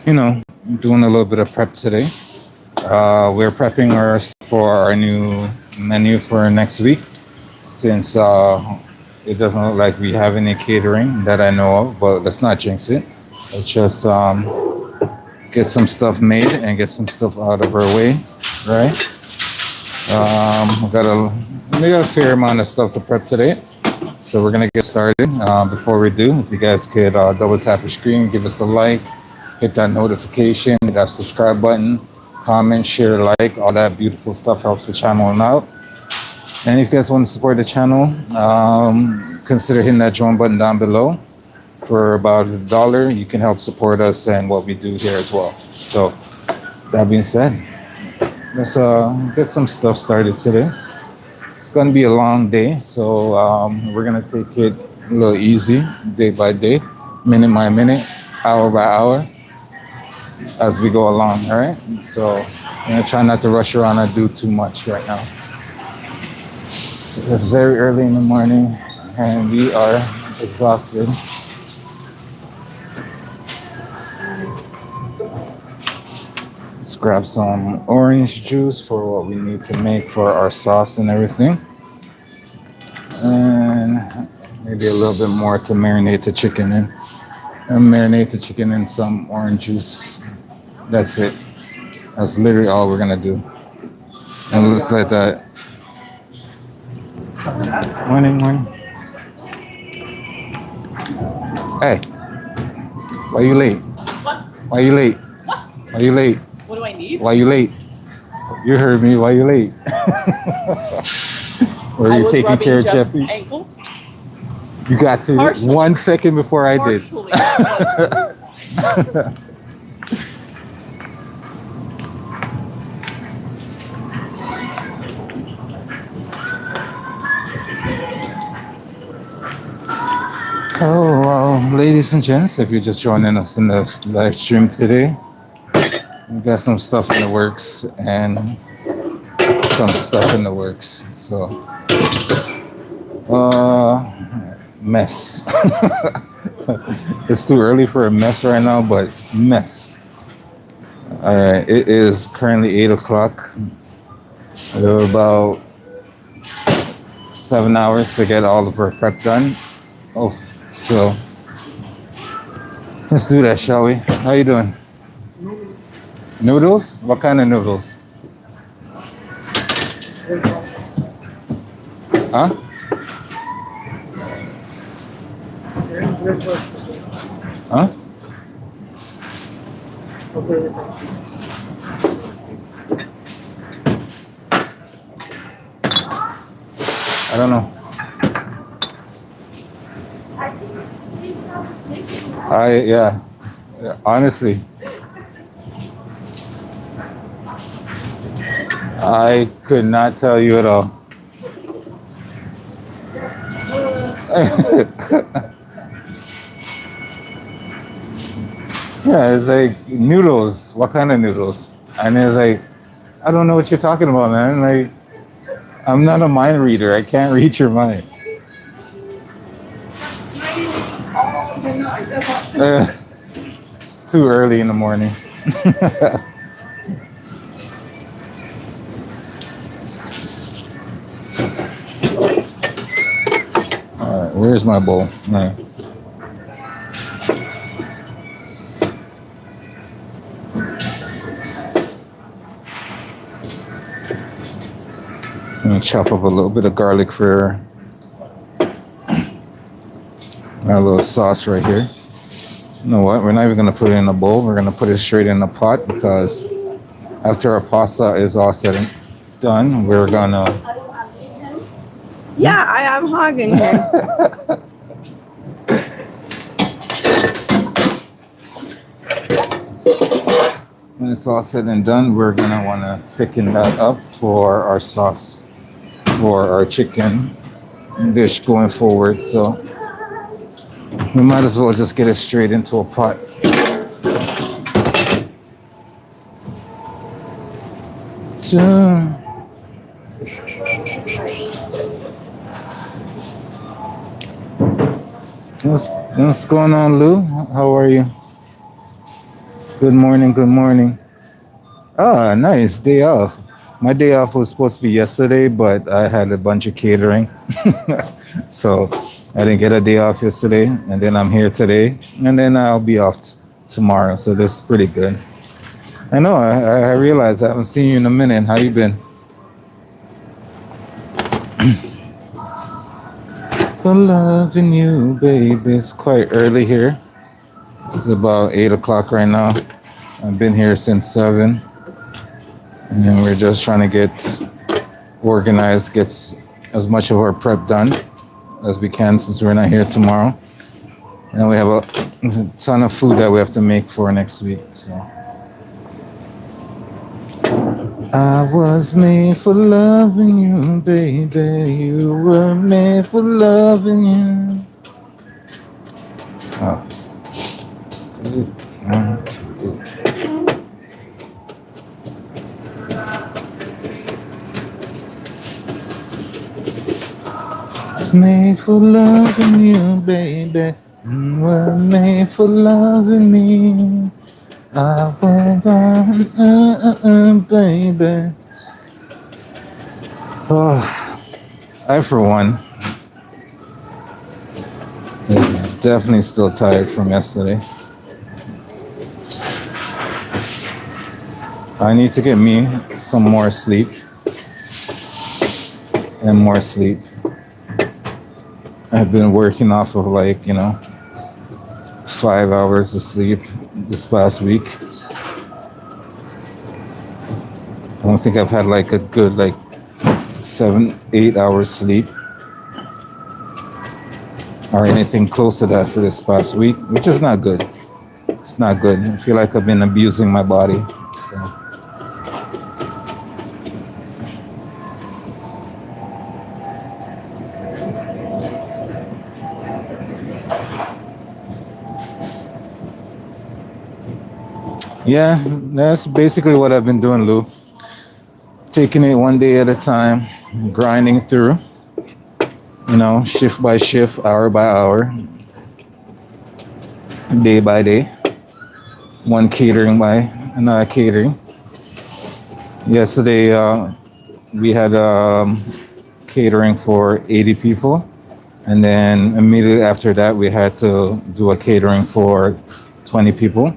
you know, doing a little bit of prep today. We're prepping our for our new menu for next week since it doesn't look like we have any catering that I know of, but let's not jinx it. Let's just get some stuff made and get some stuff out of our way, right? We got a fair amount of stuff to prep today, so we're gonna get started. Before we do, if you guys could double tap your screen, give us a like, hit that notification, hit that subscribe button, comment, share, like, all that beautiful stuff helps the channel out. And if you guys want to support the channel, consider hitting that join button down below. For about $1, you can help support us and what we do here as well. So that being said, let's get some stuff started today. It's gonna be a long day, so we're gonna take it a little easy, day by day, minute by minute, hour by hour, as we go along. All right. So I'm gonna try not to rush around and do too much right now. So it's very early in the morning, and we are exhausted. Let's grab some orange juice for what we need to make for our sauce and everything. And maybe a little bit more to marinate the chicken in. And marinate the chicken in some orange juice. That's it. That's literally all we're gonna do. And let's let that. Morning, morning. Hey, why you late? What? Why you late? What? Why you late? What do I need? Why you late? You heard me. Why you late? Were I you was taking rubbing care of Jeff's Jeffy? ankle. You got to Partially. 1 second before I did. Partially. Oh, well, ladies and gents, if you're just joining us in the live stream today, we got some stuff in the works and some stuff in the works. So, mess. It's too early for a mess right now, but mess. All right, it is currently 8 o'clock. We have about 7 hours to get all of our prep done. Oh, so let's do that, shall we? How you doing? Noodles? What kind of noodles? Huh? Huh? I don't know. Yeah. Honestly, I could not tell you at all. Yeah, it's like noodles. What kind of noodles? And it's like, I don't know what you're talking about, man. Like, I'm not a mind reader. I can't read your mind. It's too early in the morning. All right, where's my bowl? All right. I'm gonna chop up a little bit of garlic for my little sauce right here. You know what? We're not even gonna put it in a bowl. We're gonna put it straight in the pot because after our pasta is all said and done, we're gonna. Yeah, I am hogging here. When it's all said and done, we're gonna wanna thicken that up for our sauce for our chicken dish going forward. So we might as well just get it straight into a pot. What's going on, Lou? How are you? Good morning. Good morning. Ah, nice day off. My day off was supposed to be yesterday, but I had a bunch of catering, so I didn't get a day off yesterday. And then I'm here today, and then I'll be off tomorrow. So this is pretty good. I know. I realize I haven't seen you in a minute. How you been? For loving you, baby. It's quite early here. It's about 8 o'clock right now. I've been here since 7, and we're just trying to get organized, get as much of our prep done as we can since we're not here tomorrow. And we have a ton of food that we have to make for next week. So I was made for loving you, baby. You were made for loving you. Oh. It's made for loving you, baby. You were made for loving me. I went on, baby. Oh, I, for one, is definitely still tired from yesterday. I need to get me some more sleep and more sleep. I've been working off of 5 hours of sleep this past week. I don't think I've had a good 7, 8 hours sleep or anything close to that for this past week, which is not good. It's not good. I feel like I've been abusing my body. So. Yeah, that's basically what I've been doing, Lou. Taking it one day at a time, grinding through, shift by shift, hour by hour, day by day, one catering by another catering. Yesterday, we had catering for 80 people. And then immediately after that, we had to do a catering for 20 people.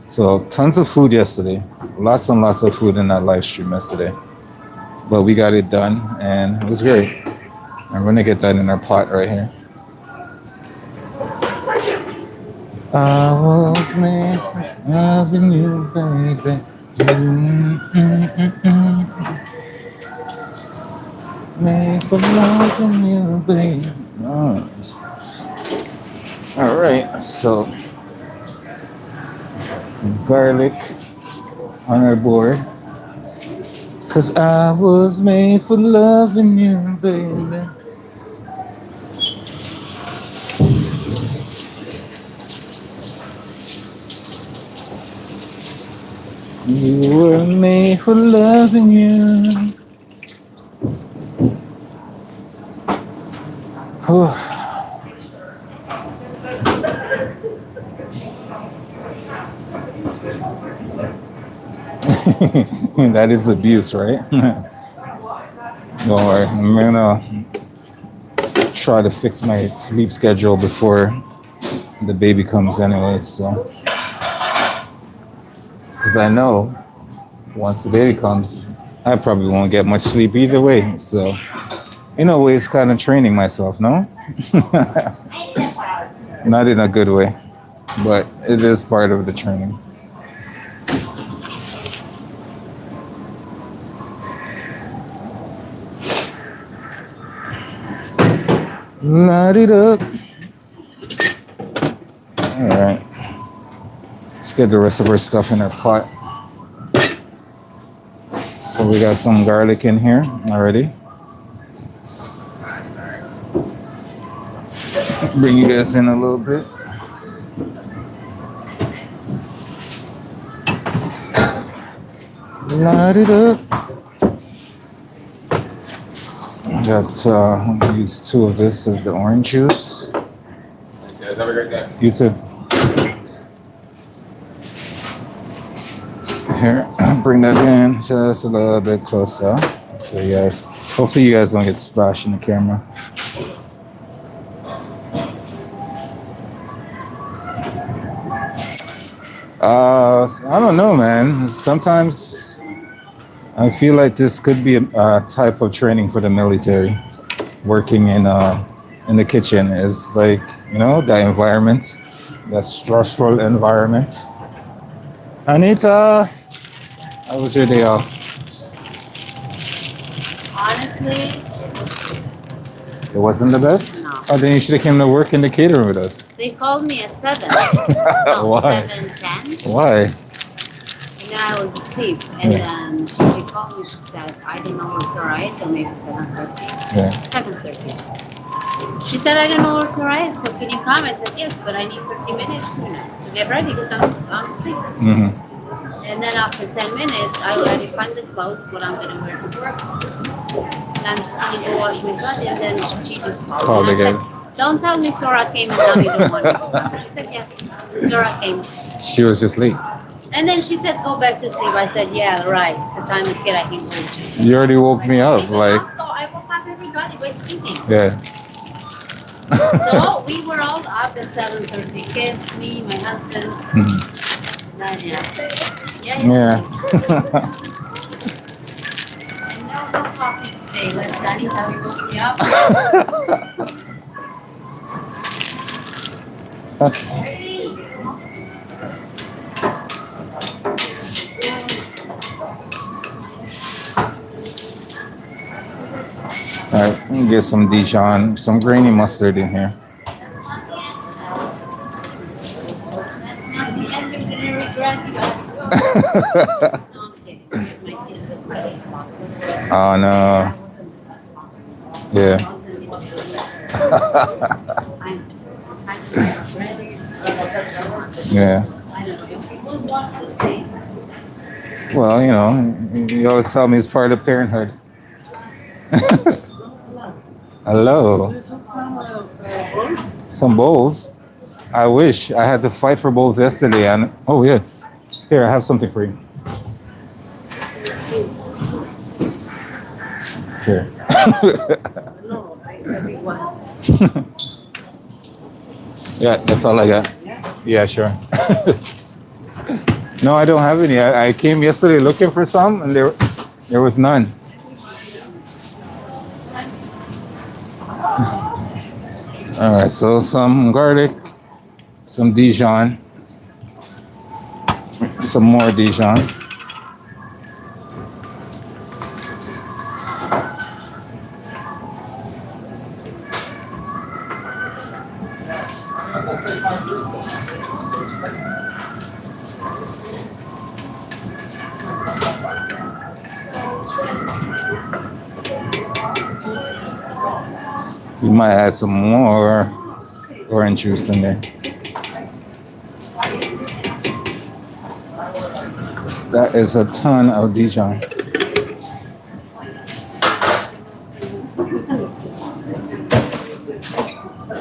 So tons of food yesterday. Lots and lots of food in that live stream yesterday. But we got it done, and it was great. I'm going to get that in our pot right here. I was made for loving you, baby. Made for loving you, baby. Oh. All right, so some garlic on our board. Cause I was made for loving you, baby. You were made for loving you. Oh. That is abuse, right? Don't worry, I'm gonna try to fix my sleep schedule before the baby comes anyway, so. Because I know once the baby comes, I probably won't get much sleep either way, so. In a way, it's kind of training myself, no? Not in a good way, but it is part of the training. Light it up. All right. Let's get the rest of our stuff in our pot. So we got some garlic in here already. Bring you guys in a little bit. Light it up. Got I'm gonna use 2 of this of the orange juice. Thanks, guys. Have a great day. You too. Here, bring that in just a little bit closer. So you guys, hopefully you guys don't get splashed in the camera. I don't know, man. Sometimes I feel like this could be a type of training for the military. Working in the kitchen is like, that environment, that stressful environment. Anita, how was your day off? Honestly, It wasn't the best? no. Oh, then you should have came to work in the catering with us. They called me at 7. No, Why? 7:10. Why? And then I was asleep. And then she called me. She said, I don't know where Cora is, or maybe 7:30. Yeah. 7:30. She said, I don't know where Cora is, so can you come? I said, yes, but I need 30 minutes to get ready because I'm asleep. Mm-hmm. And then after 10 minutes, I already find the clothes, what I'm going to wear to work. And I'm just going to go wash my butt. And then she just called me. And I said, don't tell me Cora came and now you don't want me to come. She said, yeah, Cora came. She was just late. And then she said, go back to sleep. I said, yeah, right. Because I'm a kid, I can go to sleep. You already woke me up, So like, I woke up everybody by sleeping. yeah. So we were all up at 7:30. Kids, me, my husband. Mhm. Then, Yeah. And no coffee today. Let's Danny how you woke me up. All right, let me get some Dijon, some grainy mustard in here. That's not the end. You're gonna regret us. No, I'm kidding. My kids is ready. Oh no. Yeah. I'm ready. Yeah. I don't know. If it was one of the days. Well, you always tell me it's part of parenthood. Hello. Some bowls. I wish I had to fight for bowls yesterday, and oh yeah, here I have something for you. Here. Yeah, that's all I got. Yeah, sure. No, I don't have any. I came yesterday looking for some, and there was none. All right, so some garlic, some Dijon, some more Dijon. We might add some more orange juice in there. That is a ton of Dijon.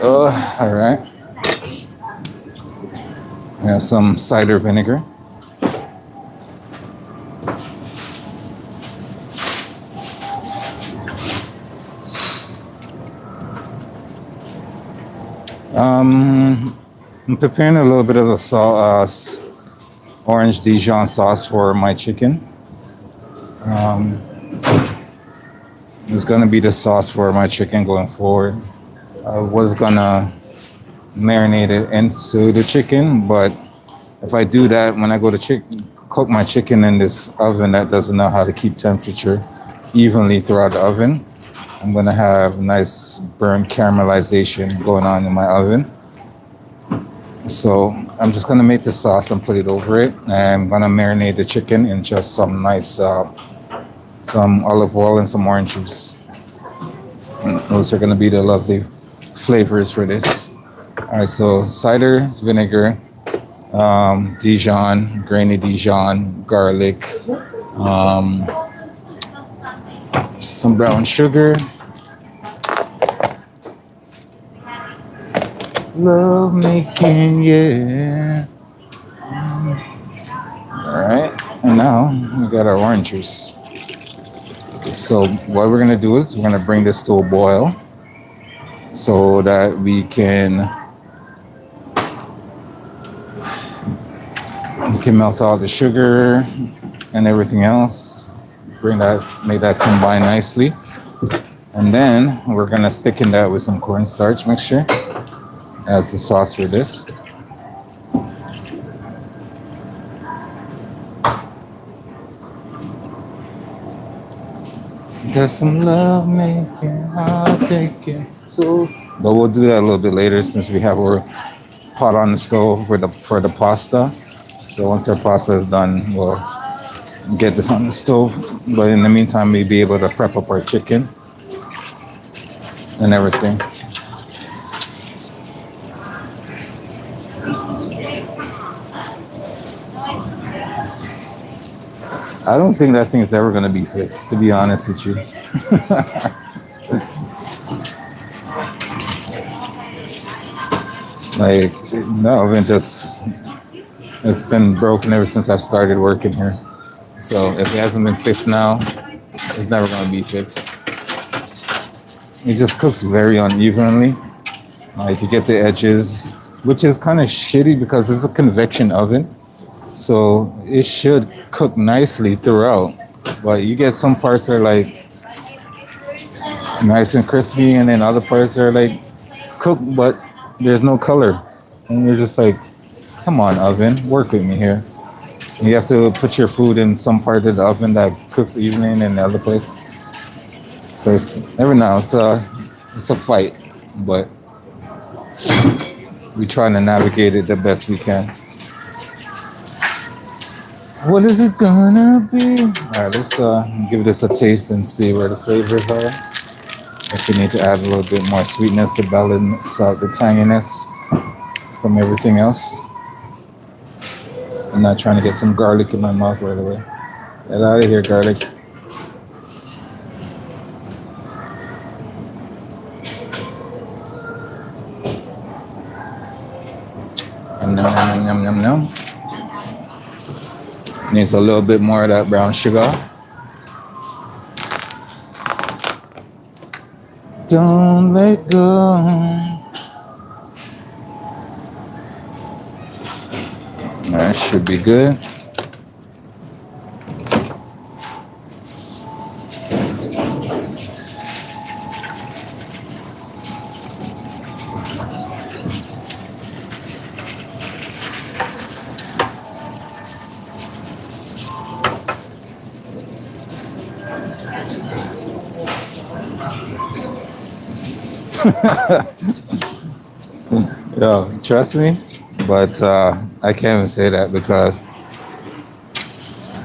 Oh, all right. We have some cider vinegar. I'm preparing a little bit of a sauce, orange Dijon sauce for my chicken. It's gonna be the sauce for my chicken going forward. I was gonna marinate it into the chicken, but if I do that, when I go to cook my chicken in this oven that doesn't know how to keep temperature evenly throughout the oven, I'm gonna have nice burnt caramelization going on in my oven. So I'm just gonna make the sauce and put it over it. And I'm gonna marinate the chicken in just some nice, some olive oil and some orange juice. And those are gonna be the lovely flavors for this. All right, so cider vinegar, Dijon, grainy Dijon, garlic, some brown sugar. Love making, yeah. All right, and now we got our orange juice. So what we're gonna do is we're gonna bring this to a boil so that we can melt all the sugar and everything else. Make that combine nicely. And then we're gonna thicken that with some cornstarch mixture as the sauce for this. Got some love making, heart taking. But we'll do that a little bit later since we have our pot on the stove for the pasta. So once our pasta is done, we'll get this on the stove. But in the meantime, we'll be able to prep up our chicken and everything. I don't think that thing is ever going to be fixed, to be honest with you. Like, the oven it's been broken ever since I started working here. So if it hasn't been fixed now, it's never going to be fixed. It just cooks very unevenly. Like, you get the edges, which is kind of shitty because it's a convection oven. So it should cook nicely throughout. But you get some parts that are like nice and crispy, and then other parts that are like cooked, but there's no color. And you're just like, come on, oven, work with me here. And you have to put your food in some part of the oven that cooks evenly in the other place. So every now it's a fight, but we trying to navigate it the best we can. What is it gonna be? All right, let's give this a taste and see where the flavors are. If we need to add a little bit more sweetness to balance out the tanginess from everything else. I'm not trying to get some garlic in my mouth right away. Get out of here, garlic. Yum, yum, yum, yum, yum, yum. Needs a little bit more of that brown sugar. Don't let go. That should be good. Yo, trust me, but I can't even say that because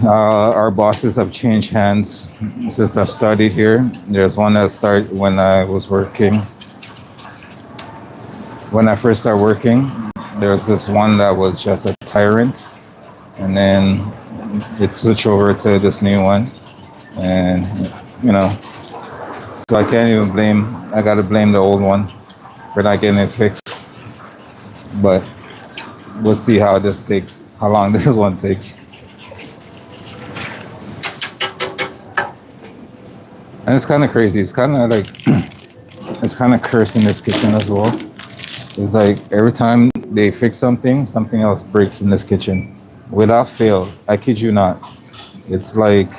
our bosses have changed hands since I've started here. There's one that started when I was working. When I first started working, there was this one that was just a tyrant, and then it switched over to this new one, and so I can't even blame. I gotta blame the old one for not getting it fixed. But we'll see how long this one takes. And it's kind of crazy. It's kind of like, it's kind of cursed in this kitchen as well. It's like every time they fix something else breaks in this kitchen. Without fail, I kid you not. It's like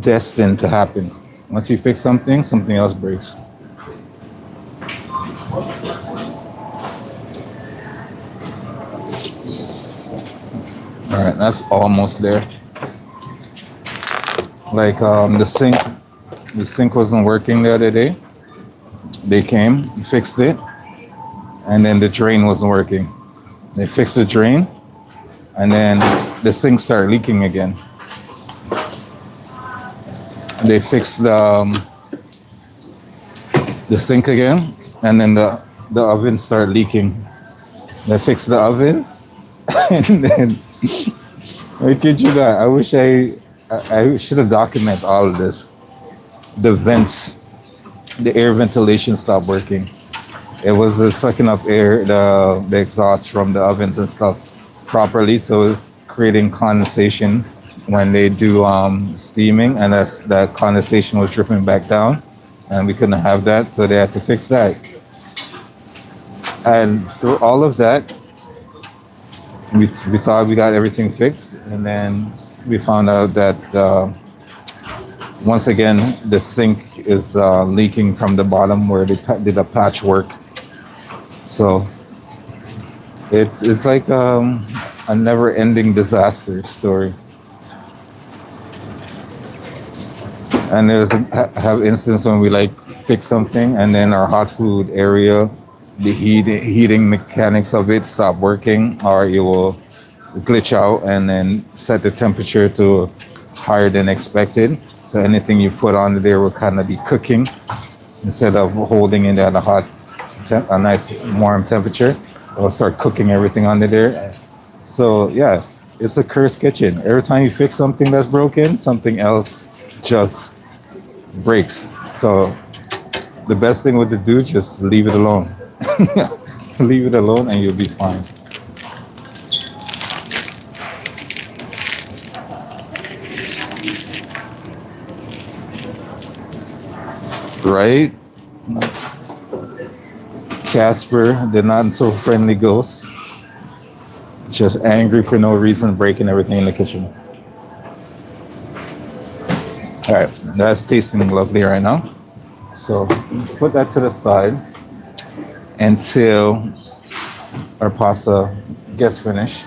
destined to happen. Once you fix something else breaks. All right, that's almost there. Like the sink wasn't working the other day. They came, fixed it, and then the drain wasn't working. They fixed the drain, and then the sink started leaking again. They fixed the sink again, and then the oven started leaking. They fixed the oven, and then I kid you not. I wish I should have documented all of this. The vents, the air ventilation stopped working. It was sucking up air, the exhaust from the oven and stuff properly, so it creating condensation when they do steaming, and that condensation was dripping back down, and we couldn't have that, so they had to fix that. And through all of that, we thought we got everything fixed, and then we found out that once again the sink is leaking from the bottom where they did a patchwork. So it's like a never-ending disaster story. And have instances when we like fix something, and then our hot food area, the heating mechanics of it stop working, or it will glitch out and then set the temperature to higher than expected. So anything you put on there will kind of be cooking instead of holding it at a nice warm temperature. It'll start cooking everything under there. So yeah, it's a cursed kitchen. Every time you fix something that's broken, something else just breaks. So the best thing to do, just leave it alone. Leave it alone and you'll be fine. Right? Casper, the not so friendly ghost, just angry for no reason, breaking everything in the kitchen. All right, that's tasting lovely right now. So let's put that to the side until our pasta gets finished.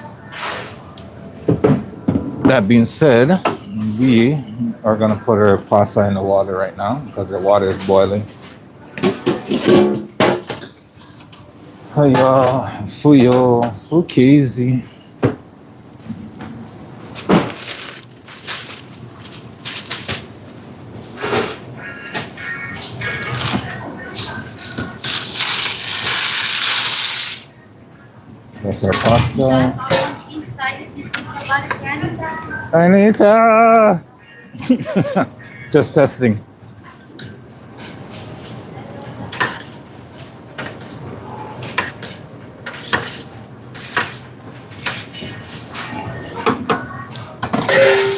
That being said, we are gonna put our pasta in the water right now because the water is boiling. Hiya, fuyo, fukizi. That's our pasta. Anita! Just testing.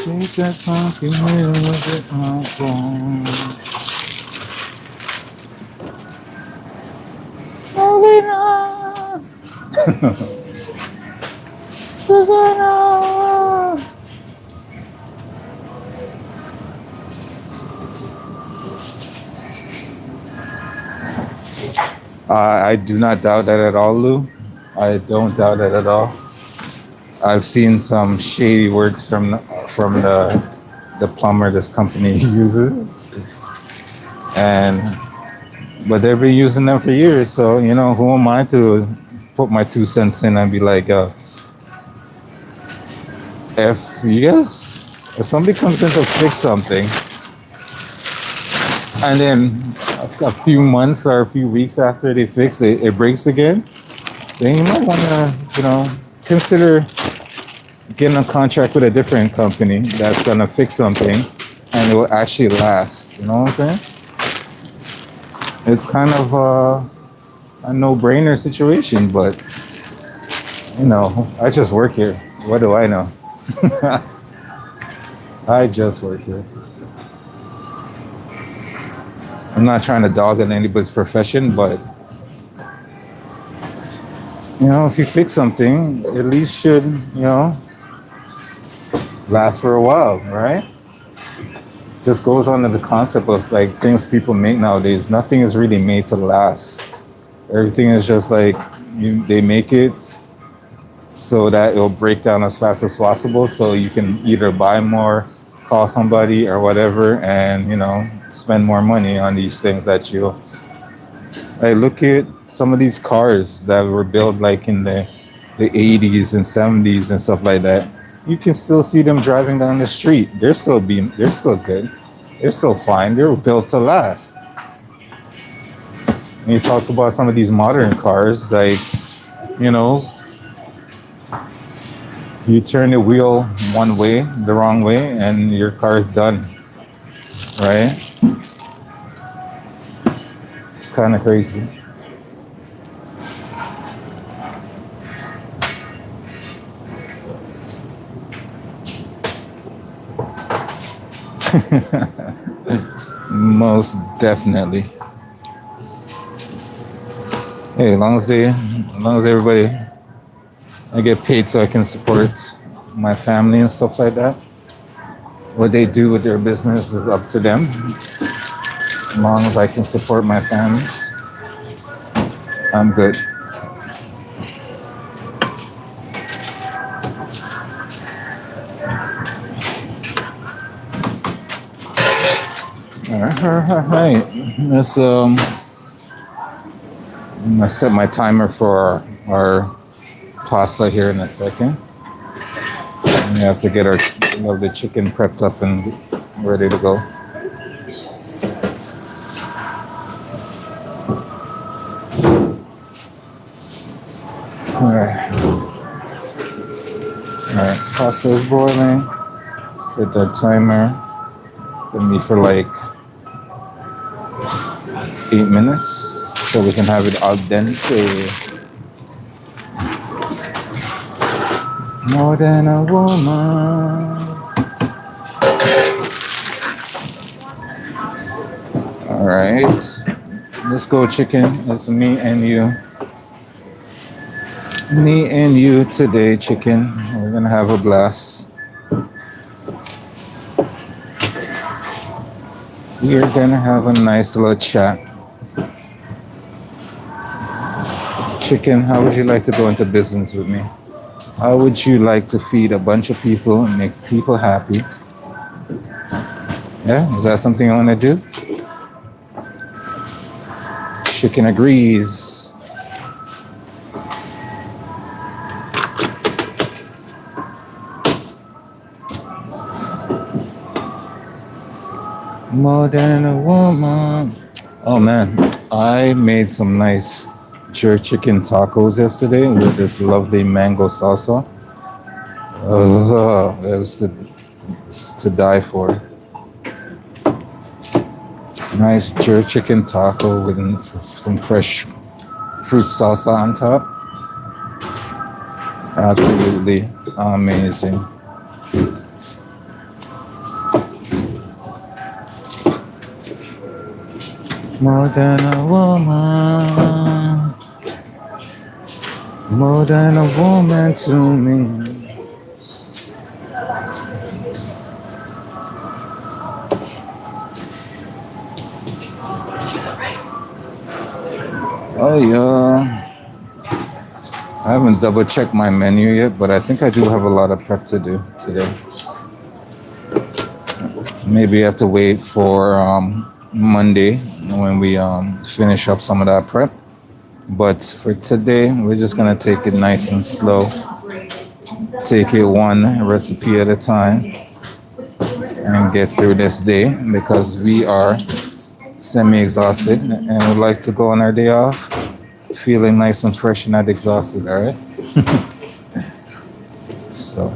Shake that funky wheel with it on. Susanna! I do not doubt that at all, Lou. I don't doubt it at all. I've seen some shady works from the plumber this company uses, and but they've been using them for years. So you know, who am I to put my 2 cents in and be like, if you guys, if somebody comes in to fix something, and then a few months or a few weeks after they fix it, it breaks again, then you might want to, you know, consider getting a contract with a different company that's gonna fix something and it will actually last. You know what I'm saying? It's kind of a no-brainer situation, but you know, I just work here. What do I know? I just work here. I'm not trying to dog on anybody's profession, but you know, if you fix something, at least should, you know, last for a while, right? Just goes on to the concept of like things people make nowadays. Nothing is really made to last. Everything is just like they make it so that it'll break down as fast as possible, so you can either buy more, call somebody or whatever, and you know, spend more money on these things that you like. Look at some of these cars that were built like in the 80s and 70s and stuff like that. You can still see them driving down the street. They're still good. They're still fine. They're built to last. And you talk about some of these modern cars, like, you know, you turn the wheel one way, the wrong way, and your car is done, right? It's kind of crazy. Most definitely. Hey, as long as everybody, I get paid so I can support my family and stuff like that. What they do with their business is up to them. As long as I can support my families, I'm good. All right. I'm gonna set my timer for our pasta here in a second. We have to get our lovely chicken prepped up and ready to go. All right. All right. Pasta is boiling. Set that timer. Let me for like 8 minutes so we can have it al dente. More than a woman. All right. Let's go, chicken. It's me and you. Me and you today, chicken. We're gonna have a blast. We're gonna have a nice little chat. Chicken, how would you like to go into business with me? How would you like to feed a bunch of people and make people happy? Yeah, is that something you want to do? Chicken agrees. More than a woman. Oh man, I made some nice jerk chicken tacos yesterday with this lovely mango salsa. Oh, it was to die for. Nice jerk chicken taco with some fresh fruit salsa on top. Absolutely amazing. More than a woman. More than a woman to me. Oh yeah. I haven't double checked my menu yet, but I think I do have a lot of prep to do today. Maybe I have to wait for Monday when we finish up some of that prep. But for today, we're just gonna take it nice and slow. Take it one recipe at a time and get through this day because we are semi-exhausted and would like to go on our day off feeling nice and fresh and not exhausted, all right? So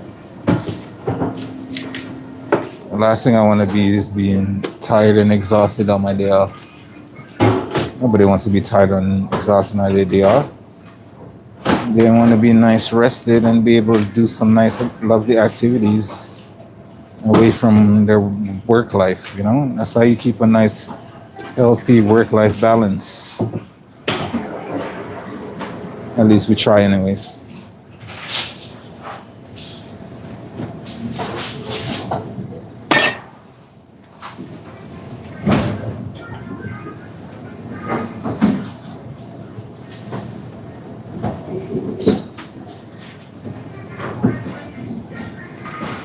the last thing I want to be is being tired and exhausted on my day off. Nobody wants to be tired and exhausted on their day off. They want to be nice rested and be able to do some nice lovely activities away from their work life, you know? That's how you keep a nice healthy work-life balance. At least we try anyways.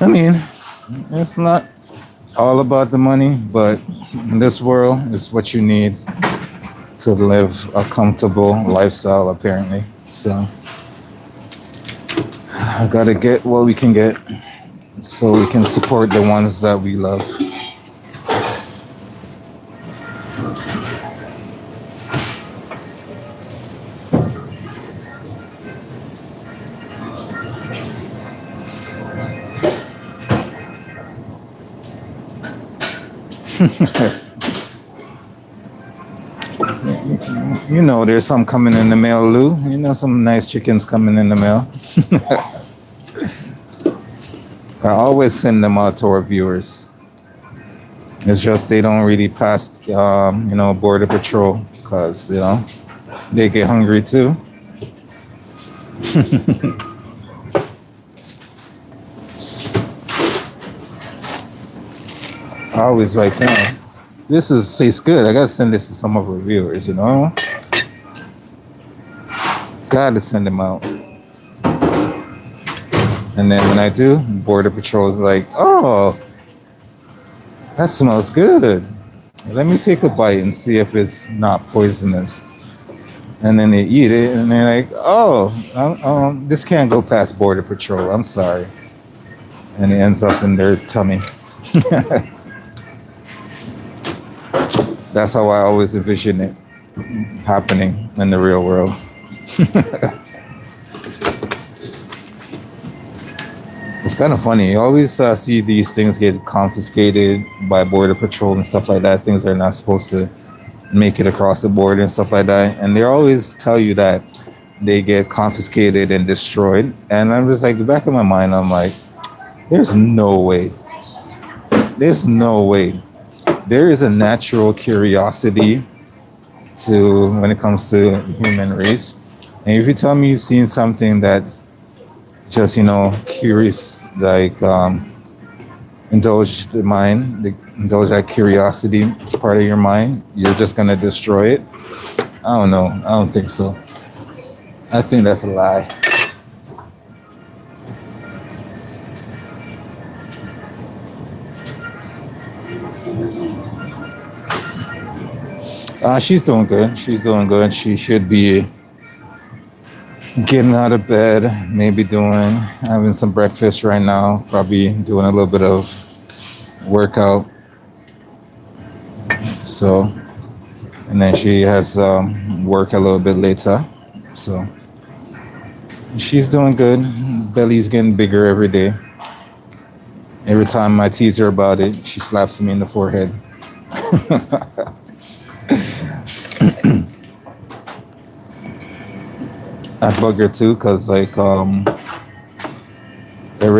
I mean, it's not all about the money, but in this world, it's what you need to live a comfortable lifestyle, apparently. So I gotta get what we can get so we can support the ones that we love. You know, there's some coming in the mail, Lou. You know, some nice chickens coming in the mail. I always send them out to our viewers. It's just they don't really pass, border patrol because, they get hungry too. I always like, this is tastes good. I gotta send this to some of our viewers. Gotta send them out. And then when I do, Border Patrol is like, oh, that smells good. Let me take a bite and see if it's not poisonous. And then they eat it and they're like, oh, this can't go past Border Patrol. I'm sorry. And it ends up in their tummy. That's how I always envision it happening in the real world. It's kind of funny. You always see these things get confiscated by Border Patrol and stuff like that. Things that are not supposed to make it across the border and stuff like that. And they always tell you that they get confiscated and destroyed. And I'm just like, the back of my mind, I'm like, there's no way. There's no way. There is a natural curiosity to when it comes to human race. And if you tell me you've seen something that's just curious, like indulge the mind, indulge that curiosity part of your mind, you're just gonna destroy it. I don't know. I don't think so. I think that's a lie. She's doing good. She's doing good. She should be getting out of bed, maybe having some breakfast right now, probably doing a little bit of workout. So, and then she has work a little bit later. So, she's doing good. Belly's getting bigger every day. Every time I tease her about it, she slaps me in the forehead. I bug her too, cause every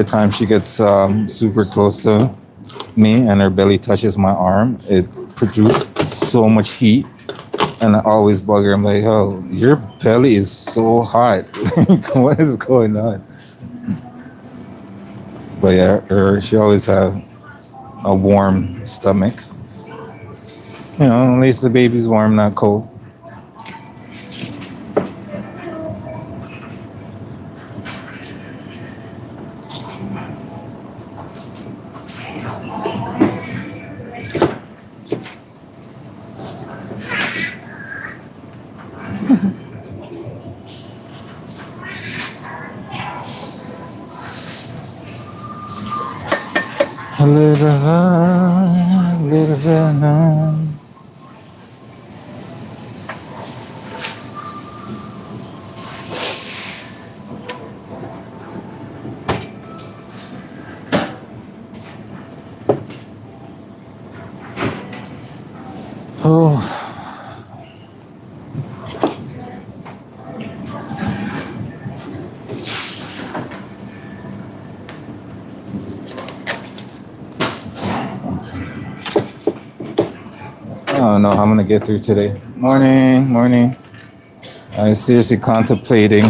time she gets super close to me and her belly touches my arm, it produces so much heat, and I always bug her. I'm like, "Oh, your belly is so hot. What is going on?" But yeah, she always have a warm stomach. At least the baby's warm, not cold. A little bit numb. Oh. I don't know how I'm gonna get through today. Morning. I'm seriously contemplating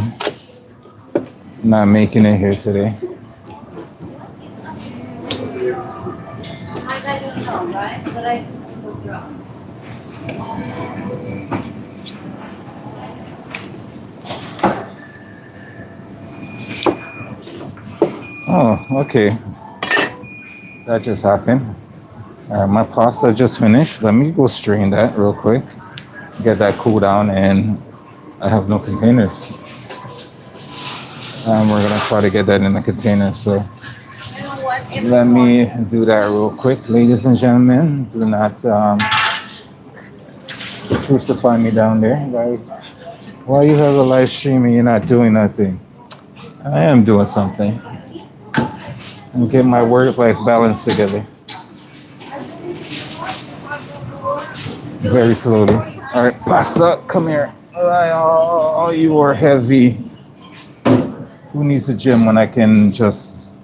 not making it here today. I don't know, right? But I will drop. Oh, okay. That just happened. My pasta just finished. Let me go strain that real quick. Get that cool down, and I have no containers. We're gonna try to get that in a container. So let me do that real quick, ladies and gentlemen. Do not crucify me down there. Like, why you have a live stream and you're not doing nothing? I am doing something. And get my work-life balance together. Very slowly. All right, pasta, come here. Oh, you are heavy. Who needs a gym when I can just,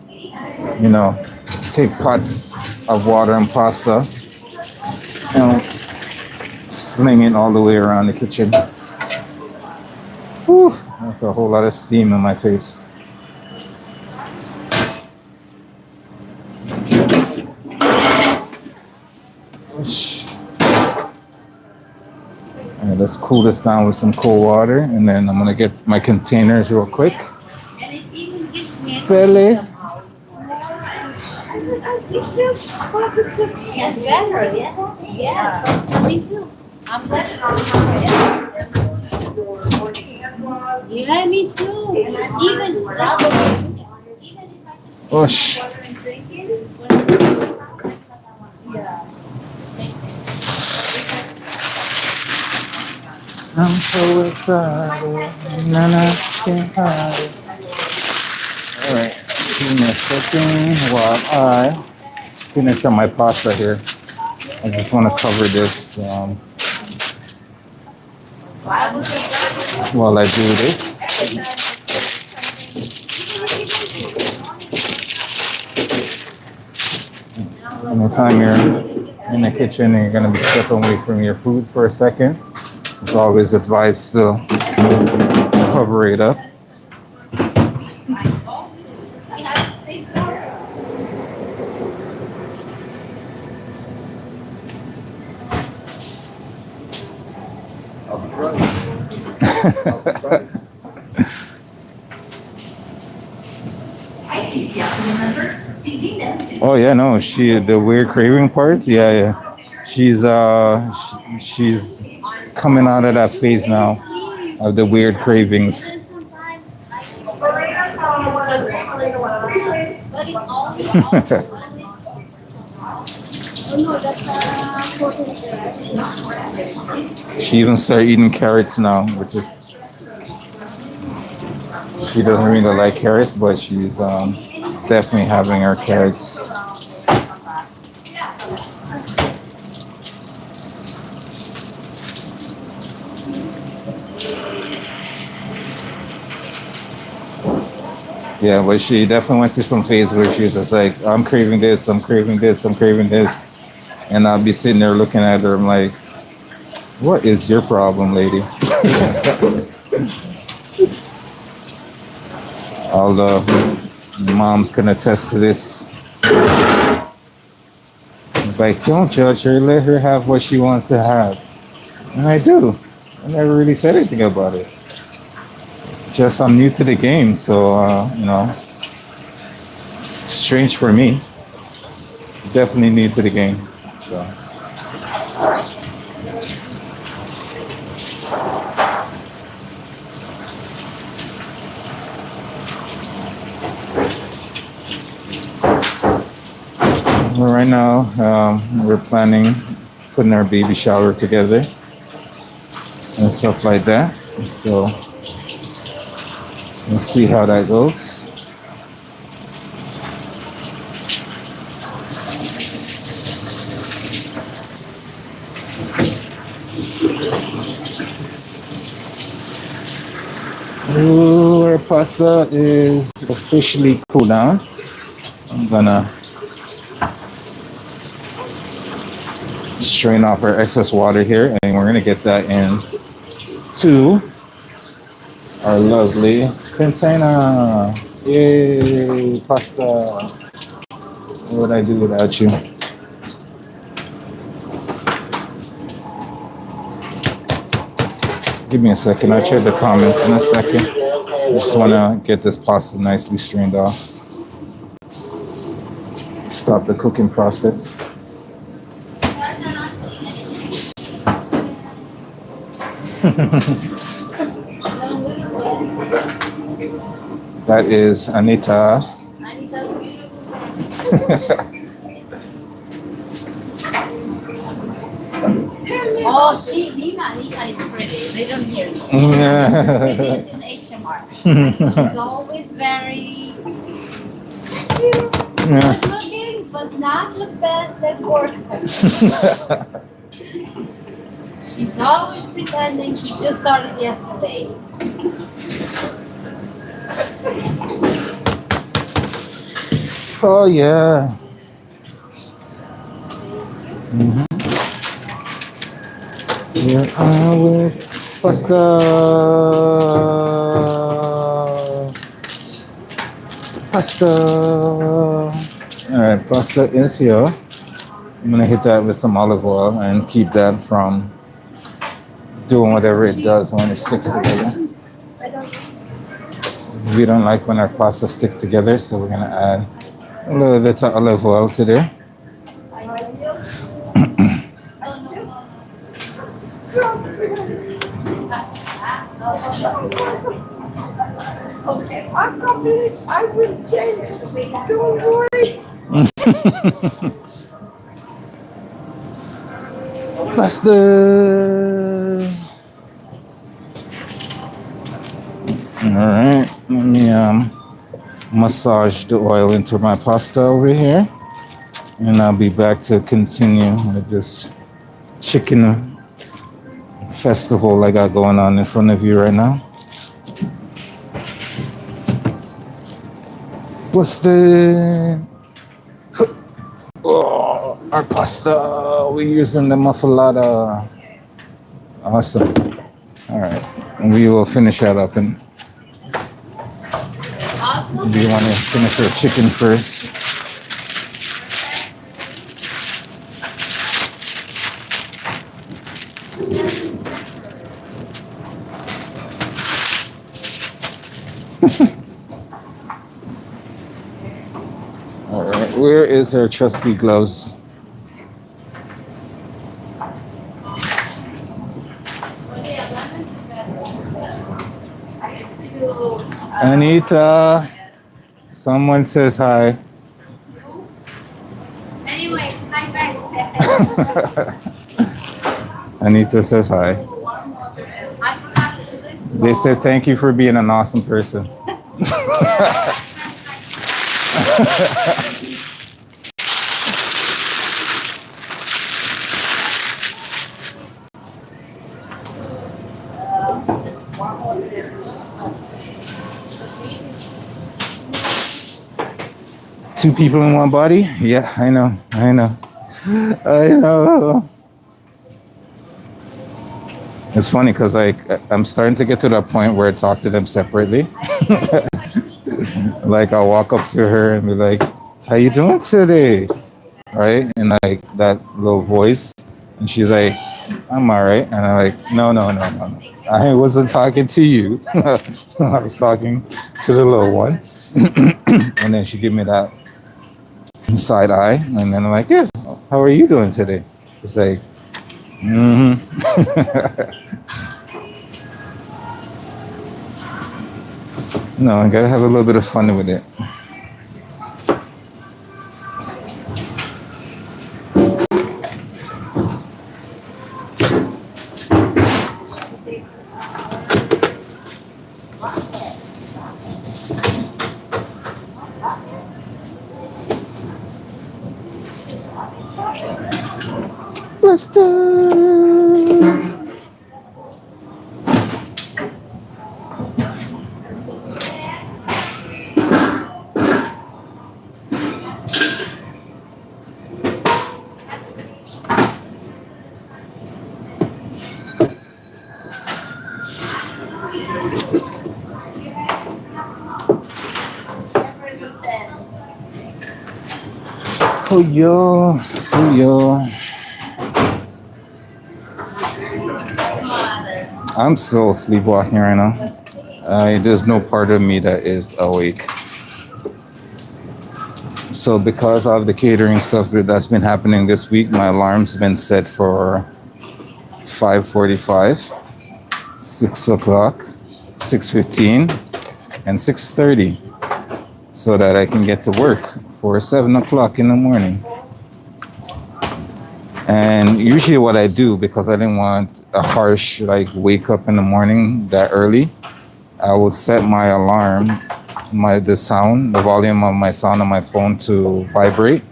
take pots of water and pasta sling it all the way around the kitchen. Whew, that's a whole lot of steam in my face. Whoosh. All right, let's cool this down with some cold water, and then I'm gonna get my containers real quick. And it even gives me a Really? somehow. Yes, better, yeah. Yeah, me too. I'm better. Yeah, me too. Even Whoosh. I'm so excited. Nana can't hide it. All right, give me a second while I finish up my pasta here. I just want to cover this while I do this. Anytime you're in the kitchen and you're going to be stepping away from your food for a second, it's always advised to cover it up. Oh yeah, no, the weird craving parts. Yeah, yeah. She's coming out of that phase now of the weird cravings. She even started eating carrots now, which is she doesn't really like carrots, but she's definitely having her carrots. Yeah, but she definitely went through some phase where she was just like, I'm craving this, I'm craving this, I'm craving this. And I'll be sitting there looking at her, I'm like, what is your problem, lady? All the moms can attest to this. Like, don't judge her, let her have what she wants to have. And I do. I never really said anything about it. Just I'm new to the game, so strange for me. Definitely new to the game. So. Well, right now, we're planning putting our baby shower together and stuff like that. So let's see how that goes. Ooh, our pasta is officially cooled down. I'm gonna strain off our excess water here, and we're gonna get that in to our lovely container. Yay, pasta. What would I do without you? Give me a second. I'll check the comments in a second. I just want to get this pasta nicely strained off. Stop the cooking process. That is Anita. Anita's beautiful. Oh, Nina is pretty. They don't hear me. Pretty is in HMR. She's always very good looking, but not the best at work. She's always pretending she just started yesterday. Oh yeah. You're always pasta. Pasta. All right, pasta is here. I'm gonna hit that with some olive oil and keep that from doing whatever it does when it sticks together. We don't like when our pasta sticks together, so we're gonna add a little bit of olive oil to there. Okay, I can't believe I will change it. Don't worry. Pasta. All right, let me massage the oil into my pasta over here, and I'll be back to continue with this chicken festival I got going on in front of you right now. Pasta. Oh, our pasta. We're using the muffalata. Awesome. All right, we will finish that up. And Awesome. do you want to finish our chicken first? All right, where is our trusty gloves? Anita, someone says hi. Anyway, hi back. Anita says hi. I forgot to do this. They said thank you for being an awesome person. Two people in one body? Yeah, I know. I know. It's funny because I'm starting to get to that point where I talk to them separately. Like I'll walk up to her and be like, "How you doing today?" Right? And like that little voice, and she's like, "I'm all right." And I'm like, "No. I wasn't talking to you. I was talking to the little one." And then she give me that side eye, and then I'm like, "Yeah, how are you doing today?" It's like, No, I gotta have a little bit of fun with it. Buster! Yo. I'm still sleepwalking right now. There's no part of me that is awake. So because of the catering stuff that's been happening this week, my alarm's been set for 5:45, 6 o'clock, 6:15, and 6:30, so that I can get to work for 7 o'clock in the morning. And usually what I do, because I didn't want a harsh wake up in the morning that early, I will set my alarm, the volume of my sound on my phone to vibrate,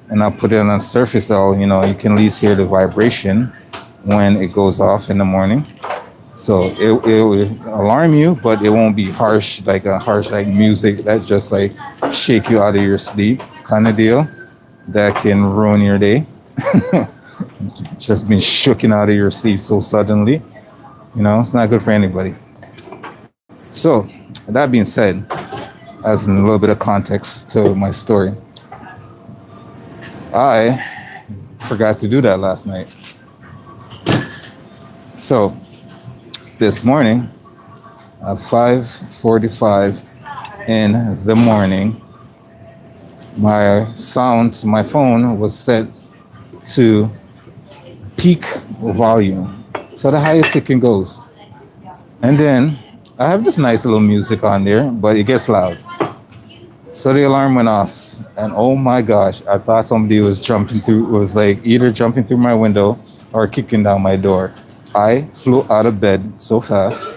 and I'll put it on surface so you can at least hear the vibration when it goes off in the morning. So it will alarm you, but it won't be harsh, like music that just shake you out of your sleep kind of deal that can ruin your day. Just being shooken out of your sleep so suddenly. It's not good for anybody. So, that being said, as in a little bit of context to my story, I forgot to do that last night. So, this morning at 5:45 in the morning, my phone was set to peak volume, so the highest it can goes. And then I have this nice little music on there, but it gets loud. So the alarm went off, and oh my gosh, I thought somebody was like either jumping through my window or kicking down my door. I flew out of bed so fast,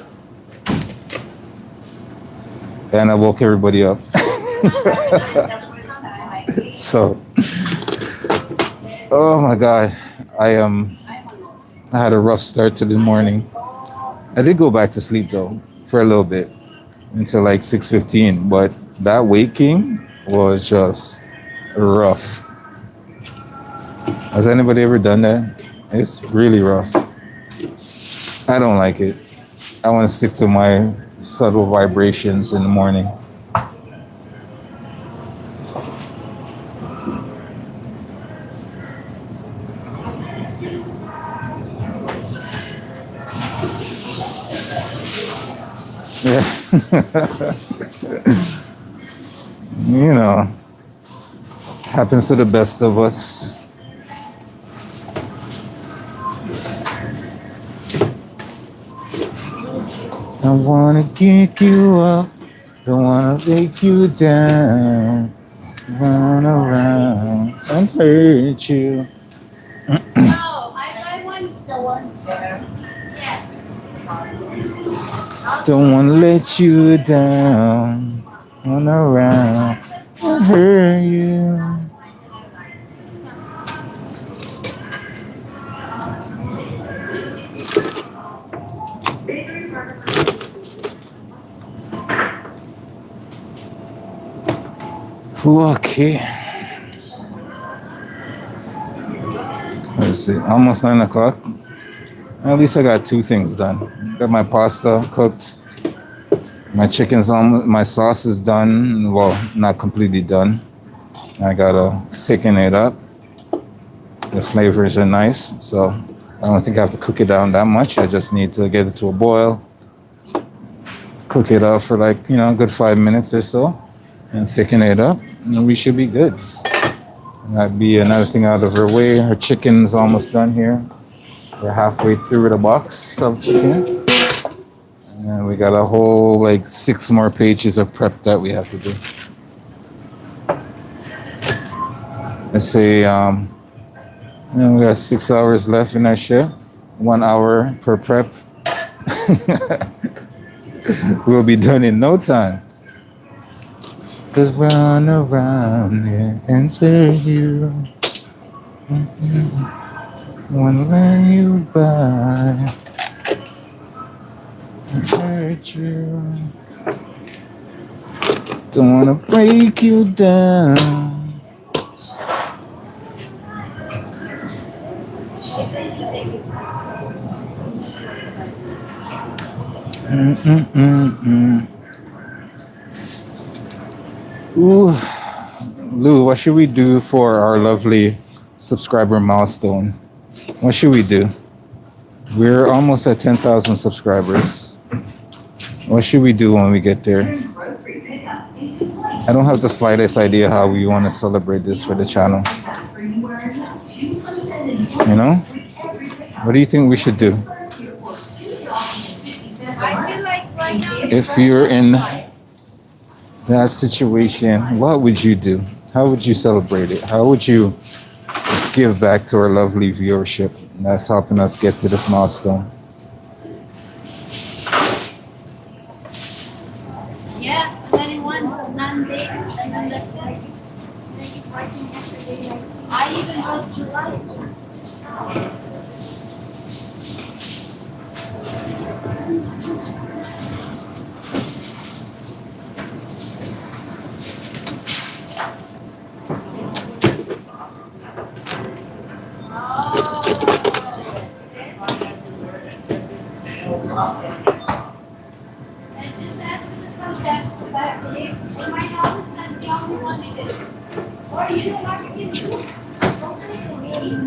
and I woke everybody up. So, oh my God, I had a rough start to the morning. I did go back to sleep though for a little bit until like 6:15, but that waking was just rough. Has anybody ever done that? It's really rough. I don't like it. I want to stick to my subtle vibrations in the morning. Yeah. You know, happens to the best of us. I wanna kick you up, don't wanna take you down, run around and hurt you. No, I want the one there. Yes. Don't wanna let you down, run around and hurt you. Okay. What is it? Almost 9 o'clock. At least I got two things done. Got my pasta cooked. My sauce is done. Well, not completely done. I gotta thicken it up. The flavors are nice, so I don't think I have to cook it down that much. I just need to get it to a boil, cook it up for like, a good 5 minutes or so, and thicken it up, and we should be good. That'd be another thing out of her way. Her chicken's almost done here. We're halfway through the box of chicken. And we got a whole like 6 more pages of prep that we have to do. Let's say, we got 6 hours left in our shift. 1 hour per prep. We'll be done in no time. Just run around here and serve you. Wanna let you by. Hurt you. Don't wanna break you down. Ooh, Lou, what should we do for our lovely subscriber milestone? What should we do? We're almost at 10,000 subscribers. What should we do when we get there? I don't have the slightest idea how we want to celebrate this for the channel. What do you think we should do? I feel like right now If you're in that situation, what would you do? How would you celebrate it? How would you give back to our lovely viewership that's helping us get to this milestone? yeah, 21 non-days and then that's it. I even wrote July. Oh, And just ask them to come back to that. In my office, that's the only one it is. Or you know what you can do? Don't take the meeting.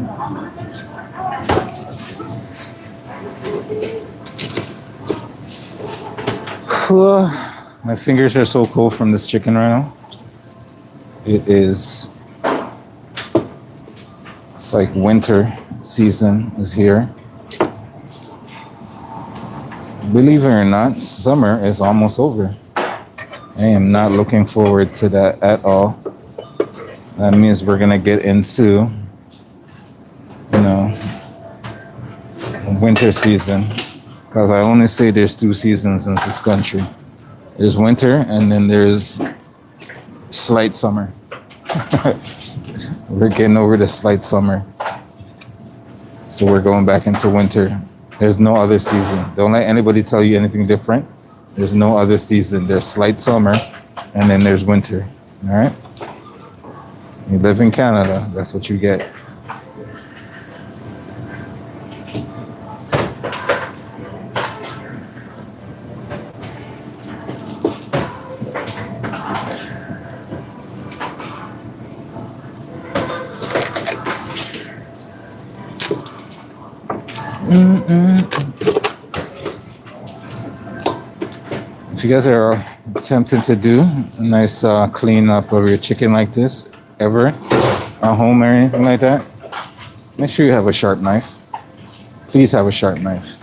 My fingers are so cold from this chicken right now. It is. It's like winter season is here. Believe it or not, summer is almost over. I am not looking forward to that at all. That means we're gonna get into, winter season. Because I only say there's two seasons in this country. There's winter and then there's slight summer. We're getting over the slight summer. So we're going back into winter. There's no other season. Don't let anybody tell you anything different. There's no other season. There's slight summer and then there's winter. All right? You live in Canada, that's what you get. If you guys are attempting to do a nice clean up of your chicken like this, ever at home or anything like that, make sure you have a sharp knife. Please have a sharp knife.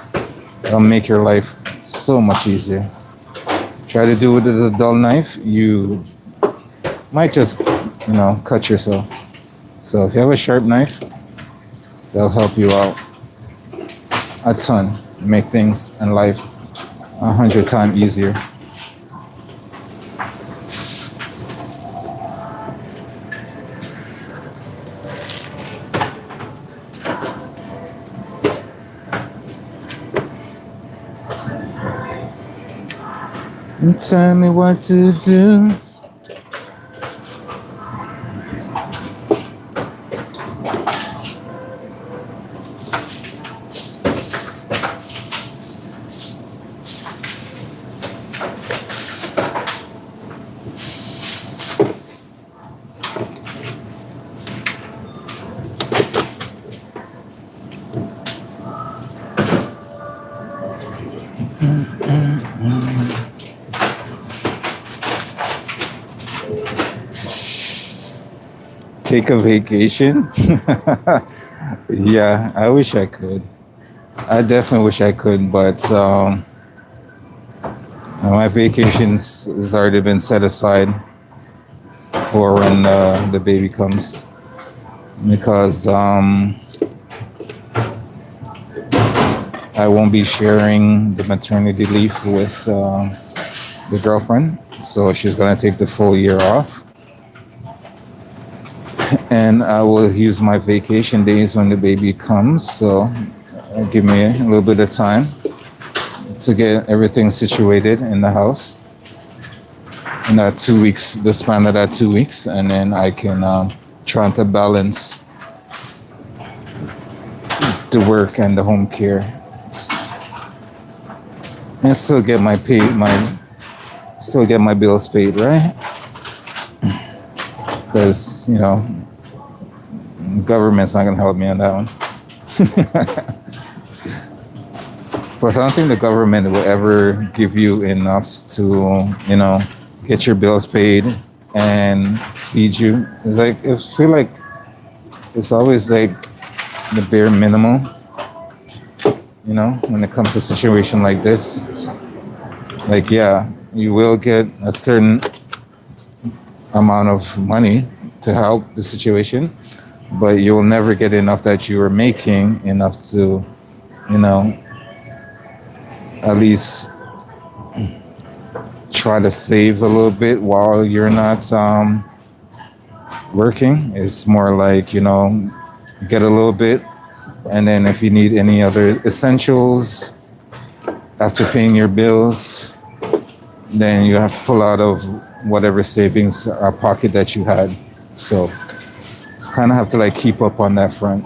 It'll make your life so much easier. Try to do it with a dull knife, you might just, cut yourself. So if you have a sharp knife, that'll help you out a ton. Make things in life 100 times easier. Tell me what to do. Take a vacation? Yeah, I wish I could. I definitely wish I could, but my vacations has already been set aside for when the baby comes, because I won't be sharing the maternity leave with the girlfriend, so she's gonna take the full year off. And I will use my vacation days when the baby comes, so give me a little bit of time to get everything situated in the house in that 2 weeks, the span of that 2 weeks, and then I can try to balance the work and the home care and still get my bills paid, right? Because government's not gonna help me on that one. Plus, I don't think the government will ever give you enough to, get your bills paid and feed you. It's like, I feel like it's always like the bare minimum, when it comes to a situation like this. Like, yeah, you will get a certain amount of money to help the situation, but you'll never get enough that you are making enough to, at least try to save a little bit while you're not working. It's more like, get a little bit, and then if you need any other essentials after paying your bills, then you have to pull out of whatever savings or pocket that you had. So it's kind of have to keep up on that front,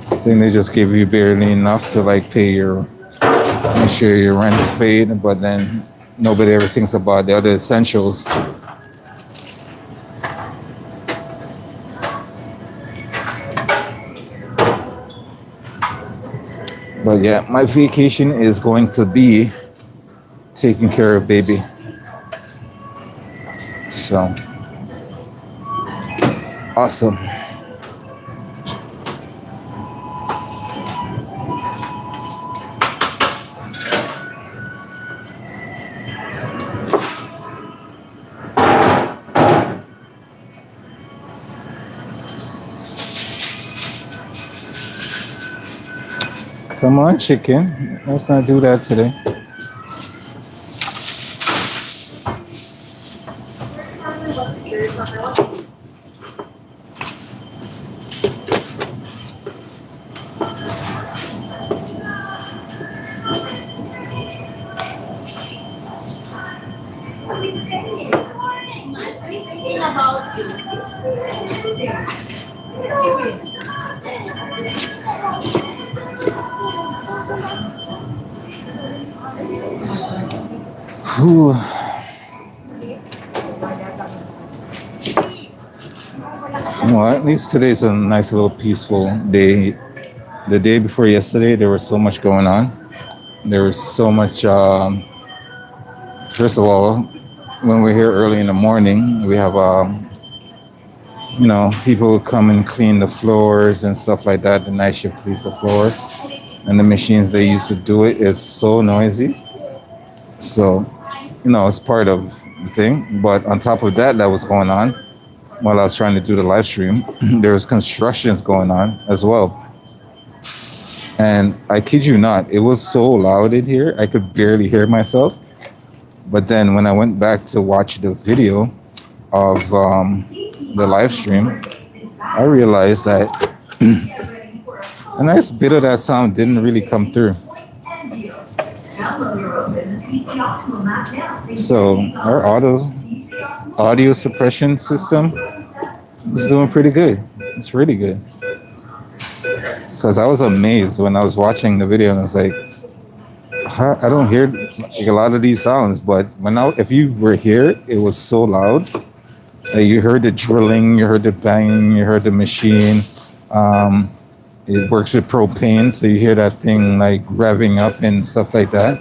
Because think they just give you barely enough to like pay your, make sure your rent's paid, but then nobody ever thinks about the other essentials. But yeah, my vacation is going to be taking care of baby. So awesome. Come on, chicken. Let's not do that today. Whew. Well, at least today's a nice little peaceful day. The day before yesterday, there was so much going on. There was so much. First of all, when we're here early in the morning, we have people come and clean the floors and stuff like that. The night shift cleans the floor, and the machines they use to do it is so noisy. So, it's part of the thing. But on top of that, that was going on while I was trying to do the live stream. There was constructions going on as well. And I kid you not, it was so loud in here, I could barely hear myself. But then when I went back to watch the video of the live stream, I realized that a nice bit of that sound didn't really come through. So our audio suppression system is doing pretty good. It's really good. Because I was amazed when I was watching the video and I was like, I don't hear like a lot of these sounds, but if you were here, it was so loud. You heard the drilling, you heard the banging, you heard the machine. It works with propane, so you hear that thing like revving up and stuff like that.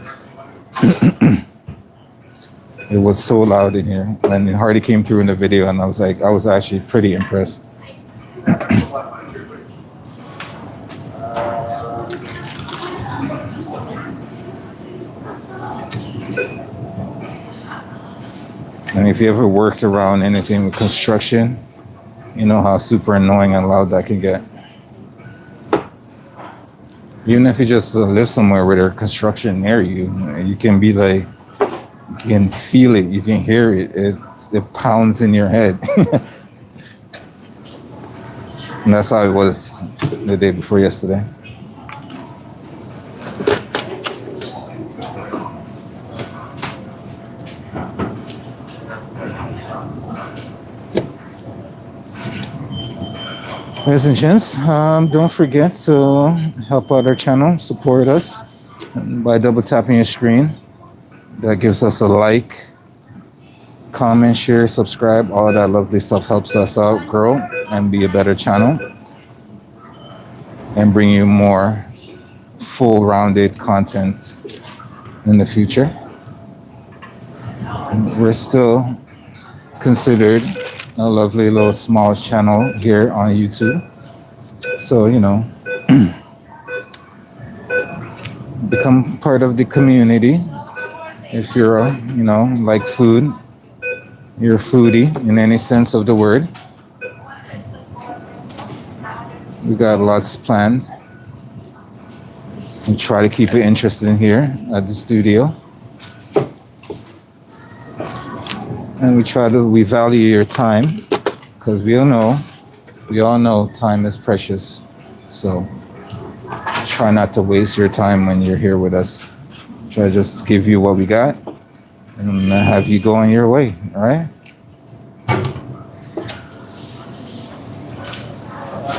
It was so loud in here, and it hardly came through in the video, and I was actually pretty impressed. And if you ever worked around anything with construction, you know how super annoying and loud that can get. Even if you just live somewhere where there's construction near you, you can be like, you can feel it, you can hear it. It pounds in your head. And that's how it was the day before yesterday. Ladies and gents, don't forget to help out our channel, support us by double tapping your screen. That gives us a like, comment, share, subscribe. All of that lovely stuff helps us out grow and be a better channel and bring you more full-rounded content in the future. We're still considered a lovely little small channel here on YouTube. So, become part of the community. If you're, like food, you're a foodie in any sense of the word. We got lots planned. We try to keep it interesting here at the studio. And we value your time, because we all know time is precious. So try not to waste your time when you're here with us. Try to just give you what we got and have you go on your way, all right?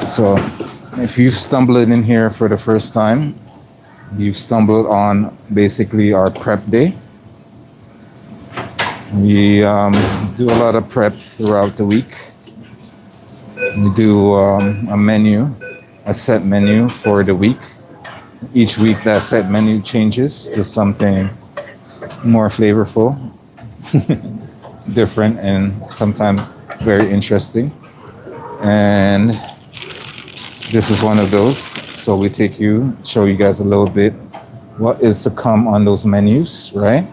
So If you've stumbled in here for the first time, you've stumbled on basically our prep day. We do a lot of prep throughout the week. We do a menu, a set menu for the week. Each week, that set menu changes to something more flavorful, different, and sometimes very interesting. And this is one of those. So we take you, show you guys a little bit what is to come on those menus, right?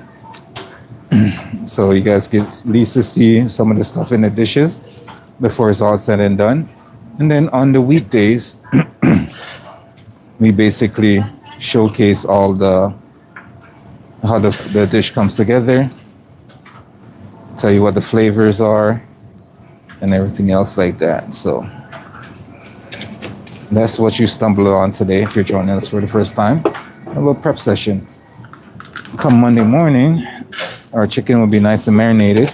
So you guys get at least to see some of the stuff in the dishes before it's all said and done. And then on the weekdays, we basically showcase all the how the dish comes together, tell you what the flavors are, and everything else like that. So that's what you stumbled on today if you're joining us for the first time. A little prep session. Come Monday morning, our chicken will be nice and marinated.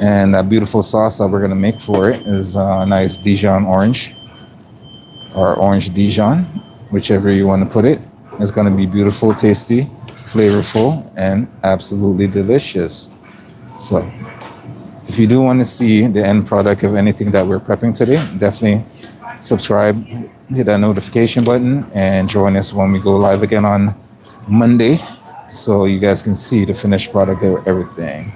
And that beautiful sauce that we're going to make for it is a nice Dijon orange or orange Dijon, whichever you want to put it. It's going to be beautiful, tasty, flavorful, and absolutely delicious. So if you do want to see the end product of anything that we're prepping today, definitely subscribe, hit that notification button, and join us when we go live again on Monday so you guys can see the finished product of everything.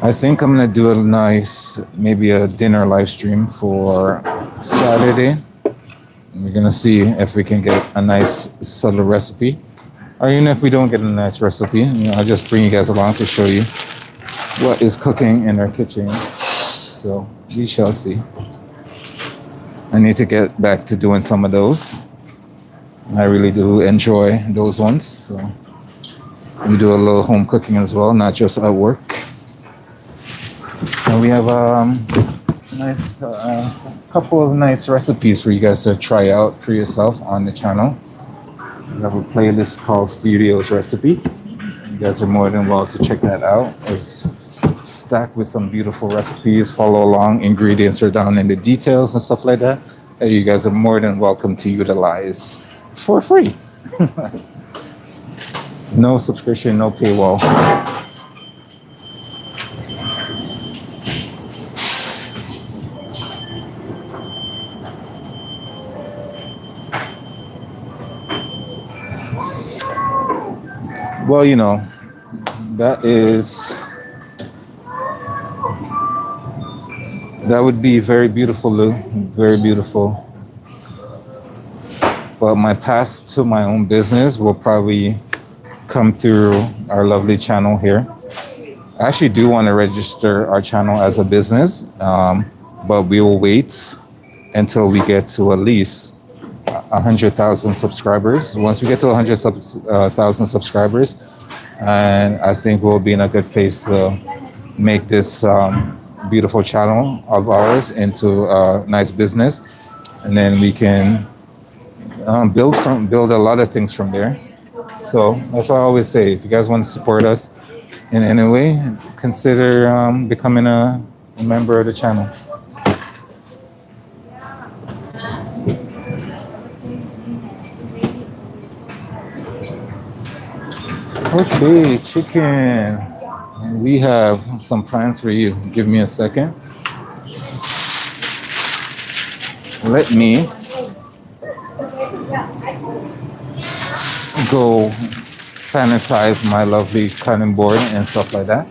I think I'm gonna do a nice, maybe a dinner live stream for Saturday. We're gonna see if we can get a nice subtle recipe, or even if we don't get a nice recipe, I'll just bring you guys along to show you what is cooking in our kitchen. So we shall see. I need to get back to doing some of those. I really do enjoy those ones. So we do a little home cooking as well, not just at work. And we have a couple of nice recipes for you guys to try out for yourself on the channel. We have a playlist called Studios Recipe. You guys are more than welcome to check that out. It's stacked with some beautiful recipes. Follow along. Ingredients are down in the details and stuff like that. And you guys are more than welcome to utilize for free. No subscription, no paywall. Well, that would be very beautiful, Lou. Very beautiful. But my path to my own business will probably come through our lovely channel here. I actually do want to register our channel as a business, but we will wait until we get to at least 100,000 subscribers. Once we get to 100,000 subscribers, and I think we'll be in a good place to make this beautiful channel of ours into a nice business, and then we can build a lot of things from there. So that's what I always say. If you guys want to support us in any way, consider becoming a member of the channel. Okay, chicken. We have some plans for you. Give me a second. Let me go sanitize my lovely cutting board and stuff like that.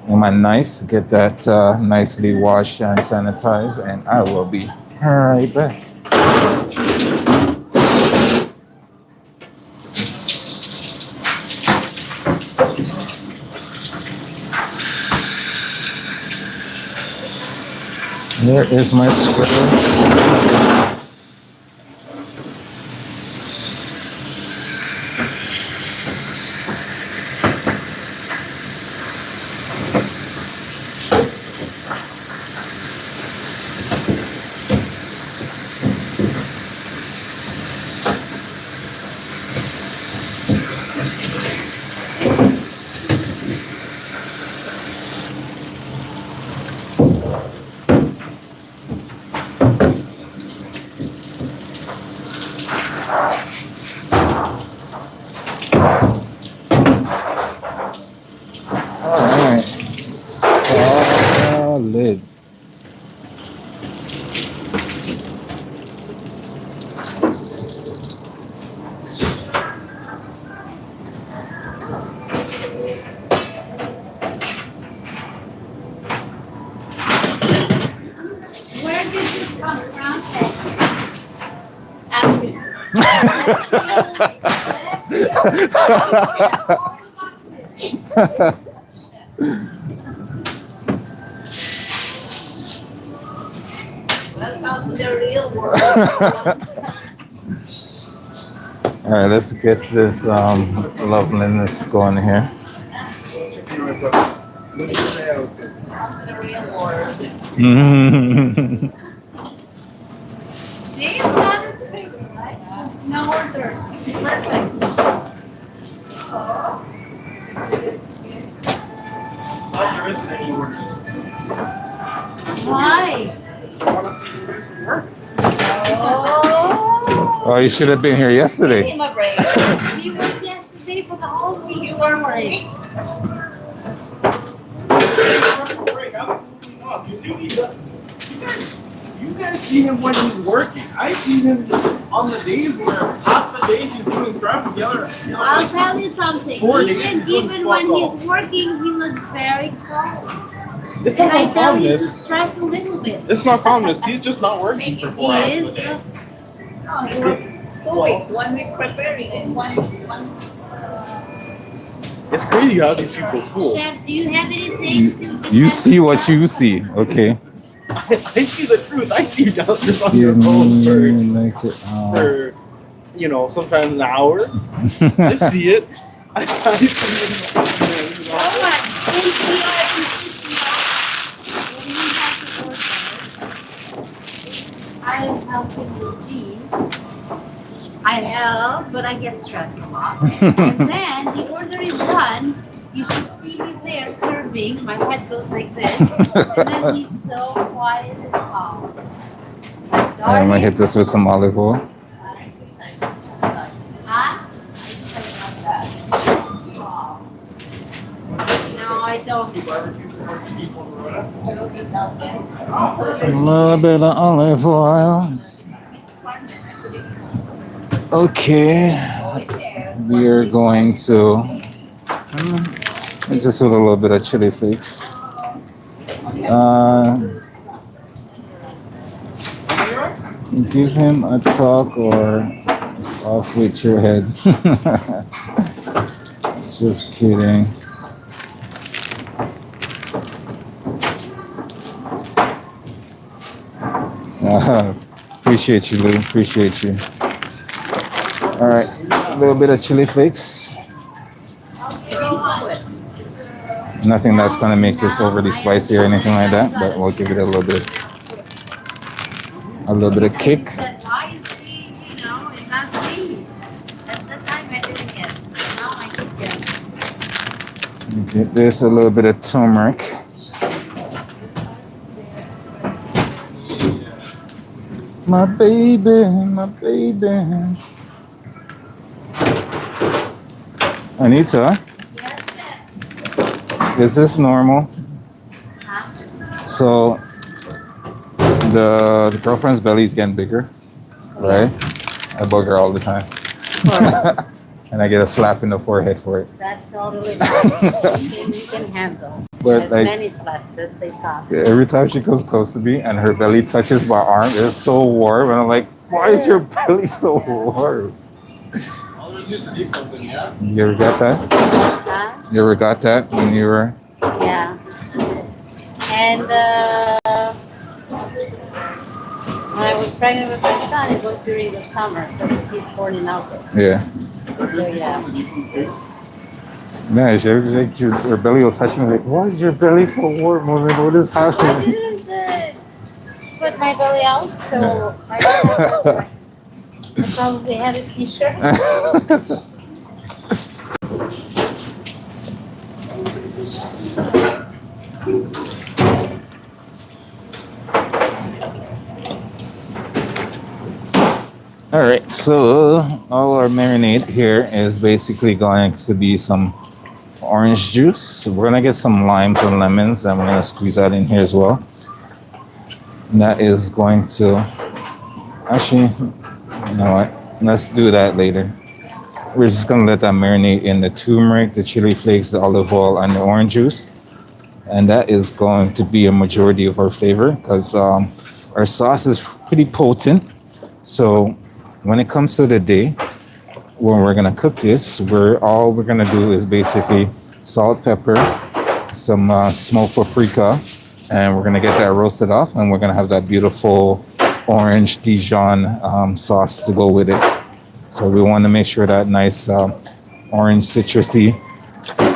And my knife, get that nicely washed and sanitized, and I will be right back. There is my square. Welcome to the real world. All right, let's get this loveliness going here. Welcome to the real world. Mhm. See, it's not as crazy, right? No orders. Perfect. There isn't any orders. Why? I want to see you do some work. Oh. Oh, you should have been here Give yesterday. him a break. You worked yesterday for the whole week. You were worried. Break, absolutely not. You guys see him when he's working. I see him on the days where half the day he's doing crap, the other. I'll tell you something. 4 days he's doing Even when fuck he's working, he looks very calm. It's And not I tell him to calmness. stress a little bit. It's not calmness. He's just not working for 4 He hours. is. No, you were 2 weeks, 1 week preparing and one. It's crazy how these people fool. Chef, do you have anything to defend You see what yourself? you see, okay? I see the truth. I see you guys just on your phone for, sometimes an hour. I see it. I see it. Oh my, since we are insisting on when we have to order, I am helping Eugene. I help, but I get stressed a lot. And then the order is done. You should see me there serving. My head goes like this. And then he's so quiet and calm. Like, I'm gonna darling, hit this with some olive oil. huh? No, I don't. A little bit of olive oil. Okay, we are going to just with a little bit of chili flakes. Give him a talk or off with your head. Just kidding. Appreciate you, Lou. Appreciate you. All right, a little bit of chili flakes. Nothing that's gonna make this overly spicy or anything like that, but we'll give it a little bit of kick. Said, why is she, in that thing? At that time I didn't get it. Now I can get it. Get this a little bit of turmeric. My baby, my baby. Anita, is this normal? Huh? So the girlfriend's belly is getting bigger, right? I bug her all the time. Of course. And I get a slap in the forehead for it. That's totally fine. You can handle But as like many slaps as they come. every time she comes close to me and her belly touches my arm, it's so warm. And I'm like, why is your belly so warm? You ever got that? Huh? You ever got that when you were? Yeah. And when I was pregnant with my son, it was during the summer because he's born in August. Yeah. So yeah. Man, like your belly will touch me. Like, why is your belly so warm, woman? What is I happening? didn't put my belly out, so I don't know. I probably had a t-shirt. All right, so all our marinade here is basically going to be some orange juice. We're gonna get some limes and lemons, and we're gonna squeeze that in here as well. And that is going to actually, you know what? Let's do that later. We're just gonna let that marinate in the turmeric, the chili flakes, the olive oil, and the orange juice, and that is going to be a majority of our flavor because our sauce is pretty potent. So when it comes to the day, when we're gonna cook this, we're gonna do is basically salt, pepper, some smoked paprika, and we're gonna get that roasted off, and we're gonna have that beautiful orange Dijon sauce to go with it. So we want to make sure that nice orange citrusy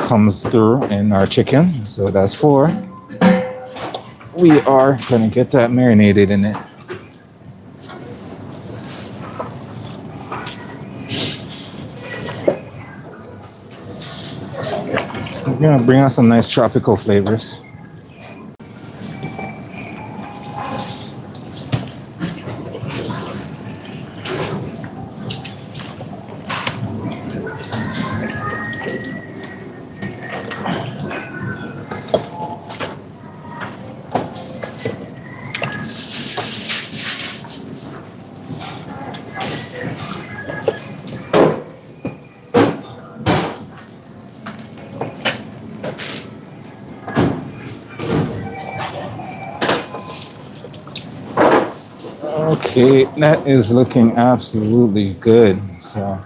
comes through in our chicken. So that's 4. We are gonna get that marinated in it. So we're gonna bring out some nice tropical flavors. Okay, that is looking absolutely good. So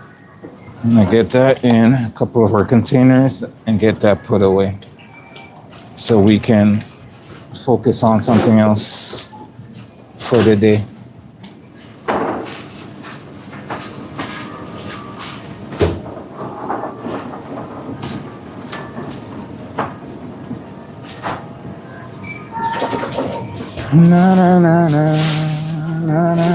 I'm gonna get that in a couple of our containers and get that put away so we can focus on something else for the day. Na na na na na na.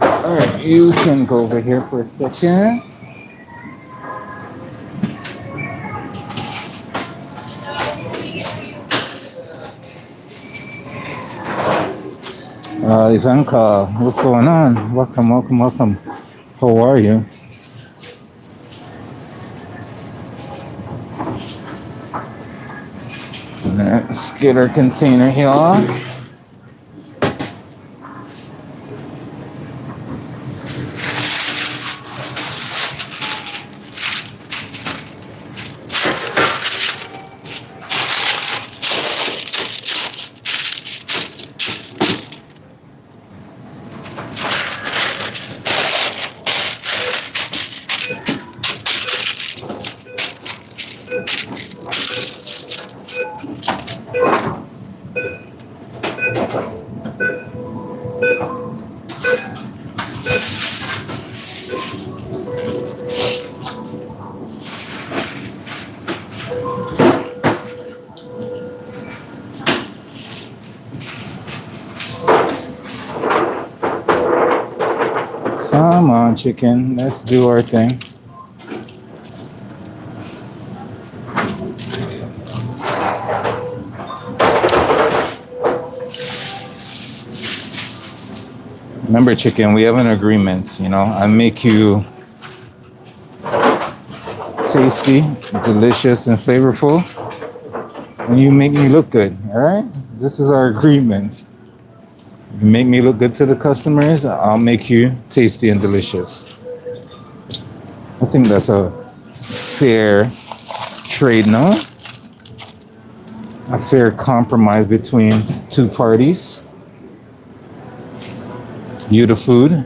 All right, you can go over here for a second. Ivanka, what's going on? Welcome, welcome, welcome. How are you? Let's get our container here. Come on, chicken. Let's do our thing. Remember, chicken, we have an agreement. You know, I make you tasty, delicious, and flavorful, and you make me look good. All right? This is our agreement. You make me look good to the customers, I'll make you tasty and delicious. I think that's a fair trade, no? A fair compromise between two parties. You the food,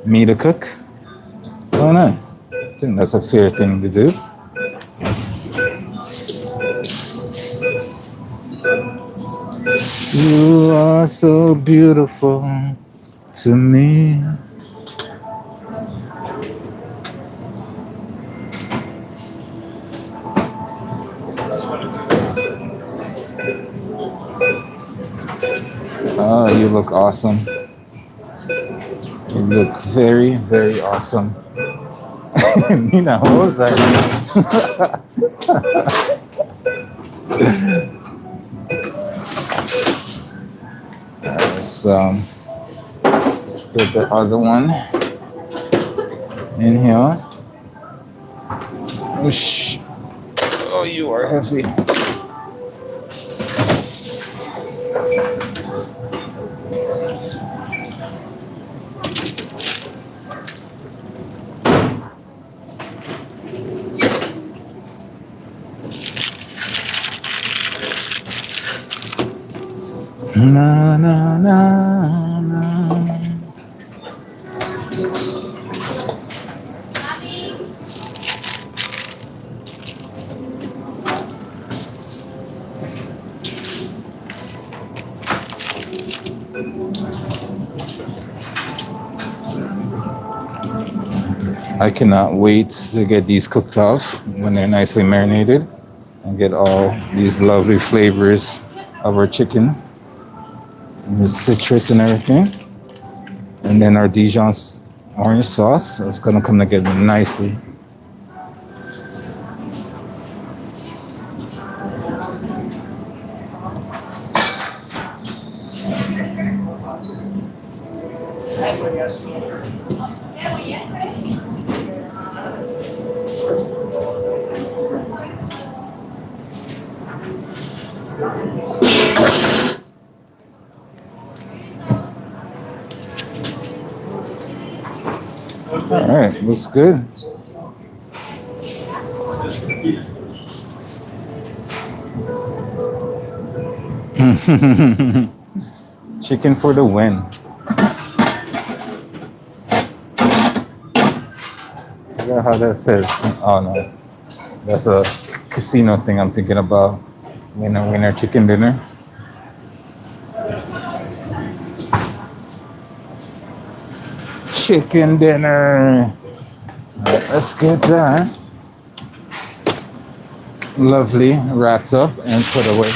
me the cook. Why not? I think that's a fair thing to do. You are so beautiful to me. Oh, you look awesome. You look very, very awesome. Nina, what was that? Let's put the other one in here. Whoosh. Oh, you are heavy. Na na na na. I cannot wait to get these cooked off when they're nicely marinated and get all these lovely flavors of our chicken and the citrus and everything. And then our Dijon's orange sauce is gonna come together nicely. All right, looks good. Chicken for the win. I forgot how that says. Oh no, that's a casino thing I'm thinking about. Winner, winner, chicken dinner. Chicken dinner. All right, let's get that lovely wrapped up and put away.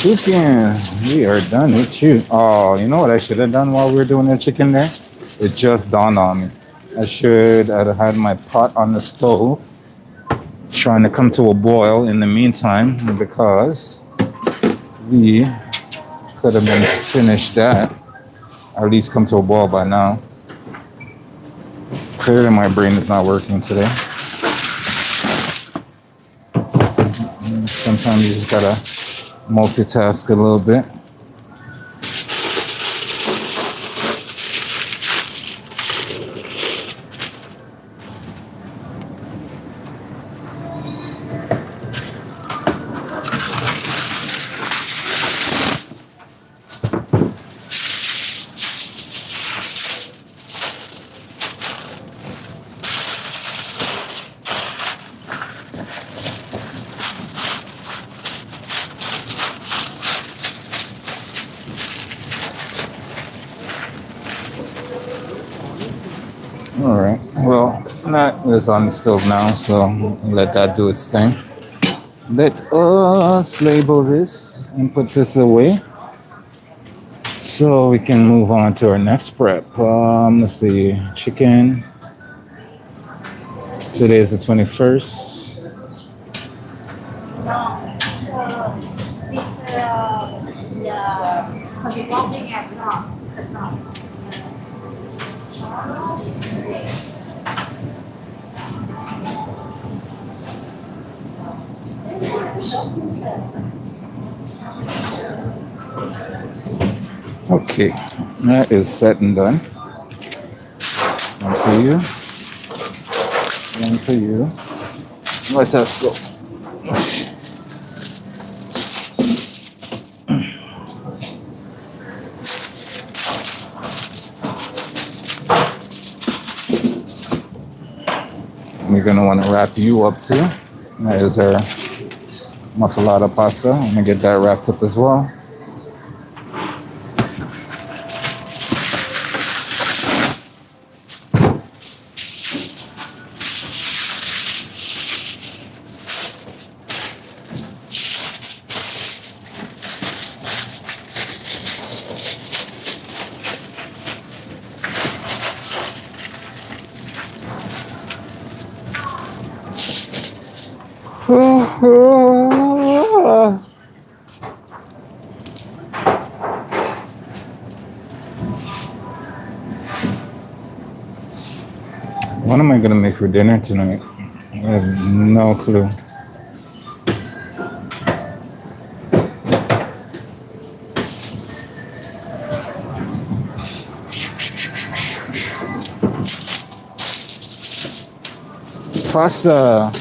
Chicken, we are done with you. Oh, you know what I should have done while we were doing the chicken there? It just dawned on me. I should have had my pot on the stove trying to come to a boil in the meantime because we could have been finished that, or at least come to a boil by now. Clearly my brain is not working today. Sometimes you just gotta multitask a little bit. All right. Well, that is on the stove now, so let that do its thing. Let us label this and put this away so we can move on to our next prep. Let's see, chicken. Today is the 21st. Okay, that is set and done. One for you. One for you. Let us go. we're gonna want to wrap you up too. That is our muffalata pasta. I'm gonna get that wrapped up as well. What am I gonna make for dinner tonight? I have no clue. Pasta.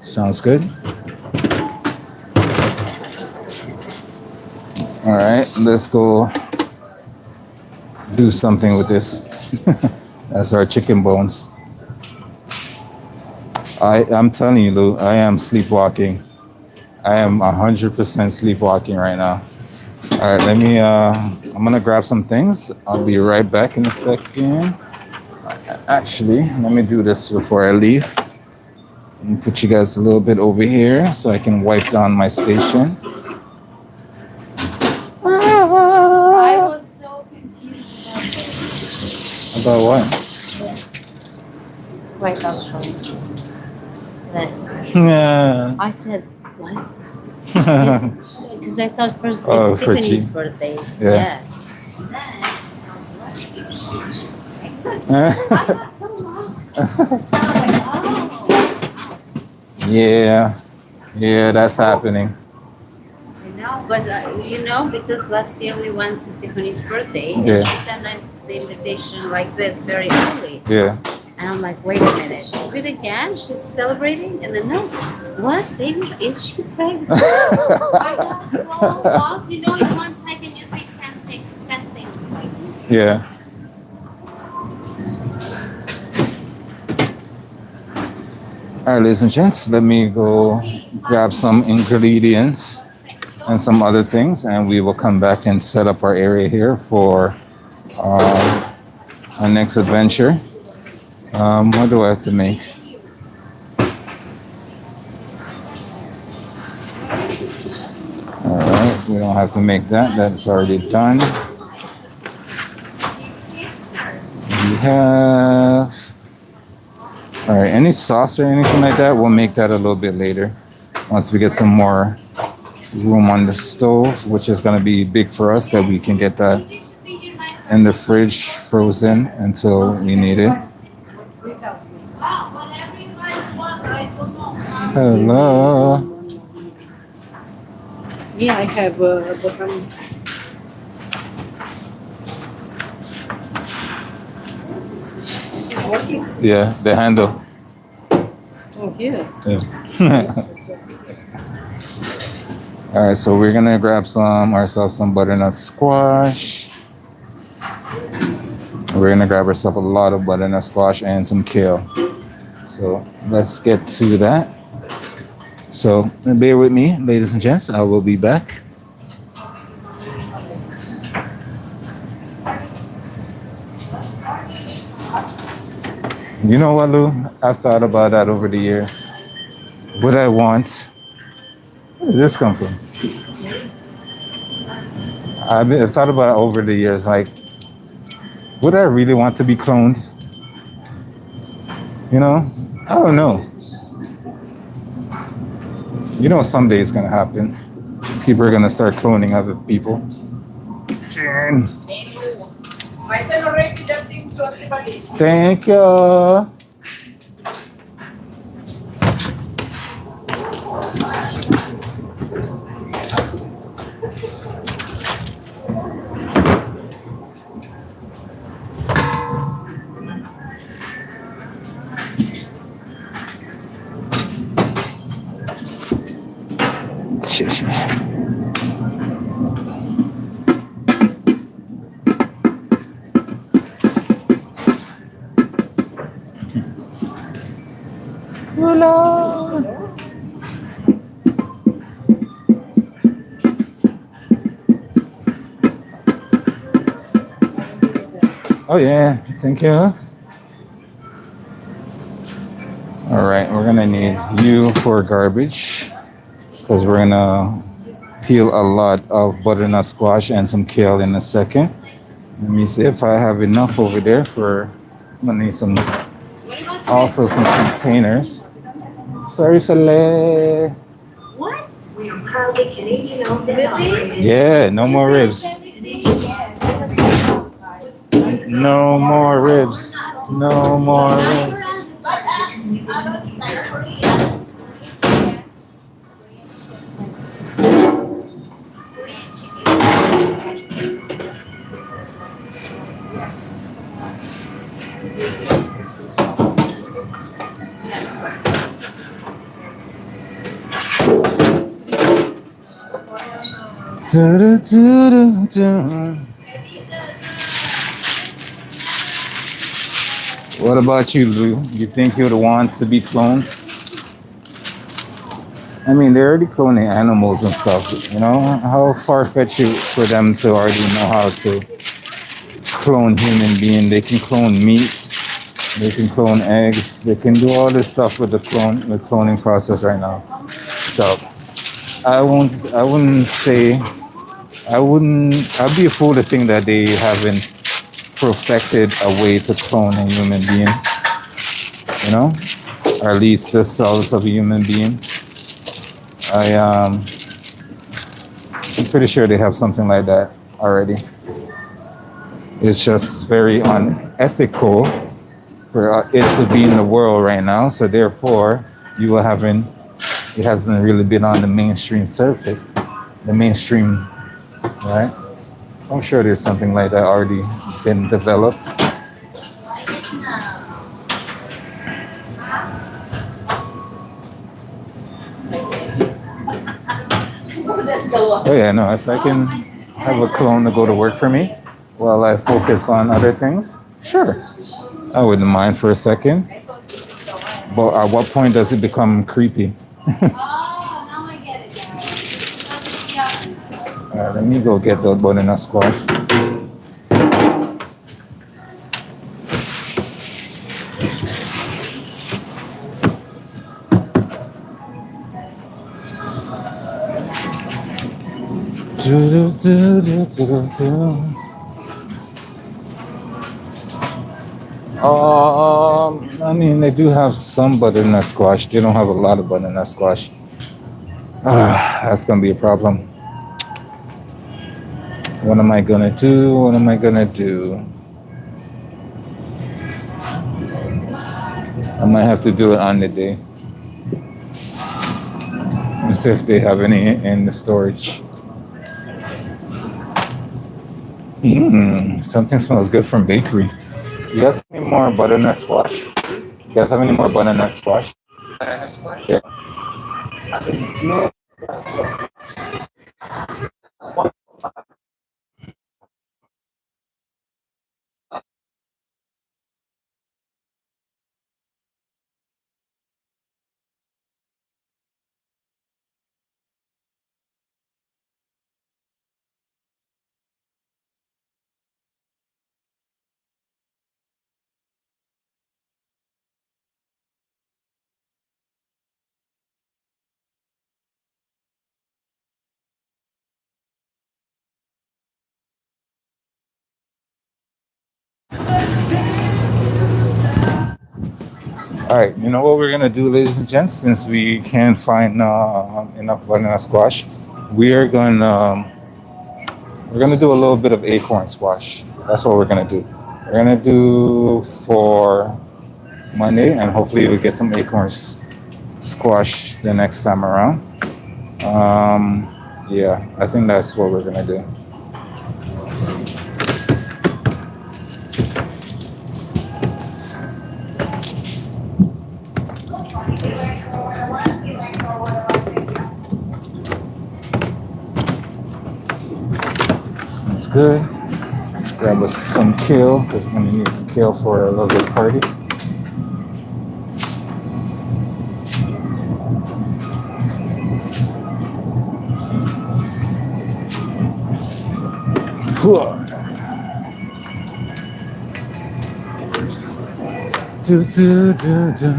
Sounds good. All right, let's go do something with this. That's our chicken bones. I'm telling you, Lou, I am sleepwalking. I am 100% sleepwalking right now. All right, I'm gonna grab some things. I'll be right back in a second. Actually, let me do this before I leave. Let me put you guys a little bit over here so I can wipe down my station. I was so confused About what? right I'll show you this. Yeah. I said, what? Because I thought first it's Oh, for Tiffany's G. birthday. Yeah. I got so lost. I was like, oh. Yeah, that's happening. I know, but because last year we went to Tiffany's birthday Yeah. and she sent us the invitation like this very early. Yeah. And I'm like, wait a minute, is it again? She's celebrating? And then, no, what? Baby, is she pregnant? I got so lost. In 1 second you think 10 things like Yeah. All right, ladies and gents, let me go grab some ingredients and some other things, and we will come back and set up our area here for our next adventure. What do I have to make? All right, we don't have to make that. That's already done. We have... All right, any sauce or anything like that, we'll make that a little bit later. Once we get some more room on the stove, which is going to be big for us, that we can get that in the fridge frozen until we need it. Hello. Yeah, I have bottom. Working. Yeah, the handle. Oh, here. Yeah. All right, so we're gonna grab ourselves some butternut squash. We're gonna grab ourselves a lot of butternut squash and some kale. So let's get to that. So bear with me, ladies and gents. I will be back. You know what, Lou? I've thought about that over the years. What I want. Where did this come from? I've thought about it over the years. Like, would I really want to be cloned? You know? I don't know. You know, someday it's gonna happen. People are gonna start cloning other people. Thank you. Lord. Oh yeah, thank you. All right, we're gonna need you for garbage because we're gonna peel a lot of butternut squash and some kale in a second. Let me see if I have enough over there for. I'm gonna need some, What about the also some containers. Sorry, Filet. What? We are proudly Canadian owned and operated. Yeah, no more You ribs. finished everything? No more ribs. No more Not for ribs. us. Korean chicken. Do-do-do-do-do. What about you, Lou? You think you'd want to be cloned? I mean, they're already cloning animals and stuff. You know, how far-fetched for them to already know how to clone human being. They can clone meat. They can clone eggs. They can do all this stuff with the cloning process right now. So I wouldn't say. I'd be a fool to think that they haven't perfected a way to clone a human being. You know, or at least the cells of a human being. I I'm pretty sure they have something like that already. It's just very unethical for it to be in the world right now. So therefore, you will haven't. It hasn't really been on the mainstream circuit, the mainstream, right? I'm sure there's something like that already been developed. Oh yeah, no. If I can have a clone to go to work for me while I focus on other things, sure, I wouldn't mind for a second. But at what point does it become creepy? Oh, now I get it, guys. All right, let me go get the butternut squash. Do, do, do, do, do. I mean, they do have some butternut squash. They don't have a lot of butternut squash. That's gonna be a problem. What am I gonna do? What am I gonna do? I might have to do it on the day. Let's see if they have any in the storage. Something smells good from bakery. You guys have any more butternut squash? You guys have any more butternut squash? Butternut squash? Yeah. No. All right, you know what we're gonna do, ladies and gents, since we can't find enough butternut squash, we are gonna do a little bit of acorn squash. That's what we're gonna do. We're gonna do for Monday, and hopefully we'll get some acorns squash the next time around. Yeah, I think that's what we're gonna do. Sounds good. Let's grab us some kale because we're gonna need some kale for a little bit party. Do, do, do, do.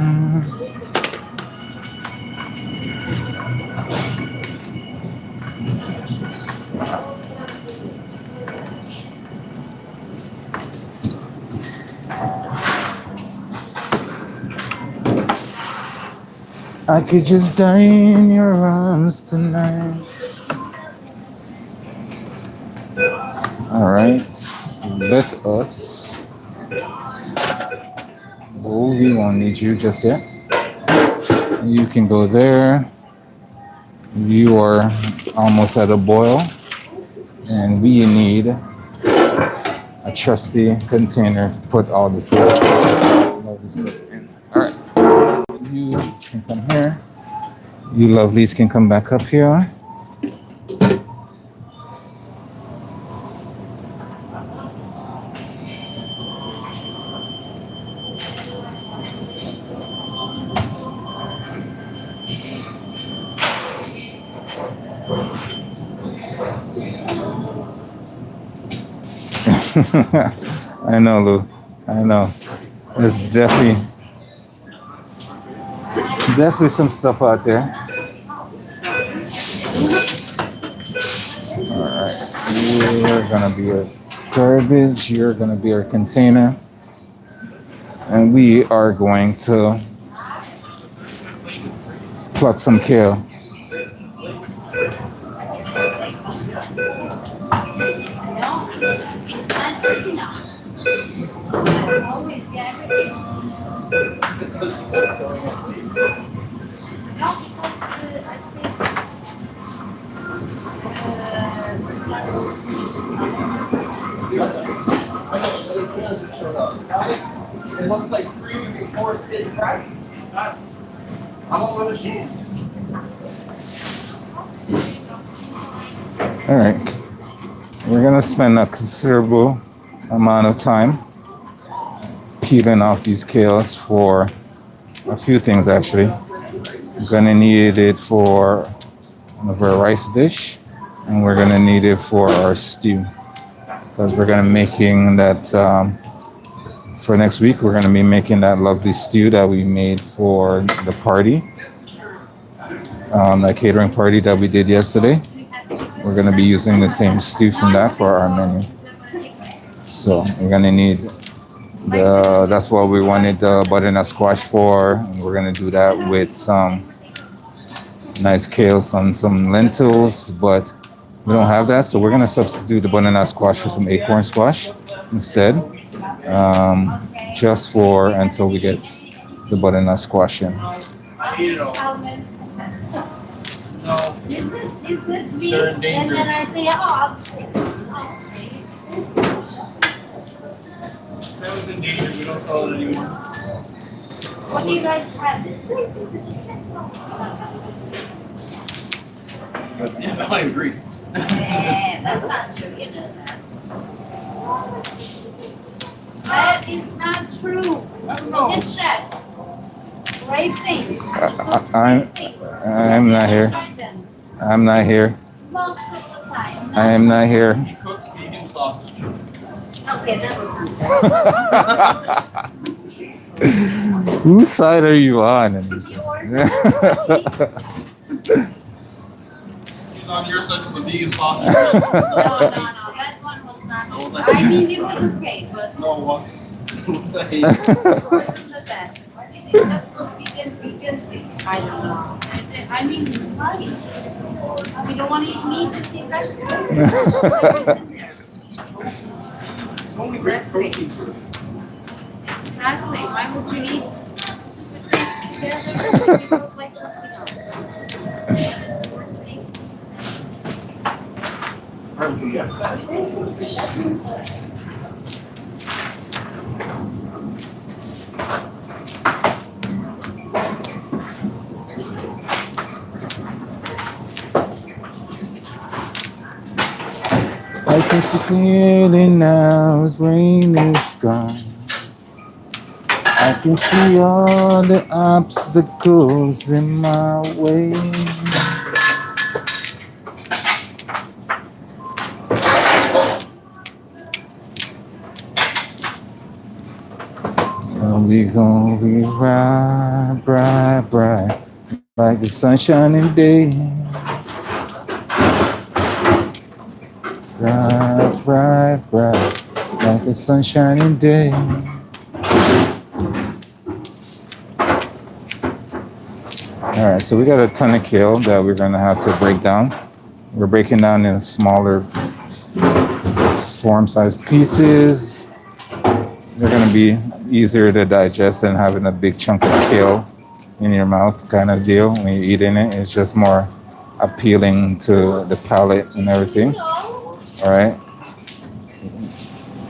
I could just die in your arms tonight. All right, let us. Oh, we won't need you just yet. You can go there. You are almost at a boil, and we need a trusty container to put all this stuff, in. All right, you can come here. You lovelies can come back up here. I know, Lou. I know. There's definitely some stuff out there. All right. You're gonna be our garbage. You're gonna be our container, and we are going to pluck some kale. It looks like 3 before it's right. I'm on the sheet. All right. We're gonna spend a considerable amount of time peeling off these kales for a few things actually. We're gonna need it for one of our rice dish, and we're gonna need it for our stew because we're gonna making that for next week. We're gonna be making that lovely stew that we made for the party, that catering party that we did yesterday. We're gonna be using the same stew from that for our menu. So we're gonna need that's what we wanted the butternut squash for. And we're gonna do that with some nice kale, some lentils, but we don't have that, so we're gonna substitute the butternut squash for some acorn squash instead, just for until we get the butternut squash in. Is this me? And then I say, oh, I'll fix it. That was in danger. We don't sell it anymore. What do you guys have? This place is Yeah, no, I agree. yeah, that's not true, you know that. That is not true. Look at Chef. Great things. I'm not here. I'm not here. Most of the time. I am not here. He cooks vegan sausage. Okay, that was not Whose side are you on? yours. He's on your side of the vegan sausage. No, that one was not. I mean, it was okay, but No, what? Let's say. it wasn't the best. That's what vegan. I don't know. I mean, rice. We don't want to eat meat, just eat vegetables. So many great protein foods. Exactly. Why would you eat stupid things together and you look like something else? That's the worst thing. I can see clearly now as rain is gone. I can see all the obstacles in my way. gonna be bright, bright, bright, like the sun shining day. Bright, bright, bright, like the sun shining day. All right, so we got a ton of kale that we're gonna have to break down. We're breaking down in smaller form-sized pieces. They're gonna be easier to digest than having a big chunk of kale in your mouth kind of deal when you're eating it. It's just more appealing to the palate and everything. All right.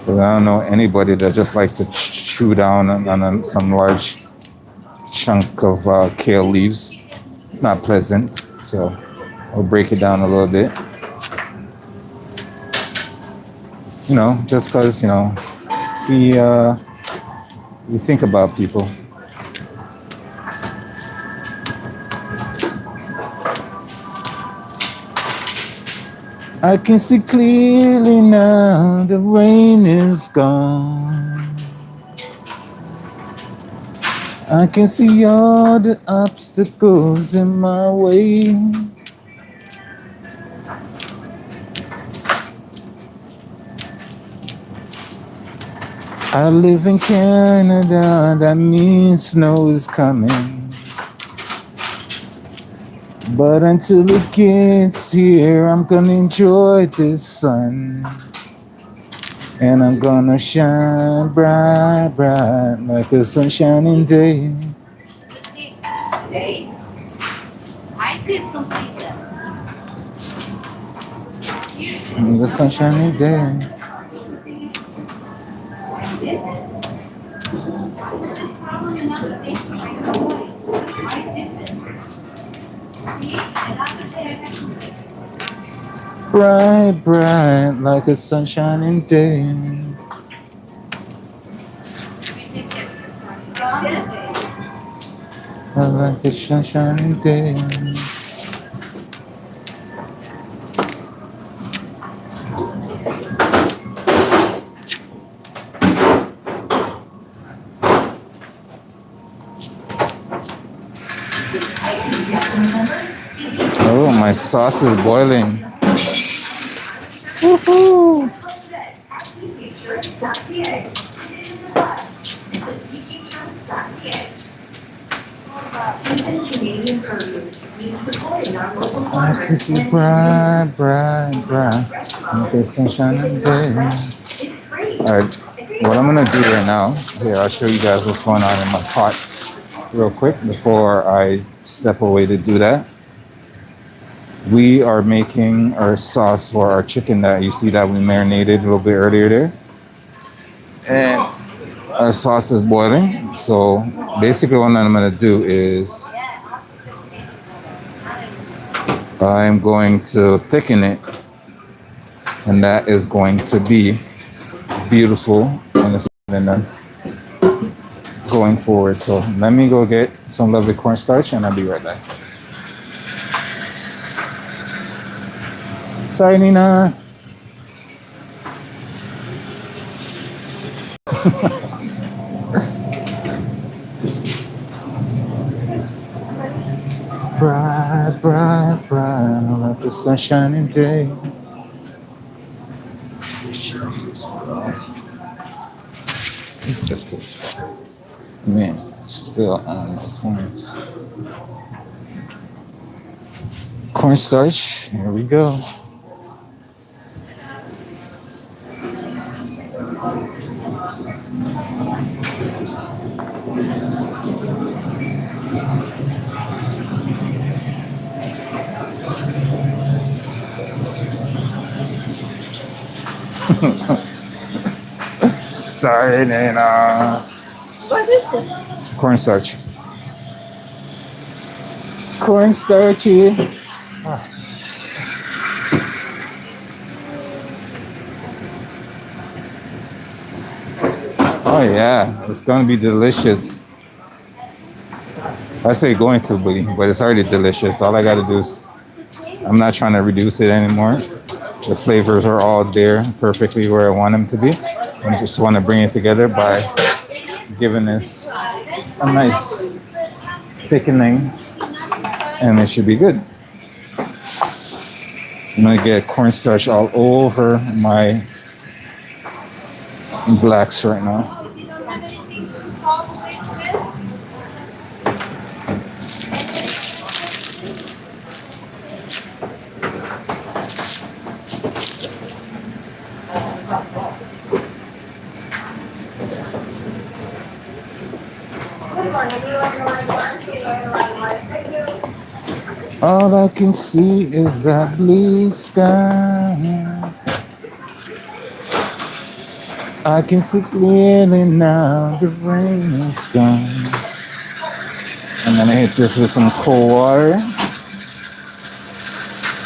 But I don't know anybody that just likes to chew down on some large chunk of kale leaves. It's not pleasant, so we'll break it down a little bit. You know, just because, you know, we think about people. I can see clearly now the rain is gone. I can see all the obstacles in my way. I live in Canada, that means snow is coming. But until it gets here, I'm gonna enjoy this sun. And I'm gonna shine bright, bright, like a sunshining day. Day? I did complete them. The sunshining day. I did this. This problem another day. I know why. I did this. See? Another day I got complete. Bright, bright, like a sunshining day. Like a sunshining day. Oh, my sauce is boiling. Woohoo! I can see bright, bright, bright, like the sunshine and day. All right, what I'm gonna do right now, here, I'll show you guys what's going on in my pot real quick before I step away to do that. We are making our sauce for our chicken that you see that we marinated a little bit earlier there. And our sauce is boiling. So basically what I'm gonna do is I'm going to thicken it, and that is going to be beautiful and then going forward. So let me go get some lovely cornstarch and I'll be right back. Sorry, Nina. Bright, bright, bright, like the sunshining day. Man, still on the points. Cornstarch, here we go. Sorry, Nina. What is this? Cornstarch. Cornstarchy. Oh yeah, it's gonna be delicious. I say going to be, but it's already delicious. All I gotta do is, I'm not trying to reduce it anymore. The flavors are all there perfectly where I want them to be. I just want to bring it together by giving this a nice thickening, and it should be good. I'm gonna get cornstarch all over my blacks right now. All I can see is that blue sky. I can see clearly now the rain is gone. I'm gonna hit this with some cold water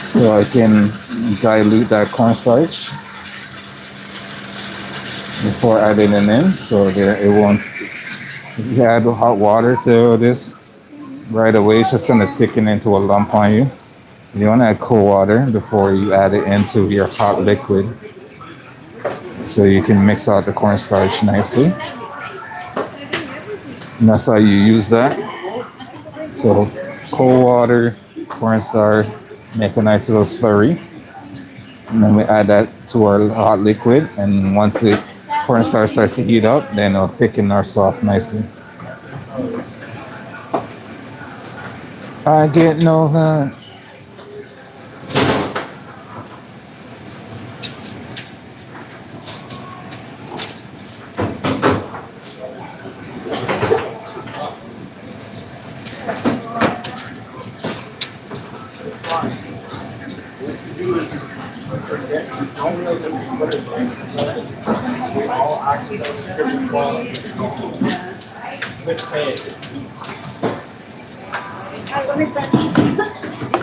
so I can dilute that cornstarch before adding it in, so that it won't. If you add hot water to this right away, it's just gonna thicken into a lump on you. You want to add cold water before you add it into your hot liquid, so you can mix out the cornstarch nicely. And that's how you use that. So cold water, cornstarch, make a nice little slurry. And then we add that to our hot liquid. And once the cornstarch starts to heat up, then it'll thicken our sauce nicely. I get no love.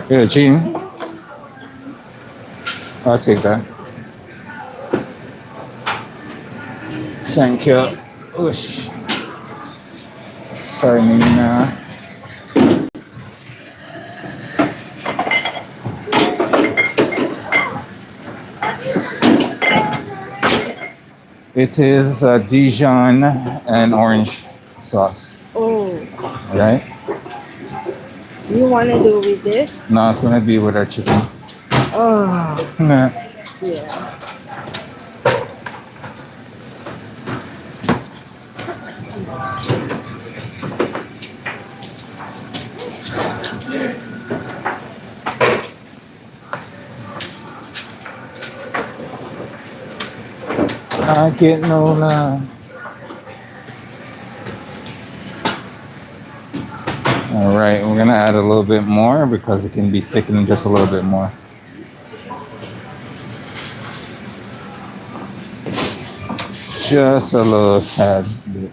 Here, Gene. I'll take that. Thank you. Oosh. Sorry, Nina. It is Dijon and orange sauce, Oh, right? you want to do with this? No, it's gonna be with our chicken. Oh, Nah. yeah. I get no love. All right, we're gonna add a little bit more because it can be thickened just a little bit more. Just a little tad bit.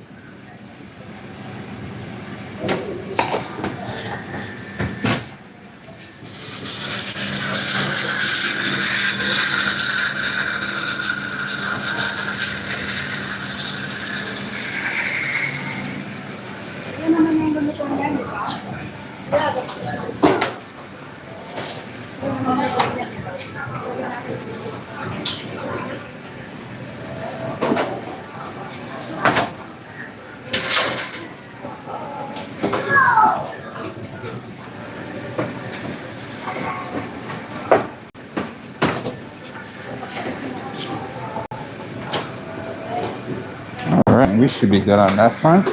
All right, we should be good on that front.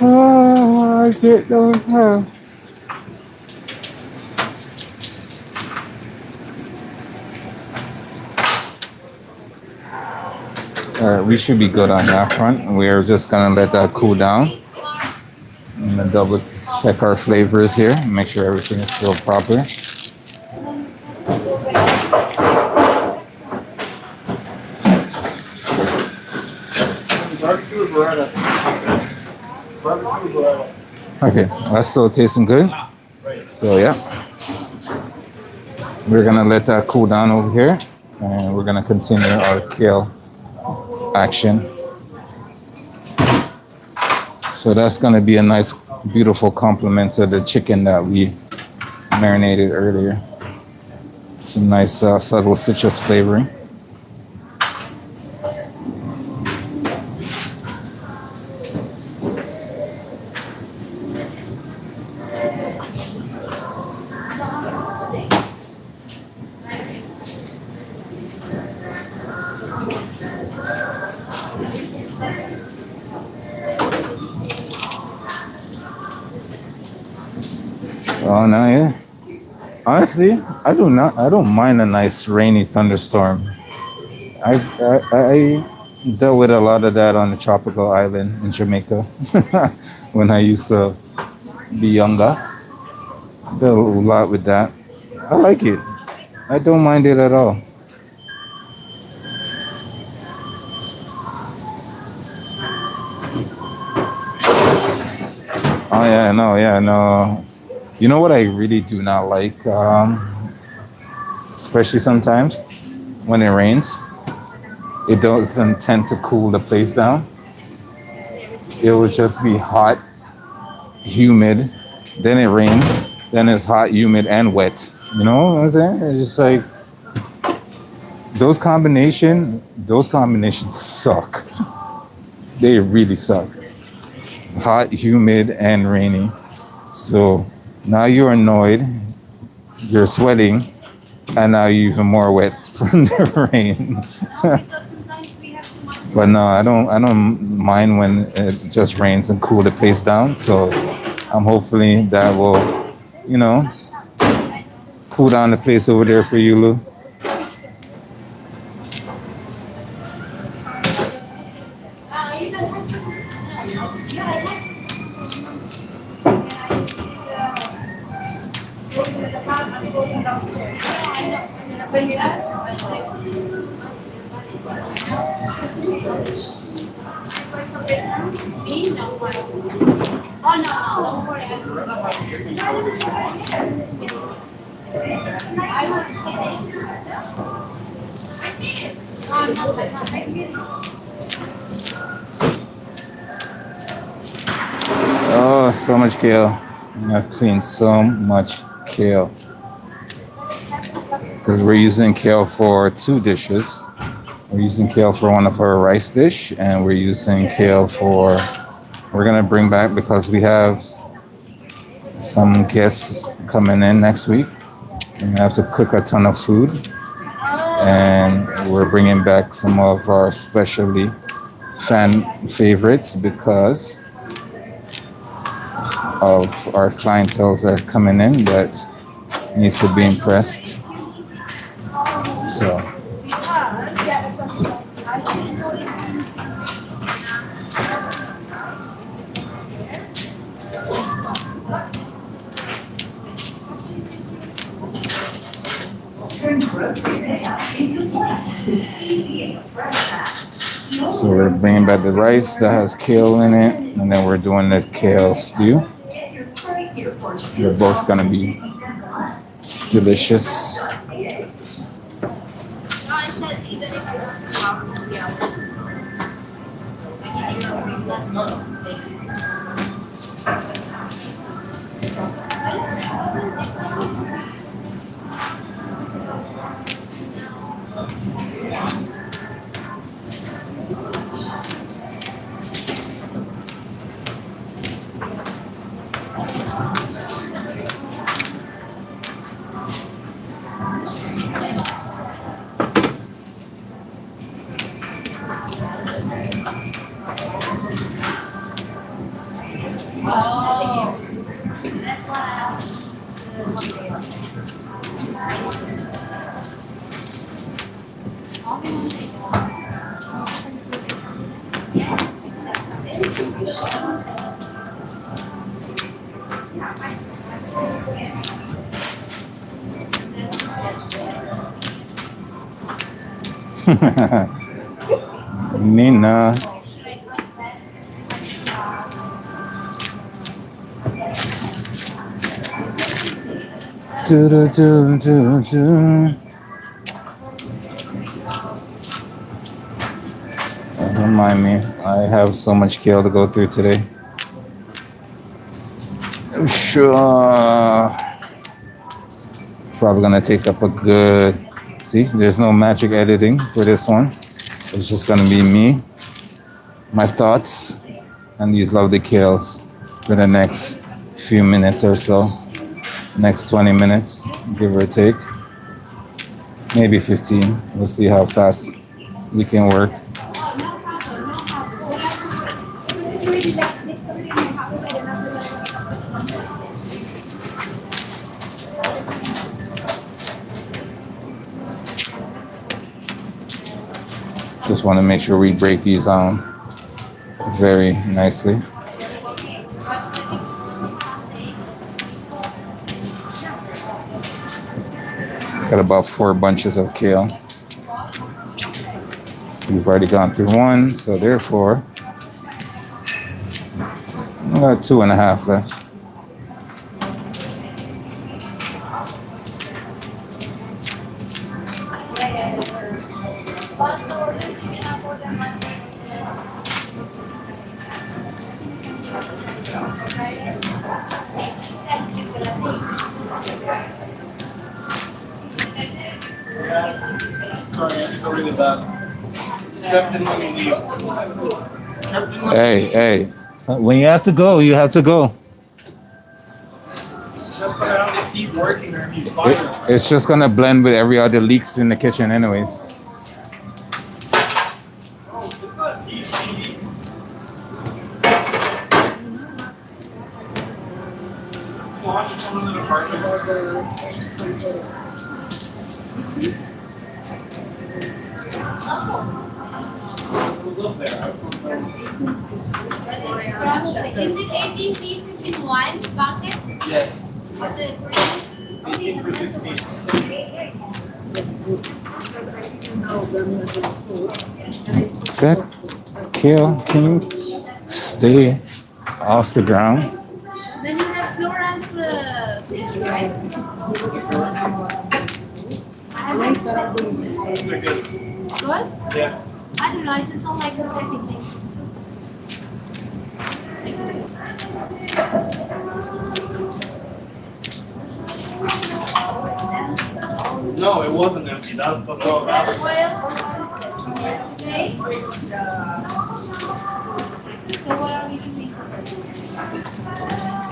Oh, I get those hands. All right, we should be good on that front. We're just gonna let that cool down. I'm gonna double check our flavors here, make sure everything is still proper. Barbecue or burrata? Barbecue or burrata? Okay, that's still tasting good. So yeah, we're gonna let that cool down over here, and we're gonna continue our kale action. So that's gonna be a nice, beautiful complement to the chicken that we marinated earlier. Some nice subtle citrus flavoring. Oh no, yeah. Honestly, I don't mind a nice rainy thunderstorm. I dealt with a lot of that on the tropical island in Jamaica when I used to be younger. Dealt a lot with that. I like it. I don't mind it at all. Oh yeah, no. You know what I really do not like, especially sometimes when it rains, it doesn't tend to cool the place down. It will just be hot, humid, then it rains, then it's hot, humid, and wet. You know what I'm saying? It's just like those combinations suck. They really suck. Hot, humid, and rainy. So now you're annoyed, you're sweating, and now you're even more wet from the rain. But no, I don't mind when it just rains and cool the place down. So I'm hopefully that will, you know, cool down the place over there for you, Lou. Oh, so much kale. I've cleaned so much kale because we're using kale for two dishes. We're using kale for one of our rice dish, and we're using kale for. We're gonna bring back because we have some guests coming in next week. We have to cook a ton of food, and we're bringing back some of our specially fan favorites because of our clientels that are coming in that needs to be impressed. So So we're bringing back the rice that has kale in it, and then we're doing the kale stew. They're both gonna be delicious. Nina. Do, do, do, do, do. Don't mind me. I have so much kale to go through today. Sure. Probably gonna take up a good. See, there's no magic editing for this one. It's just gonna be me, my thoughts, and these lovely kales for the next few minutes or so. Next 20 minutes, give or take. Maybe 15. We'll see how fast we can work. Just want to make sure we break these down very nicely. Got about 4 bunches of kale. We've already gone through one, so therefore, I got 2.5 left. Hey, hey. So when you have to go, you have to go. It's just gonna blend with every other leaks in the kitchen anyways. Is it 18 pieces in one bucket? Yes. That kale, can you stay off the ground? Then you have Florence thingy, right? Good? Yeah. I don't know, I just don't like the packaging. No, it wasn't empty. That's the Is that oil or what is it? Okay. So what are we doing?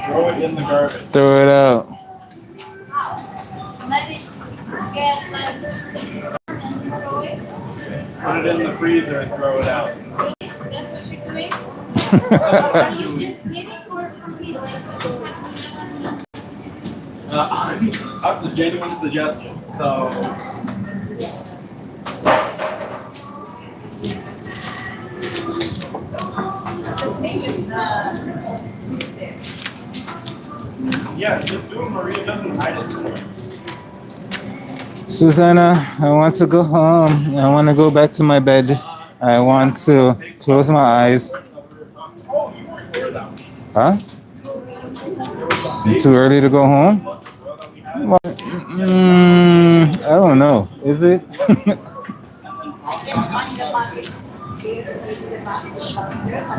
Throw it in the garbage. Throw it out. Let it get like and throw it. Put it in the freezer and throw it out. Really? That's what you're doing? Are you just kidding or for real? Like, That's a genuine suggestion. So. Yeah, just do it. Maria doesn't hide it somewhere. Susanna, I want to go home. I want to go back to my bed. I want to close my eyes. Huh? Too early to go home? What? I don't know. Is it?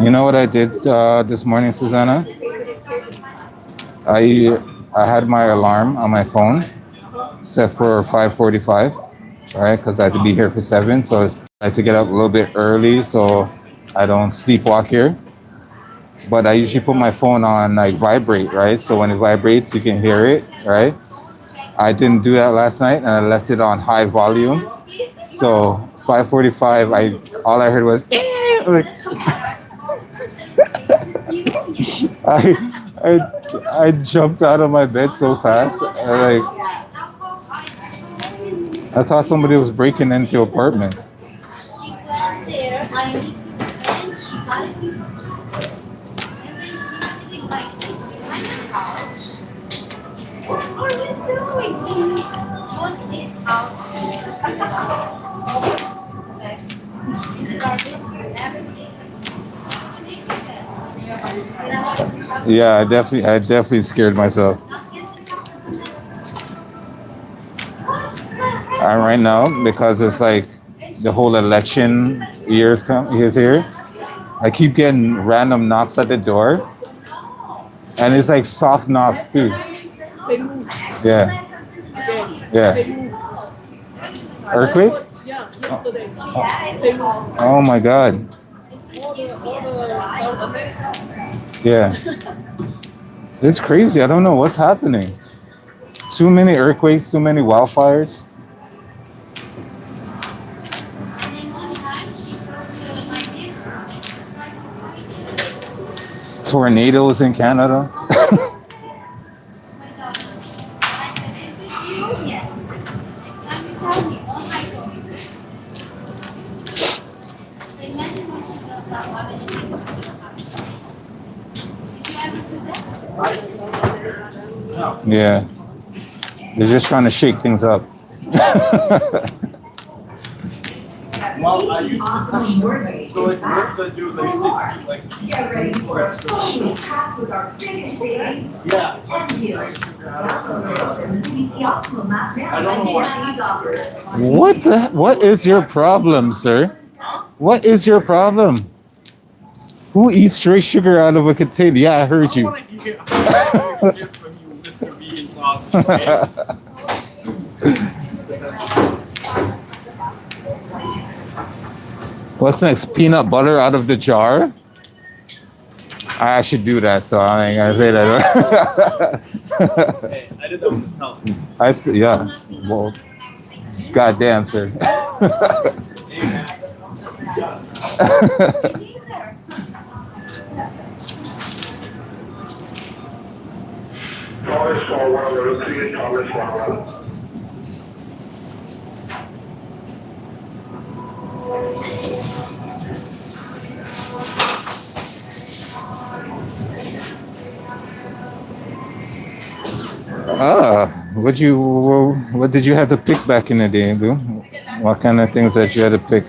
You know what I did this morning, Susanna? I had my alarm on my phone set for 5:45, right? Because I had to be here for 7, so I had to get up a little bit early so I don't sleepwalk here. But I usually put my phone on like vibrate, right? So when it vibrates, you can hear it, right? I didn't do that last night, and I left it on high volume. So 5:45, all I heard was I jumped out of my bed so fast. I thought somebody was breaking into the apartment. she went there, I need to, and she got a piece of chocolate. And then she's sitting like this behind the couch. What are you doing? Put it out. In the garbage, everything. Yeah, I definitely scared myself. right now, because it's like the whole election years here. I keep getting random knocks at the door, and it's like soft knocks too. They moved Yeah, again. yeah. They moved. Earthquake? Yeah, yesterday. They moved. Oh my God. All the South America. Yeah, it's crazy. I don't know what's happening. Too many earthquakes, too many wildfires. And then one time she broke my neighbor. Tornadoes in Canada. My daughter. I said, is this you? Yes. Next time you tell me, don't hide it. So imagine when she broke that one and she broke that one. Did you ever do that? Yeah, they're just trying to shake things up. Well, I used to. So like, what's the do? They used to like. Get ready for a full pack with our biggest savings. Yeah. And you. The optimal map now. I don't know why. These offers. What is your problem, sir? What is your problem? Who eats straight sugar out of a container? Yeah, I heard you. I want to get from you, Mr. Vegan Sausage. What's next? Peanut butter out of the jar? I should do that, so I ain't gonna say that. Hey, I did that with the tell. Yeah. Well, goddamn, sir. Thomas Farwell, Rosie, Thomas Farwell. What did you have to pick back in the day, dude? What kind of things that you had to pick?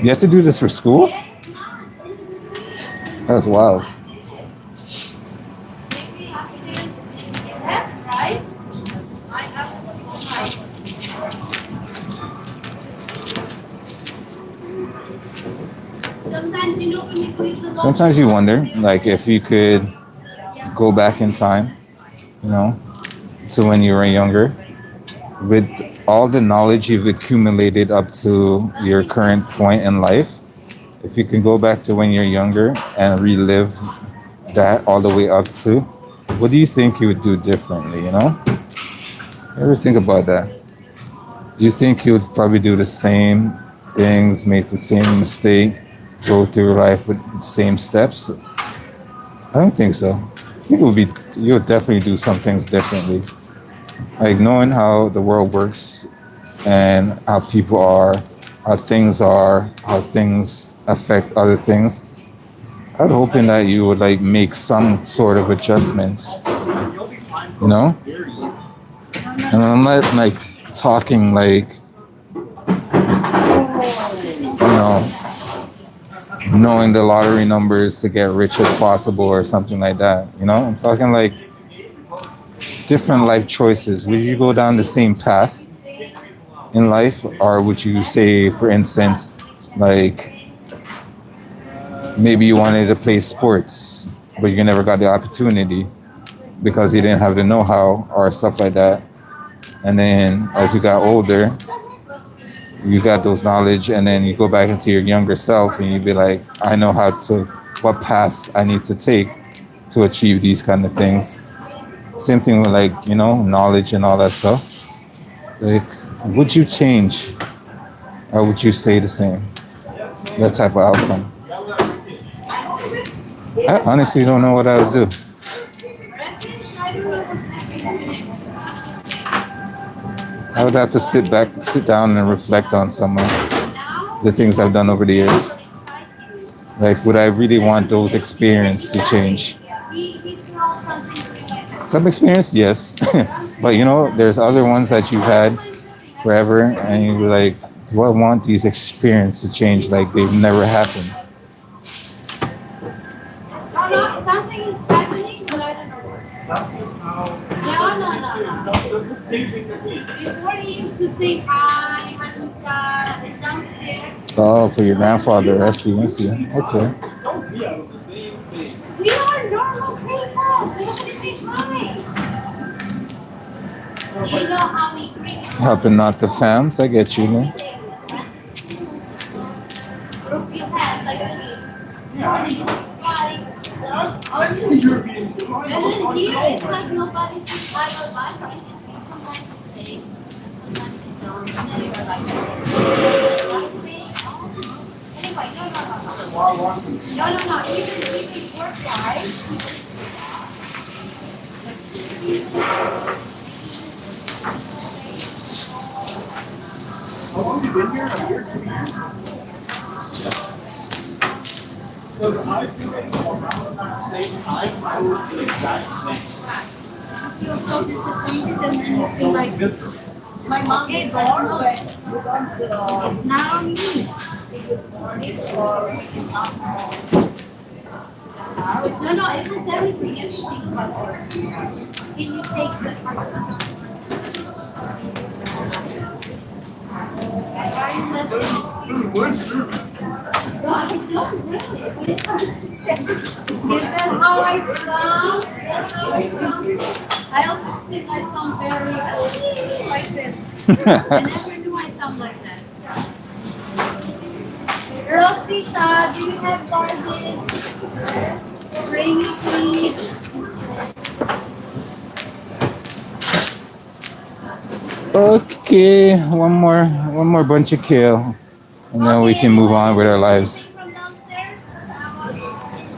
You have to do this for school? That's wild. Right? Sometimes you know when you quiz the Sometimes you wonder, like, if you could go back in time, you know, to when you were younger, with all the knowledge you've accumulated up to your current point in life. If you can go back to when you're younger and relive that all the way up to, what do you think you would do differently, you know? You ever think about that? Do you think you would probably do the same things, make the same mistake, go through life with the same steps? I don't think so. I think you would definitely do some things differently. Like knowing how the world works and how people are, how things affect other things. I'm hoping that you would like make some sort of adjustments, you know? And I'm not like talking like, you know, knowing the lottery numbers to get rich as possible or something like that, you know? I'm talking like different life choices. Would you go down the same path in life, or would you say, for instance, like maybe you wanted to play sports, but you never got the opportunity because you didn't have the know-how or stuff like that. And then as you got older, you got those knowledge, and then you go back into your younger self and you'd be like, I know what path I need to take to achieve these kind of things. Same thing with like, you know, knowledge and all that stuff. Like, would you change or would you stay the same? That type of outcome. I honestly don't know what I would do. I would have to sit down and reflect on some of the things I've done over the years. Like, would I really want those experiences to change? Some experience, yes. But you know, there's other ones that you've had forever and you're like, do I want these experiences to change like they've never happened? Something is happening, but I don't know what. No. Before he used to say hi, Hanukkah, and downstairs. Oh, for your grandfather. I see. I see. Okay. We are normal people. We should say hi. You know how we greet Helping out the fams. I get you, man. group you have like this morning, hi. Oh, you. And then here it's like nobody says hi or bye or anything. Sometimes they say, sometimes they don't. And then you're like, anyway, no. Even work-wise. How long have you been here? A year, 2 years? Because I feel like around that same time, I was the exact same. You feel so disappointed and then you feel like my mom gave birth, no, it's not on me. No, it was everything but her. Can you take the customers? Are you listening? No, I don't really. Is that how I sound? That's how I sound. I always think I sound very like this. I never knew I sound like that. Rosita, do you have garbage? Bring it, please. Okay, one more bunch of kale, and then we can move on with our lives. From downstairs?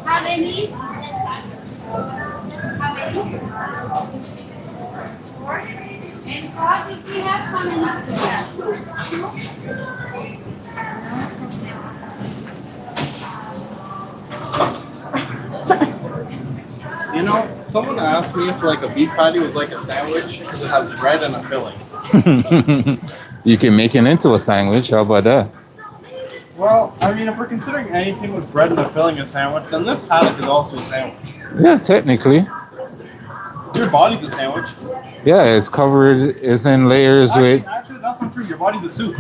Have any? Have any? And God, if we have how many? You know, someone asked me if like a beef patty was like a sandwich because it has bread and a filling. You can make it into a sandwich. How about that? Well, I mean, if we're considering anything with bread and a filling a sandwich, then this haddock is also a sandwich. Yeah, technically. Your body's a sandwich. Yeah, it's covered. It's in layers with. Actually, that's not true. Your body's a soup.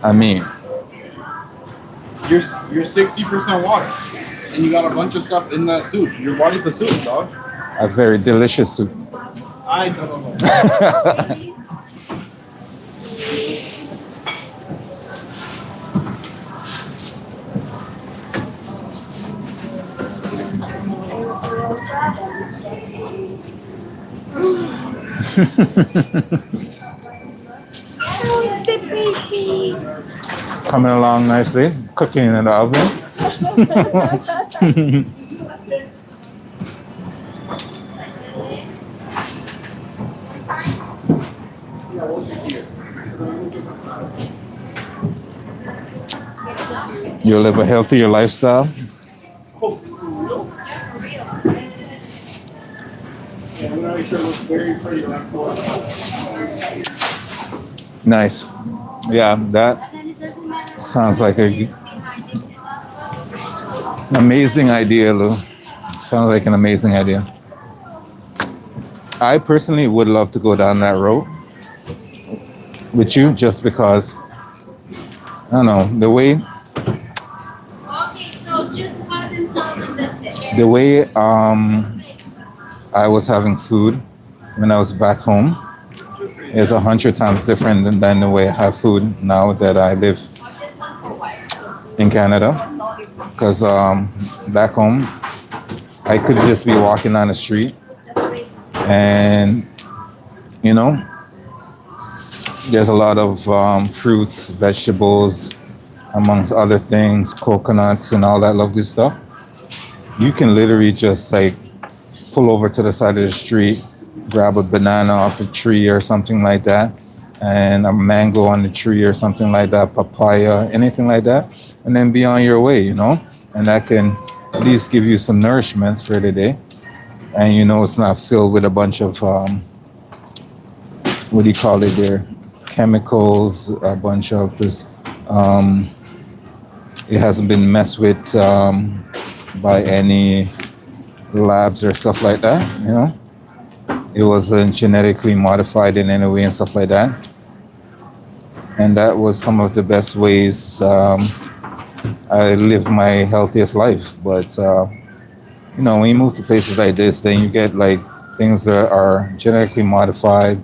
I mean, You're 60% water, and you got a bunch of stuff in that soup. Your body's a soup, dog. a very delicious soup. I don't know. Coming along nicely, cooking in the oven. You live a healthier lifestyle. Nice. Yeah, that sounds like a amazing idea, Lou. Sounds like an amazing idea. I personally would love to go down that road with you just because, I don't know, the way Okay, so just hot and salt and that's it. the way I was having food when I was back home is 100 times different than the way I have food now that I live in Canada. Because back home, I could just be walking down the street and, you know, there's a lot of fruits, vegetables, amongst other things, coconuts and all that lovely stuff. You can literally just like pull over to the side of the street, grab a banana off a tree or something like that, and a mango on the tree or something like that, papaya, anything like that, and then be on your way, you know? And that can at least give you some nourishments for the day. And you know it's not filled with a bunch of, what do you call it there? Chemicals, a bunch of this, it hasn't been messed with by any labs or stuff like that, you know? it wasn't genetically modified in any way and stuff like that. And that was some of the best ways I live my healthiest life. But when you move to places like this, then you get like things that are genetically modified.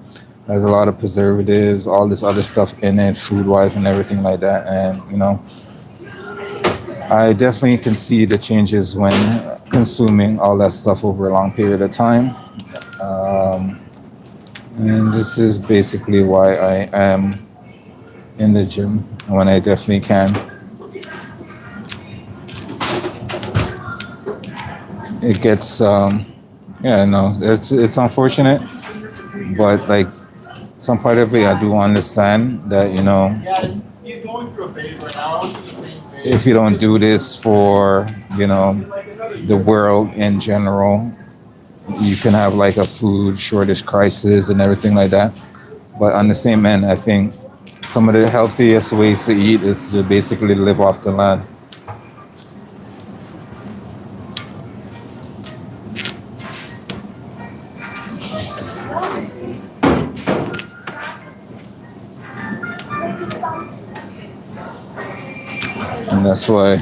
There's a lot of preservatives, all this other stuff in it, food wise and everything like that. And I definitely can see the changes when consuming all that stuff over a long period of time. Um, and this is basically why I am in the gym when I definitely can. It gets, yeah, no, it's unfortunate, but like some part of it, I do understand that He's going through a phase right now. if you don't do this for the world in general, you can have like a food shortage crisis and everything like that. But on the same end, I think some of the healthiest ways to eat is to basically live off the land. And that's why,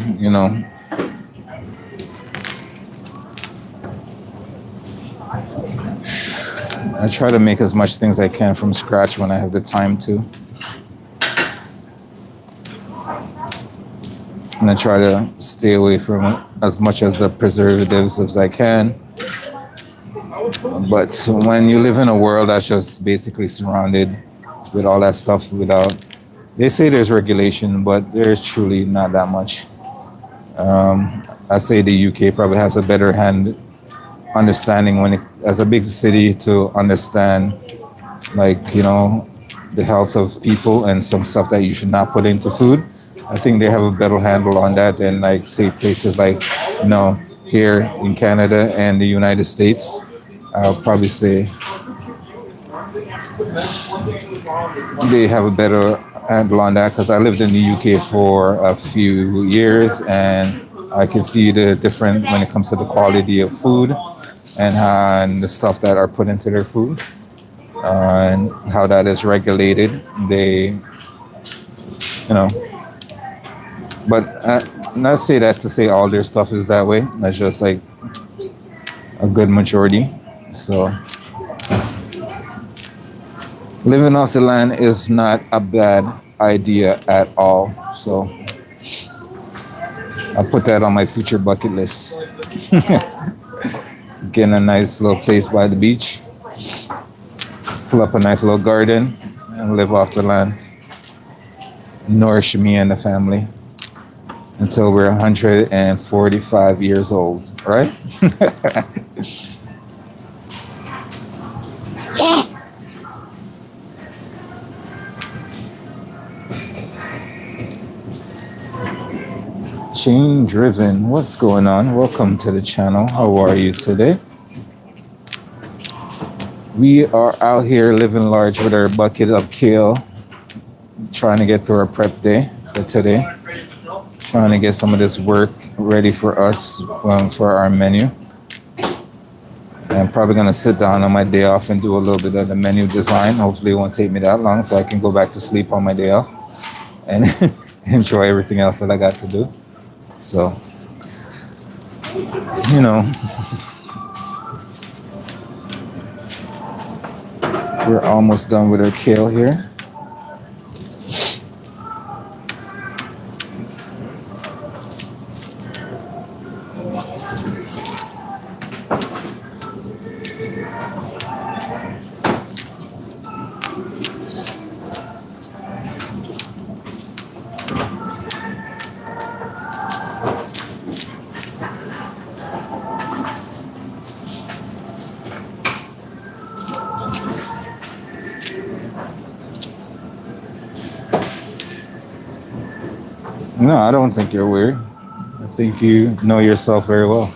I try to make as much things I can from scratch when I have the time to. And I try to stay away from as much as the preservatives as I can. But when you live in a world that's just basically surrounded with all that stuff without, they say there's regulation, but there's truly not that much. I say the UK probably has a better hand understanding when it, as a big city, to understand like the health of people and some stuff that you should not put into food. I think they have a better handle on that than like say places like here in Canada and the United States. I'll probably say they have a better handle on that because I lived in the UK for a few years and I can see the difference when it comes to the quality of food and the stuff that are put into their food and how that is regulated. They, but not say that to say all their stuff is that way. That's just like a good majority. So living off the land is not a bad idea at all. So I'll put that on my future bucket list. Getting a nice little place by the beach, pull up a nice little garden, and live off the land. Nourish me and the family until we're 145 years old, right? Chain Driven, what's going on? Welcome to the channel. How are you today? We are out here living large with our bucket of kale, trying to get through our prep day for today, trying to get some of this work ready for us for our menu. I'm probably going to sit down on my day off and do a little bit of the menu design. Hopefully it won't take me that long so I can go back to sleep on my day off and enjoy everything else that I got to do. So, we're almost done with our kale here. No, I don't think you're weird. I think you know yourself very well.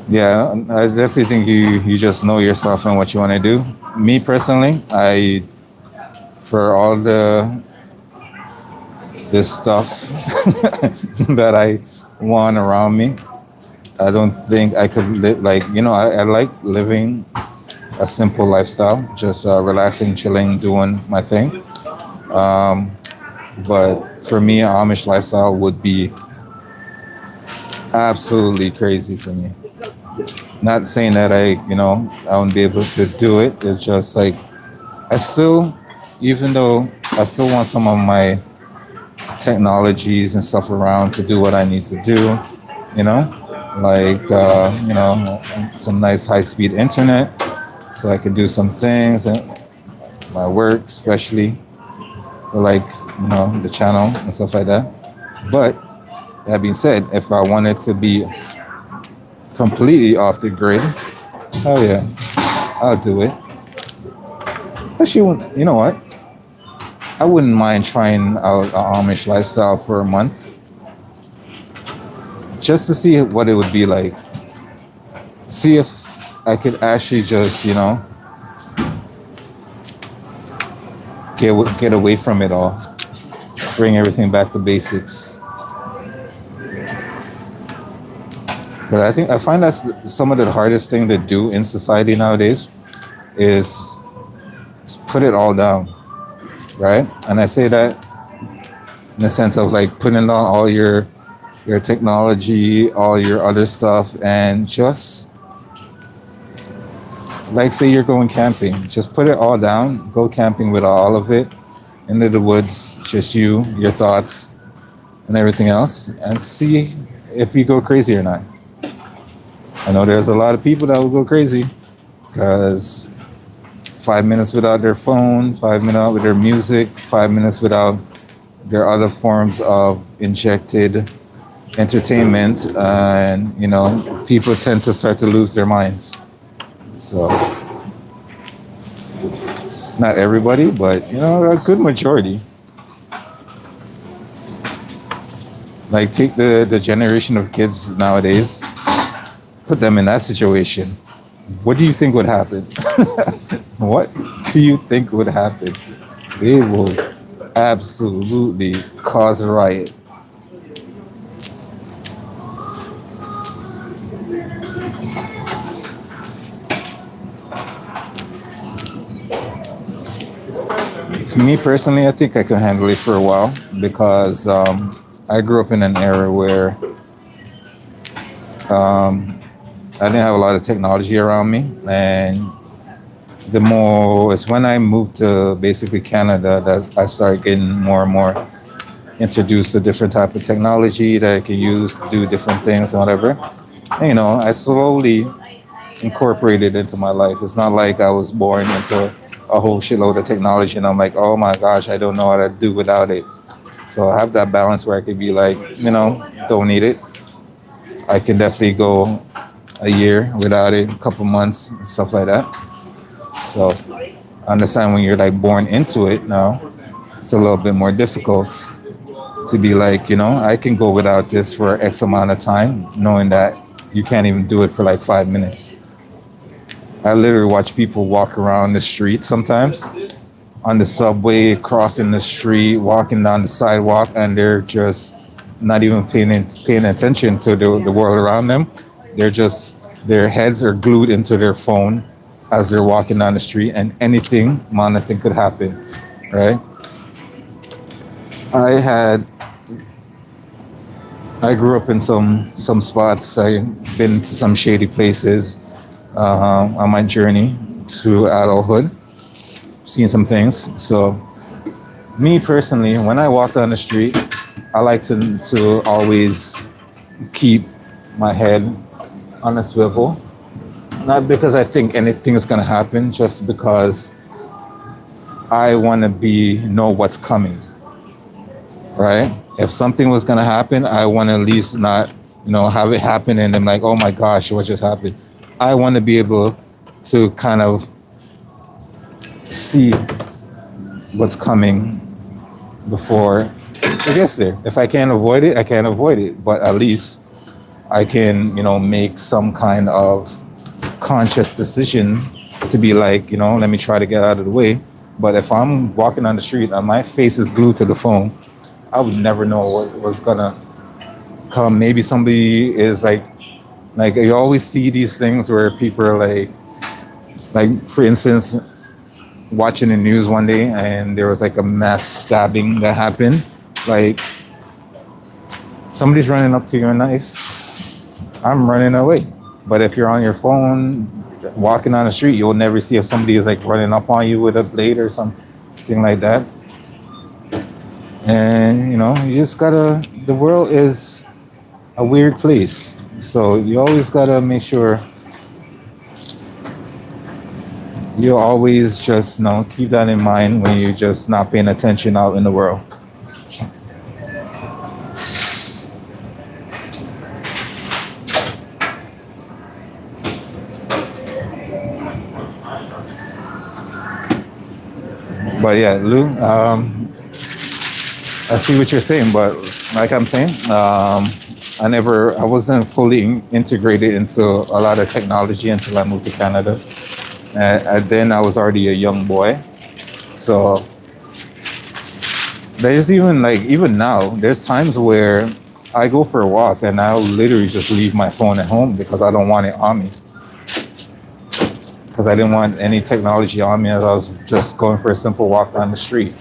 Yeah, I definitely think you just know yourself and what you want to do. Me personally, I for all the this stuff that I want around me, I don't think I could live like I like living a simple lifestyle, just relaxing, chilling, doing my thing. Um, but for me, an Amish lifestyle would be absolutely crazy for me. Not saying that I won't be able to do it. It's just like I still, even though I still want some of my technologies and stuff around to do what I need to do, you know, like some nice high speed internet, so I can do some things and my work, especially like the channel and stuff like that. But that being said, if I wanted to be completely off the grid, oh yeah, I'll do it. Actually, you know what? I wouldn't mind trying out an Amish lifestyle for a month just to see what it would be like. See if I could actually just, get away from it all, bring everything back to basics. But I find that's some of the hardest thing to do in society nowadays is put it all down, right? And I say that in the sense of like putting down all your technology, all your other stuff, and just like say you're going camping, just put it all down, go camping with all of it into the woods, just you, your thoughts, and everything else, and see if you go crazy or not. I know there's a lot of people that will go crazy because 5 minutes without their phone, 5 minutes with their music, 5 minutes without their other forms of injected entertainment, and people tend to start to lose their minds. So, not everybody, but a good majority. Like take the generation of kids nowadays, put them in that situation. What do you think would happen? What do you think would happen? They will absolutely cause a riot. For me personally, I think I can handle it for a while because I grew up in an era where I didn't have a lot of technology around me, and it's when I moved to basically Canada that I started getting more and more introduced to different type of technology that I can use to do different things and whatever. And, I slowly incorporated into my life. It's not like I was born into a whole shitload of technology and I'm like, oh my gosh, I don't know how to do without it. So I have that balance where I could be like, don't need it. I can definitely go a year without it, a couple months, stuff like that. So I understand when you're like born into it now, it's a little bit more difficult to be like, I can go without this for X amount of time, knowing that you can't even do it for like 5 minutes. I literally watch people walk around the street sometimes on the subway, crossing the street, walking down the sidewalk, and they're just not even paying attention to the world around them. Their heads are glued into their phone as they're walking down the street, and anything could happen, right? I grew up in some spots. I've been to some shady places on my journey to adulthood, seen some things. So, me personally, when I walk down the street, I like to always keep my head on a swivel. Not because I think anything is going to happen, just because I want to know what's coming, right? If something was going to happen, I want to at least not, have it happen and I'm like, oh my gosh, what just happened? I want to be able to kind of see what's coming before it gets there. If I can't avoid it, I can't avoid it. But at least I can, make some kind of conscious decision to be like, let me try to get out of the way. But if I'm walking on the street and my face is glued to the phone, I would never know what was gonna come. Maybe somebody is like you always see these things where people are like for instance, watching the news one day and there was like a mass stabbing that happened. Like somebody's running up to your knife, I'm running away. But if you're on your phone walking on the street, you'll never see if somebody is like running up on you with a blade or something like that. And you just gotta, the world is a weird place. So you always gotta make sure you always just keep that in mind when you're just not paying attention out in the world. But yeah, Lou, I see what you're saying, but like I'm saying, I wasn't fully integrated into a lot of technology until I moved to Canada. And then I was already a young boy. So there's even now, there's times where I go for a walk and I'll literally just leave my phone at home because I don't want it on me. Because I didn't want any technology on me as I was just going for a simple walk down the street.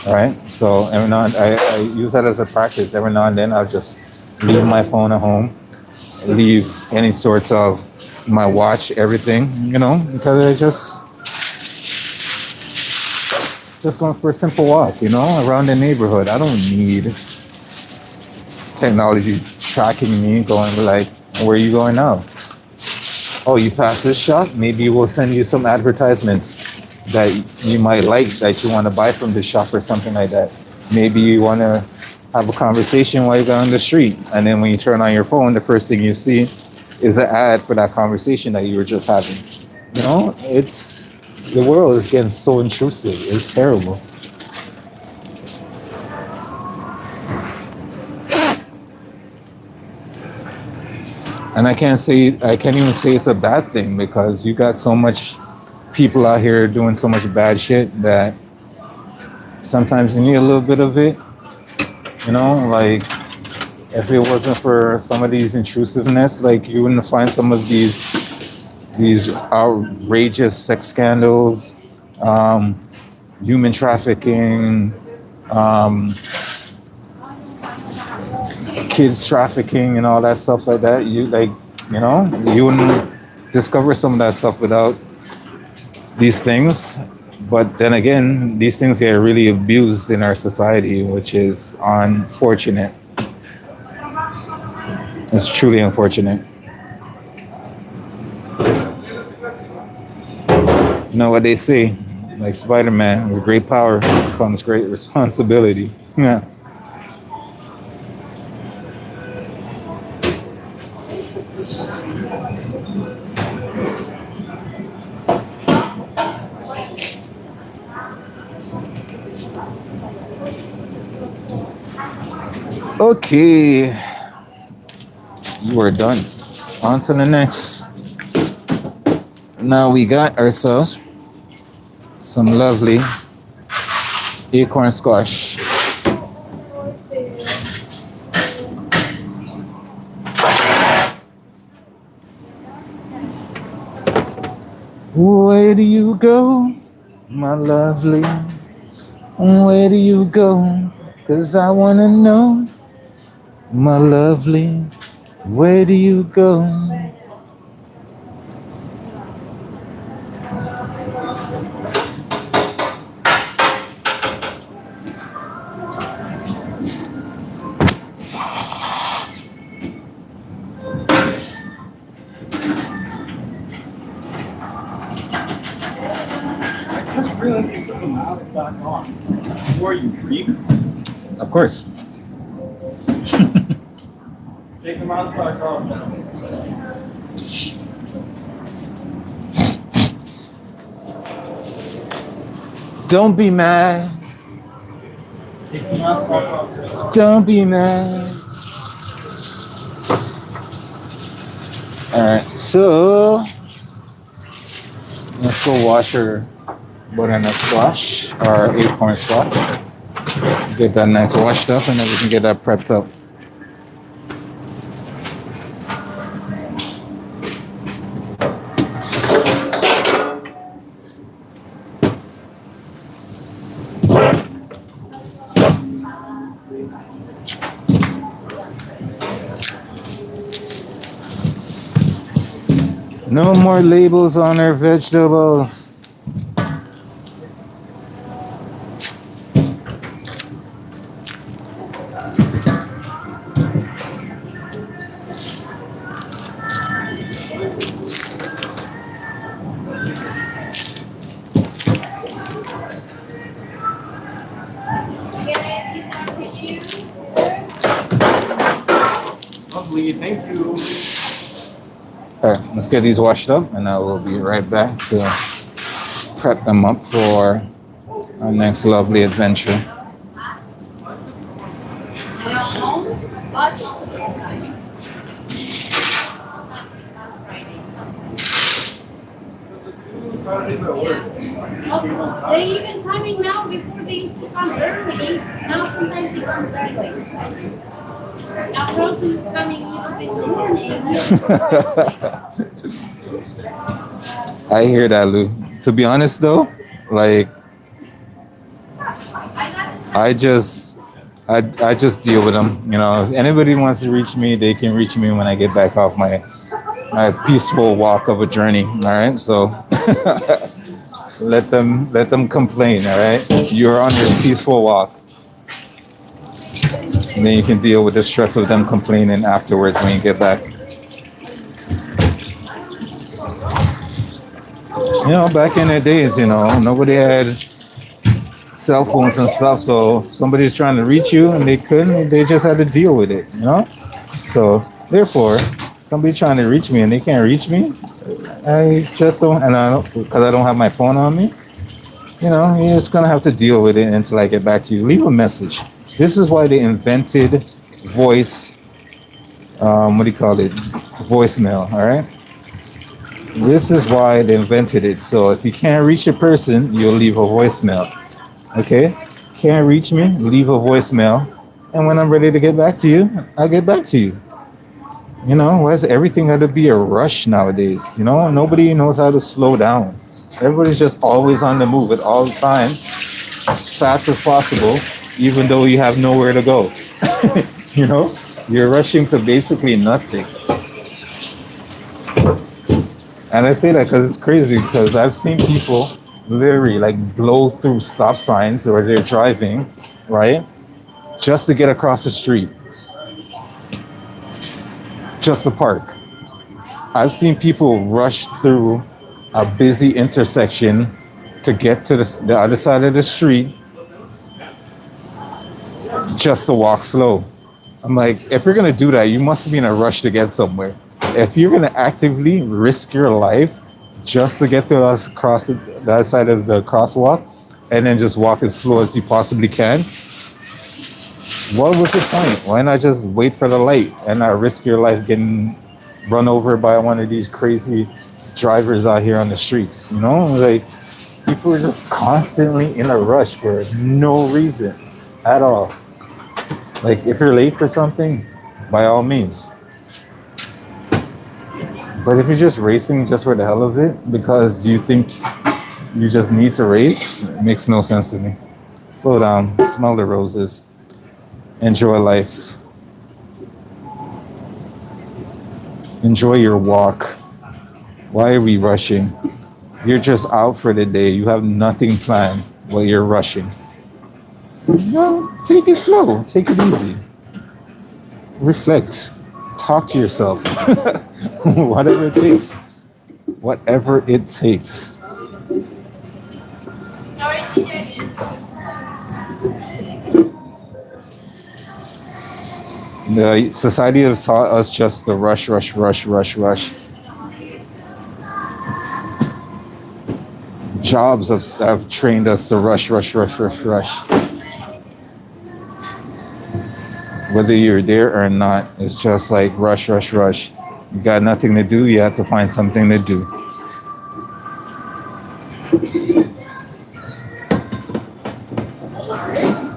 All right. So every now and I use that as a practice. Every now and then I'll just leave my phone at home, leave any sorts of my watch, everything, because I just going for a simple walk, around the neighborhood. I don't need technology tracking me, going like, where are you going now? Oh, you passed this shop? Maybe we'll send you some advertisements that you might like, that you want to buy from the shop or something like that. Maybe you want to have a conversation while you're down the street. And then when you turn on your phone, the first thing you see is an ad for that conversation that you were just having. The world is getting so intrusive. It's terrible. And I can't even say it's a bad thing, because you got so much people out here doing so much bad shit that sometimes you need a little bit of it. Like if it wasn't for some of these intrusiveness, like you wouldn't find some of these outrageous sex scandals, human trafficking, kids trafficking, and all that stuff like that. You wouldn't discover some of that stuff without these things. But then again, these things get really abused in our society, which is unfortunate. It's truly unfortunate. You know what they say, like Spider-Man, with great power comes great responsibility. Yeah. Okay, you are done. On to the next. Now we got ourselves some lovely acorn squash. Where do you go, my lovely? Where do you go? 'Cause I wanna know, my lovely. Where do you go? I just realized you put the mask back on before you drink. Of course. Take the mask back off now. Don't be mad. Don't be mad. All right, so let's go wash our butternut squash or acorn squash. Get that nice washed up, and then we can get that prepped up. No more labels on our vegetables. Lovely, thank you. All right, let's get these washed up, and I will be right back to prep them up for our next lovely adventure. They even coming now. Before they used to come early. Now sometimes they come very late. Now Frozen is coming usually in the morning. I hear that, Lou. To be honest, though, like I just deal with them. You know, if anybody wants to reach me, they can reach me when I get back off my peaceful walk of a journey. All right, so let them complain. All right, you're on your peaceful walk, and then you can deal with the stress of them complaining afterwards when you get back. You know, back in the days, you know, nobody had cell phones and stuff, so if somebody's trying to reach you and they couldn't, they just had to deal with it, you know? So, therefore, somebody trying to reach me and they can't reach me, I just don't, and I don't, because I don't have my phone on me, you know, you're just gonna have to deal with it until I get back to you. Leave a message. This is why they invented voice, what do you call it? Voicemail, all right? This is why they invented it. So if you can't reach a person, you'll leave a voicemail. Okay? Can't reach me, leave a voicemail. And when I'm ready to get back to you, I'll get back to you. You know, why is everything got to be a rush nowadays? You know, nobody knows how to slow down. Everybody's just always on the move at all the time, as fast as possible, even though you have nowhere to go. You know, you're rushing to basically nothing. And I say that because it's crazy, because I've seen people literally like blow through stop signs or they're driving, right? Just to get across the street. Just to park. I've seen people rush through a busy intersection to get to the other side of the street just to walk slow. I'm like, if you're gonna do that, you must be in a rush to get somewhere. If you're gonna actively risk your life just to get to us across the other side of the crosswalk and then just walk as slow as you possibly can, what was the point? Why not just wait for the light and not risk your life getting run over by one of these crazy drivers out here on the streets? You know, like people are just constantly in a rush for no reason at all. Like if you're late for something, by all means. But if you're just racing just for the hell of it, because you think you just need to race, it makes no sense to me. Slow down, smell the roses, enjoy life. Enjoy your walk. Why are we rushing? You're just out for the day. You have nothing planned while you're rushing. No, take it slow. Take it easy. Reflect. Talk to yourself. Whatever it takes. Whatever it takes. Sorry, teacher. The society has taught us just to rush, rush, rush, rush, rush. Jobs have trained us to rush, rush, rush, rush, rush. Whether you're there or not, it's just like rush, rush, rush. You got nothing to do, you have to find something to do.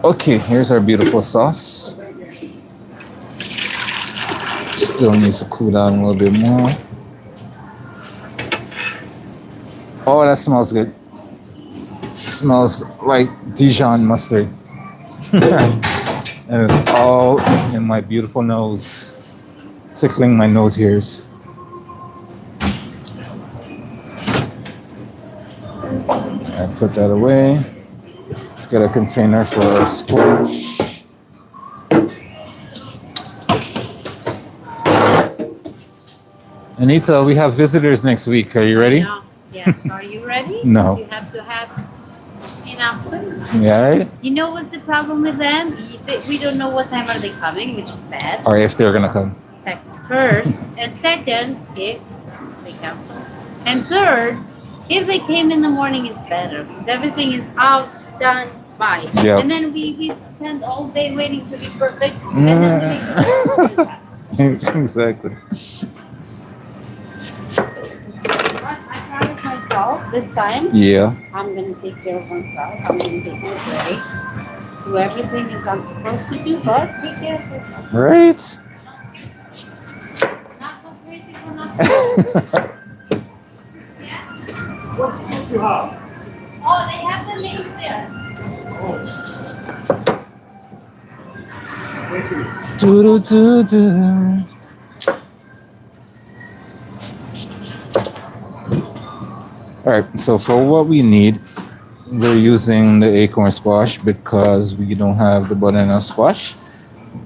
Okay, here's our beautiful sauce. Still needs to cool down a little bit more. Oh, that smells good. Smells like Dijon mustard. And it's all in my beautiful nose, tickling my nose hairs. I put that away. Let's get a container for our squash. Anita, we have visitors next week. Are you ready? No. Yes. Are you ready? No. Because you have to have enough food. Yeah, right? You know what's the problem with them? We don't know what time are they coming, which is bad. Or if they're gonna come. First and second, if they cancel, and third, if they came in the morning, is better because everything is out, done, by. Yep. And then we spend all day waiting to be perfect, and then we do fast. Exactly. But I promised myself this time. Yeah. I'm gonna take care of myself. I'm gonna take my break. Do everything as I'm supposed to do, but take care of yourself. Right? Not go crazy for nothing. Yeah. What did you have? Oh, they have the names there. Thank you. Do, do, do, do. All right, so for what we need, we're using the acorn squash because we don't have the butternut squash.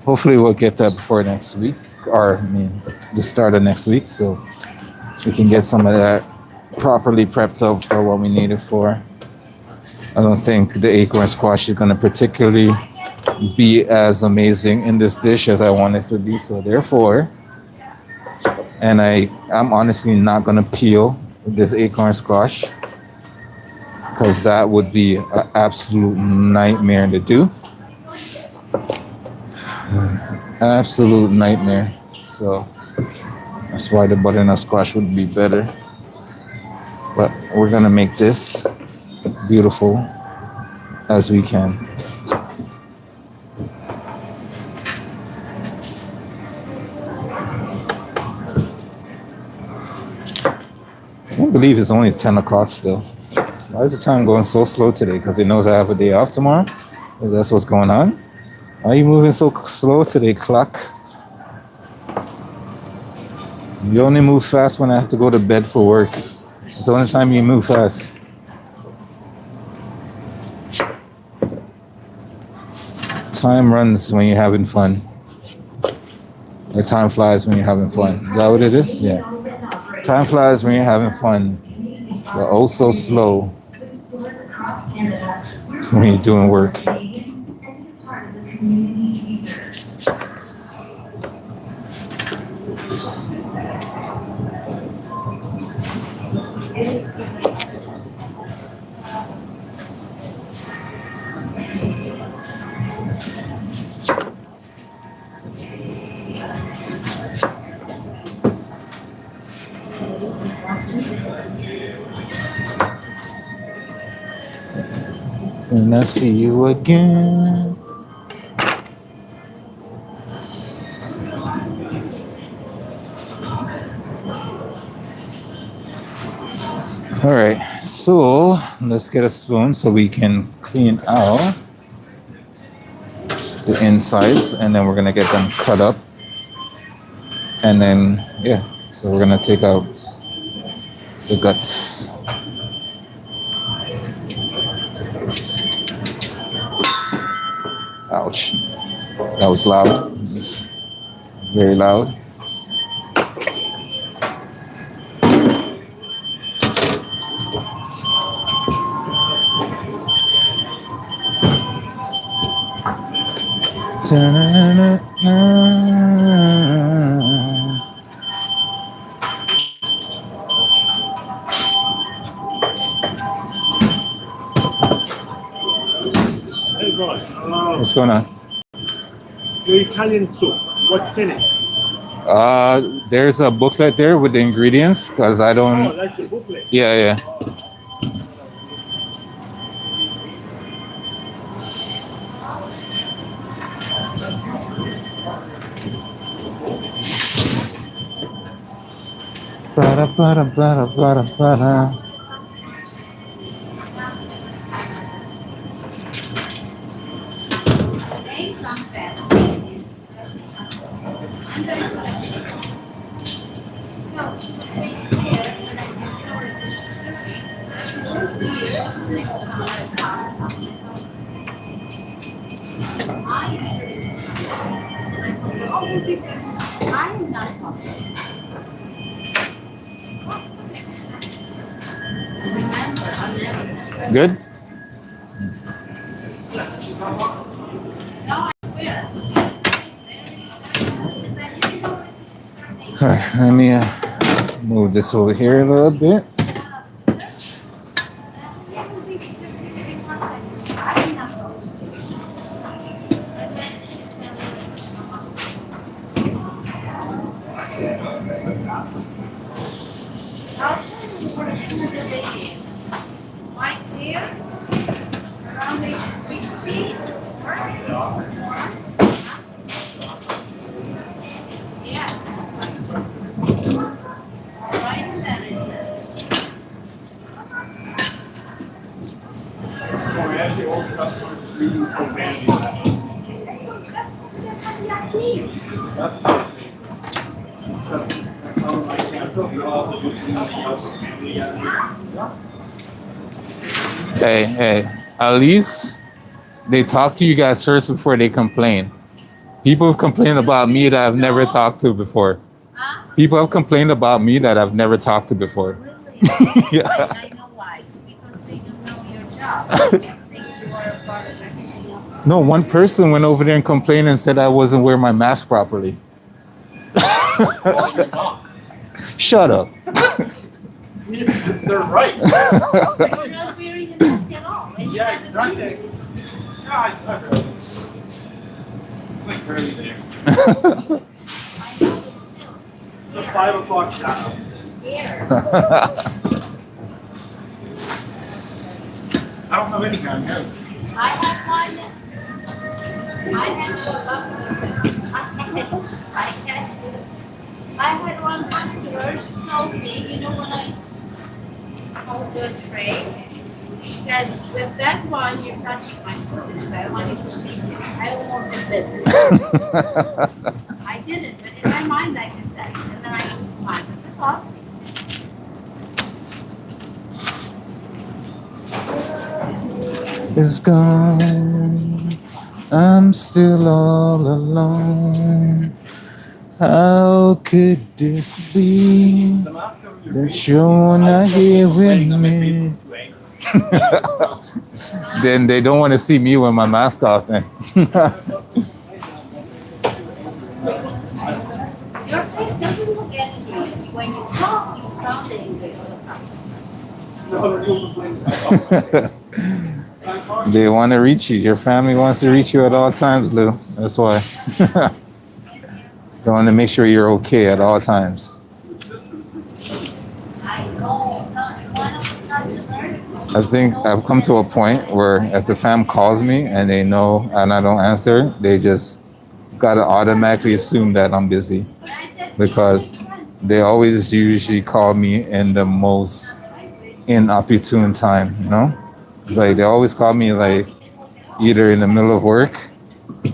Hopefully we'll get that before next week, or I mean, the start of next week, so we can get some of that properly prepped up for what we need it for. I don't think the acorn squash is going to particularly be as amazing in this dish as I want it to be, so therefore, and I'm honestly not going to peel this acorn squash because that would be an absolute nightmare to do. Absolute nightmare. So that's why the butternut squash would be better. But we're gonna make this beautiful as we can. I can't believe it's only 10 o'clock still. Why is the time going so slow today? Because it knows I have a day off tomorrow? Is that what's going on? Why are you moving so slow today, clock? You only move fast when I have to go to bed for work. It's the only time you move fast. Time runs when you're having fun. Or time flies when you're having fun. Is that what it is? Yeah. Time flies when you're having fun. But oh so slow when you're doing work. And I see you again. All right, so let's get a spoon so we can clean out the insides, and then we're gonna get them cut up. And then, yeah, so we're gonna take out the guts. Ouch. That was loud. Very loud. Hey, boss. What's going on? Good Your Italian soup. What's in it? There's a booklet there with the ingredients because I Oh, don't. that's the booklet. Yeah, yeah. Bada, bada, bada, bada, bada. Thanks, I'm fat. I'm very flexible. So, she was waiting here when I did her survey. She was here doing some pasta. I oh, we'll be there. I'm not talking. Remember, I'll never. Good. No, I swear. All right, let me move this over here a little bit. Right here, around age 60, yeah. Right there is it. Hey, hey. At least they talk to you guys first before they complain. People have complained about me that I've never talked to before. Huh? People have complained about me that I've never talked to before. Really? Yeah. I know why. Because they don't know your job. They just think you are a part of everything else. No, one person went over there and complained and said I wasn't wearing my mask properly. Shut up. They're right. You're not wearing a mask at all. And you Yeah, have a exactly. mask. God, it's like barely there. I know, but still. The 5 o'clock shadow. Here. I don't have any kind of hair. I have one. I had one customer, she told me, you know, when I hold the tray, she said, with that one, you're touching my food. So I wanted to leave it. I almost did this. I didn't, but in my mind, I did that. And then I just smiled. I said, what? It's gone. I'm still all alone. How could this be that you're not here with me? Then they don't want to see me with my mask off then. Your face doesn't look angry. When you talk, you sound angry to the customers. They want to reach you. Your family wants to reach you at all times, Lou. That's why. They want to make sure you're okay at all times. I know. So one of the customers. I think I've come to a point where if the fam calls me and they know and I don't answer, they just gotta automatically assume that I'm busy because they always usually call me in the most inopportune time, you know? It's like they always call me like either in the middle of work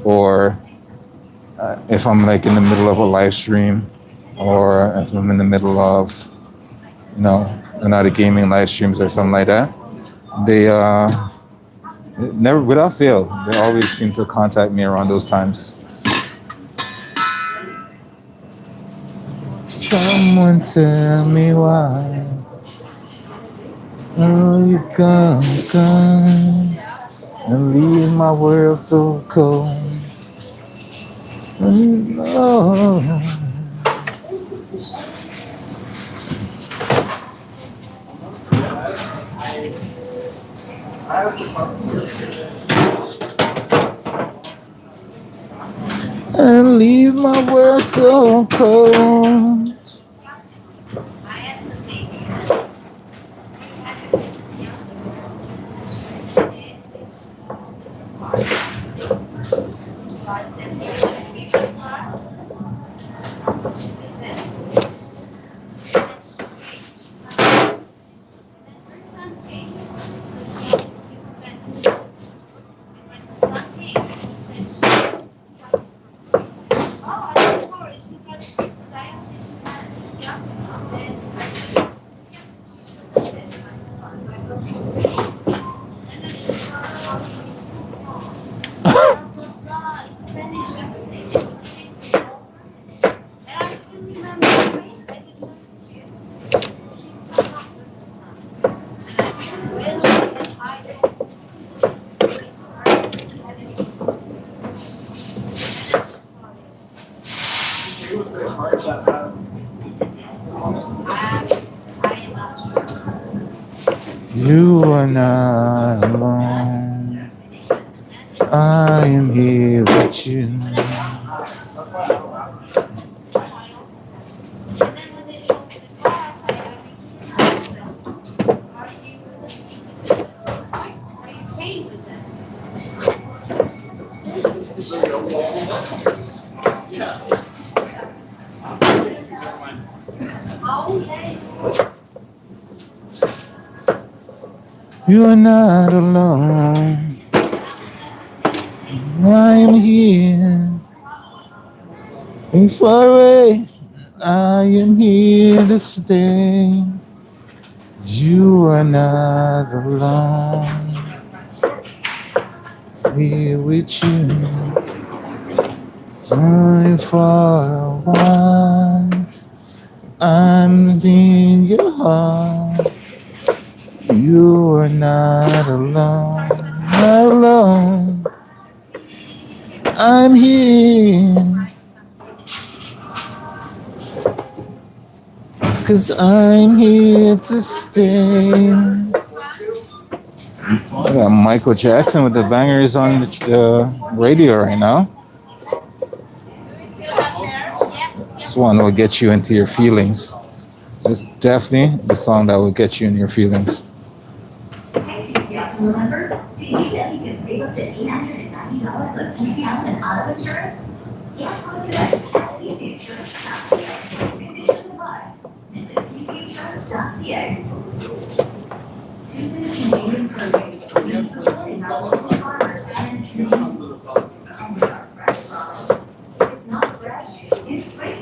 or if I'm like in the middle of a live stream or if I'm in the middle of, you know, another gaming live streams or something like that. They never, without fail, they always seem to contact me around those times. Someone tell me why. Oh, you gone and leave my world so cold. Oh, my world so cold. I had something. You are not alone. I am here with you. You are not alone. I am here. And far away, I am here to stay. You are not alone. Here with you. I'm far once. I'm in your heart. You are not alone. Not alone. I'm here. 'Cause I'm here to stay. I got Michael Jackson with the bangers on the radio right now. This one will get you into your feelings. It's definitely the song that will get you in your feelings. Members, did you know you can save up to $890 of PCL and auto insurance? Get on today at PCInsurance.ca. Conditions apply. Visit PCInsurance.ca. Visit Canadian programs. Supporting our local farmers and communities. It's not fresh, it's free.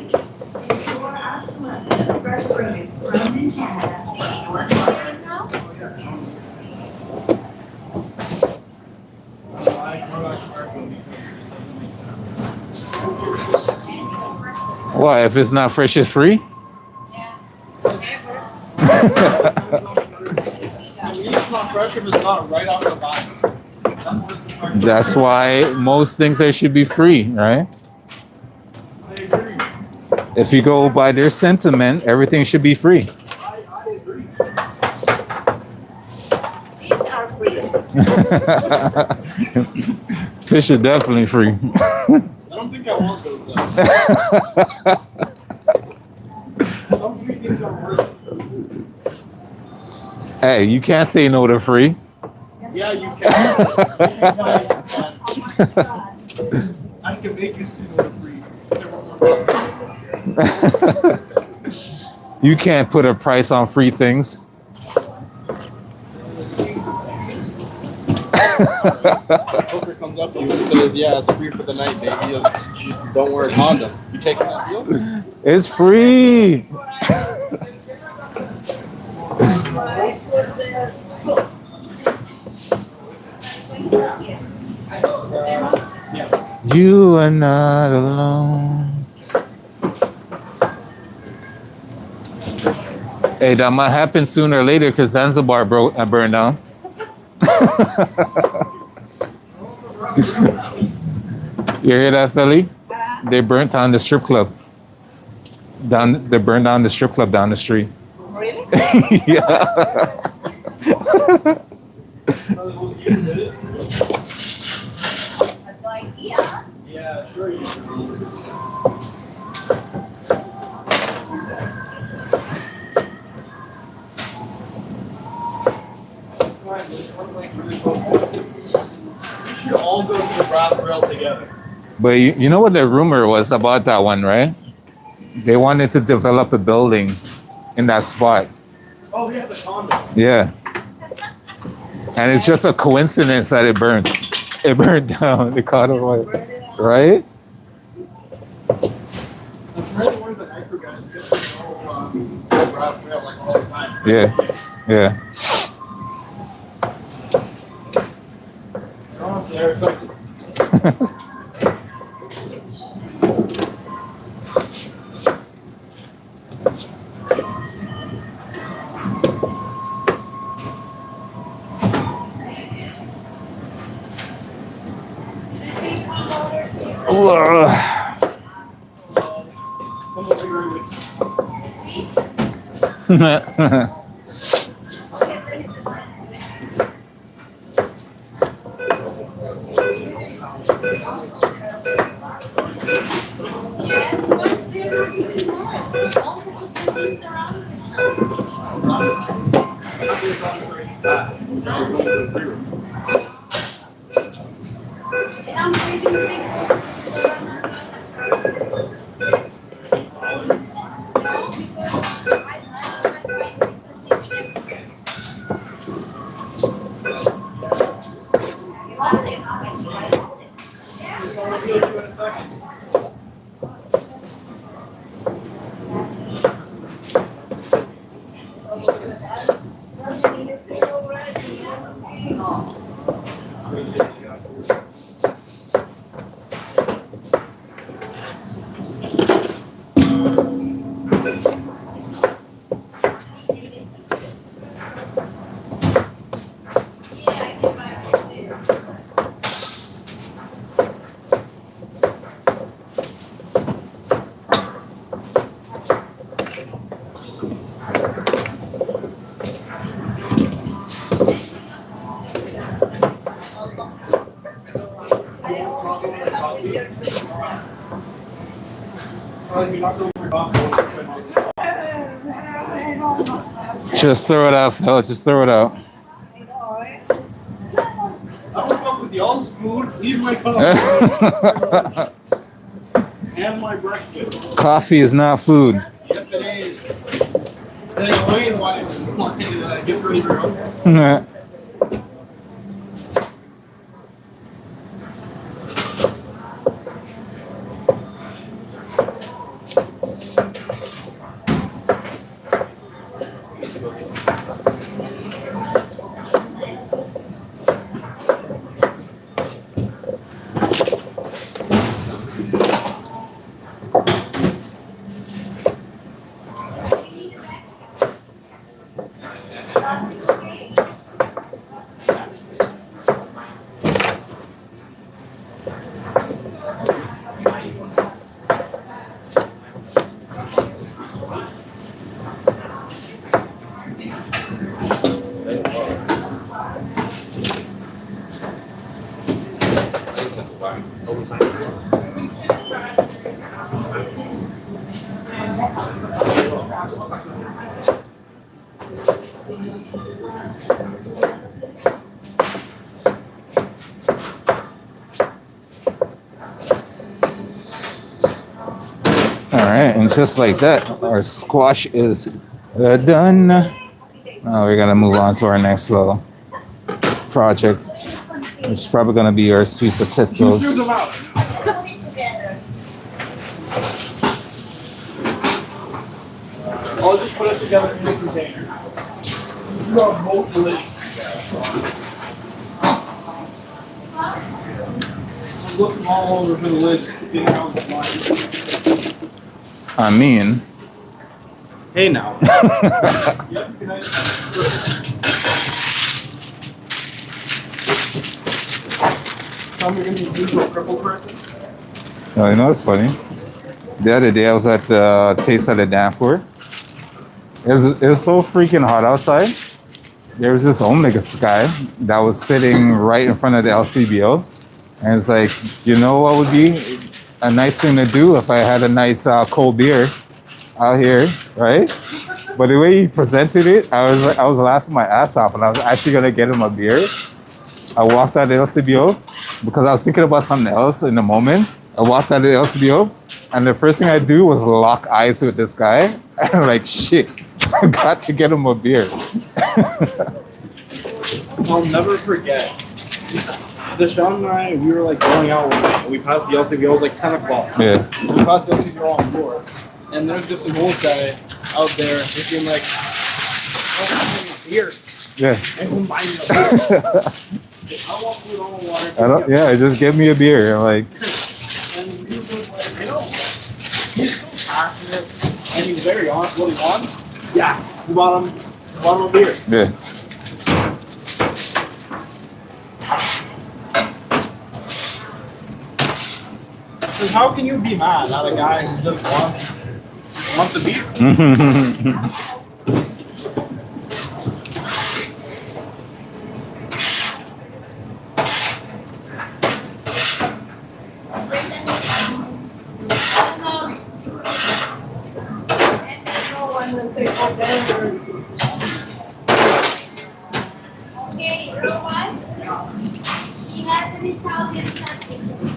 Explore our selection of fresh produce grown in Canada. Why? If it's not fresh, it's free? It's not fresh if it's not right off the vine. That's why most things there should be free, right? I agree. If you go by their sentiment, everything should be free. I agree. These are free. Fish are definitely free. I don't think I want those though. Some free things are worth it. Hey, you can't say no to free. Yeah, you can. I can make you see no free. You can't put a price on free things. Hooker comes up to you and says, "Yeah, it's free for the night, baby. You just don't wear a condom." You taking that deal? It's free. You are not alone. Hey, that might happen sooner or later because Zanzibar burned down. You hear that, Philly? They burnt down the strip club. They burned down the strip club down the street. Really? Yeah. Like, yeah. Yeah, sure. We should all go to the brass rail together. But you know what the rumor was about that one, right? They wanted to develop a building in that spot. Oh, yeah, the condo. Yeah. And it's just a coincidence that it burned. It burned down. They caught it away. Right? That's really one of the nicer guys. Just the brass rail like all the time. Yeah. Yeah. Oh, there, it's like- Just throw it out, Phil. Just throw it out. I don't fuck with y'all's food. Leave my cup. And my breakfast. Coffee is not food. Yes, it is. Then explain why I get ready for it. All right, and just like that, our squash is done. Now we're gonna move on to our next little project, which is probably gonna be our sweet potatoes. Here's them out. I'll just put it together in the container. You are both delicious. I'm looking all over for the lid to get out the line. I mean, Hey now. Yep, good night. Tom, you're gonna be a crippled person? you know what's funny? The other day I was at the Taste of the Danforth. It was so freaking hot outside. There was this homeless guy that was sitting right in front of the LCBO. And it's like, you know what would be a nice thing to do if I had a nice cold beer out here, right? But the way he presented it, I was laughing my ass off, and I was actually gonna get him a beer. I walked out of the LCBO because I was thinking about something else in the moment. I walked out of the LCBO, and the first thing I do was lock eyes with this guy. And I'm like, shit, I got to get him a beer. I'll never forget. Deshaun and I, we were like going out one night. We passed the LCBO. It was like 10 o'clock. Yeah. We passed the LCBO on board. And there's just an old guy out there just being like, oh, beer. Yeah. And who buy me a beer? I want food, I want water. I don't. Yeah, just give me a beer. I'm like, And he was just like, he's so passionate and he's very honest what he wants. Yeah, we bought him a beer. yeah. So how can you be mad at a guy who just wants a beer? Okay, you know what? He has an Italian sandwich.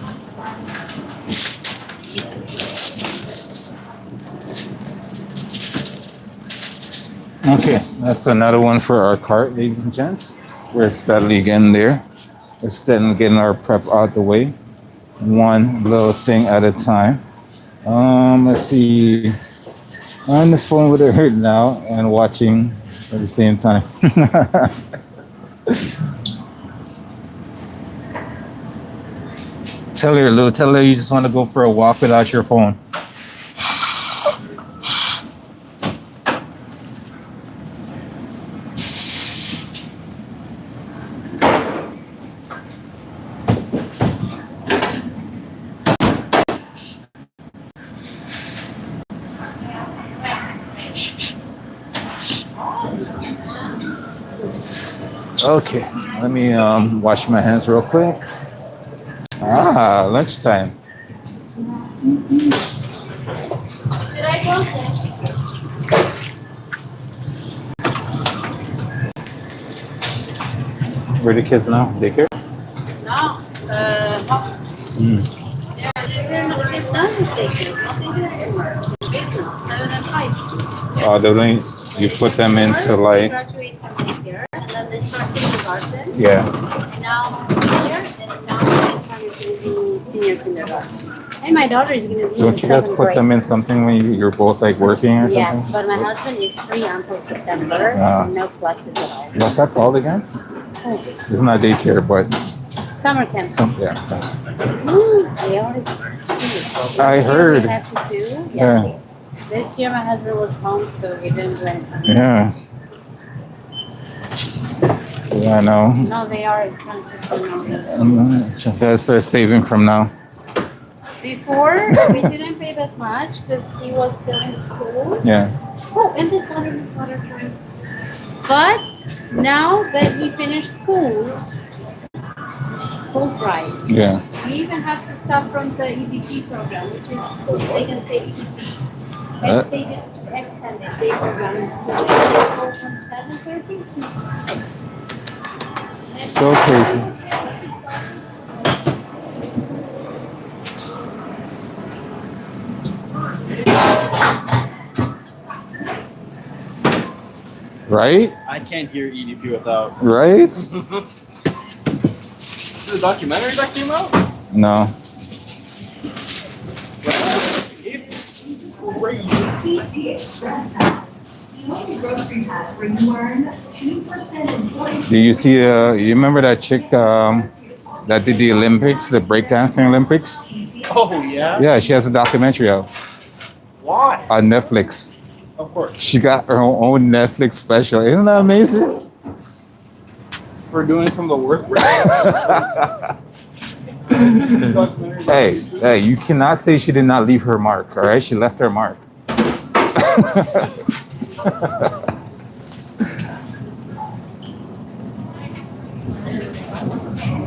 Okay, that's another one for our cart, ladies and gents. We're steadily getting there. We're steadily getting our prep out the way, one little thing at a time. Let's see. On the phone with her now and watching at the same time. Tell her, Lou. Tell her you just want to go for a walk without your phone. Okay, let me wash my hands real quick. Ah, lunchtime. Did I go? Where are the kids now? Daycare? No. Yeah, they're done with daycare. What is it? Big now, 7 and 5. Oh, they're doing, you put them into They like, graduate from daycare, and then they start kindergarten. yeah. And now here, and now my son is going to be senior kindergarten. And my daughter is going to be Don't in you guys 7th put grade. them in something when you're both like working or something? Yes, but my husband is free until September. Ah. No classes at all. What's that called again? Oh, It's not daycare, but summer camp. yeah. They are expensive. I heard. We have to do. Yeah. This year my husband was home, so we didn't do any summer. Yeah. Yeah, I know. No, they are expensive for no reason. Gotta start saving from now. Before, we didn't pay that much because he was still in school. Yeah. Oh, and this water, sorry. But now that he finished school, full price. Yeah. We even have to stop from the EDG program, which is they can say extended day program in school. They can go from 7:30 to 6. So crazy. Right? I can't hear EDP without. Right? Is this a documentary that came out? No. Do you see you remember that chick that did the Olympics, the breakdancing Olympics? Oh, yeah? Yeah, she has a documentary out Why? on Netflix. Of course. She got her own Netflix special. Isn't that amazing? For doing some of the work. Hey, you cannot say she did not leave her mark, all right? She left her mark.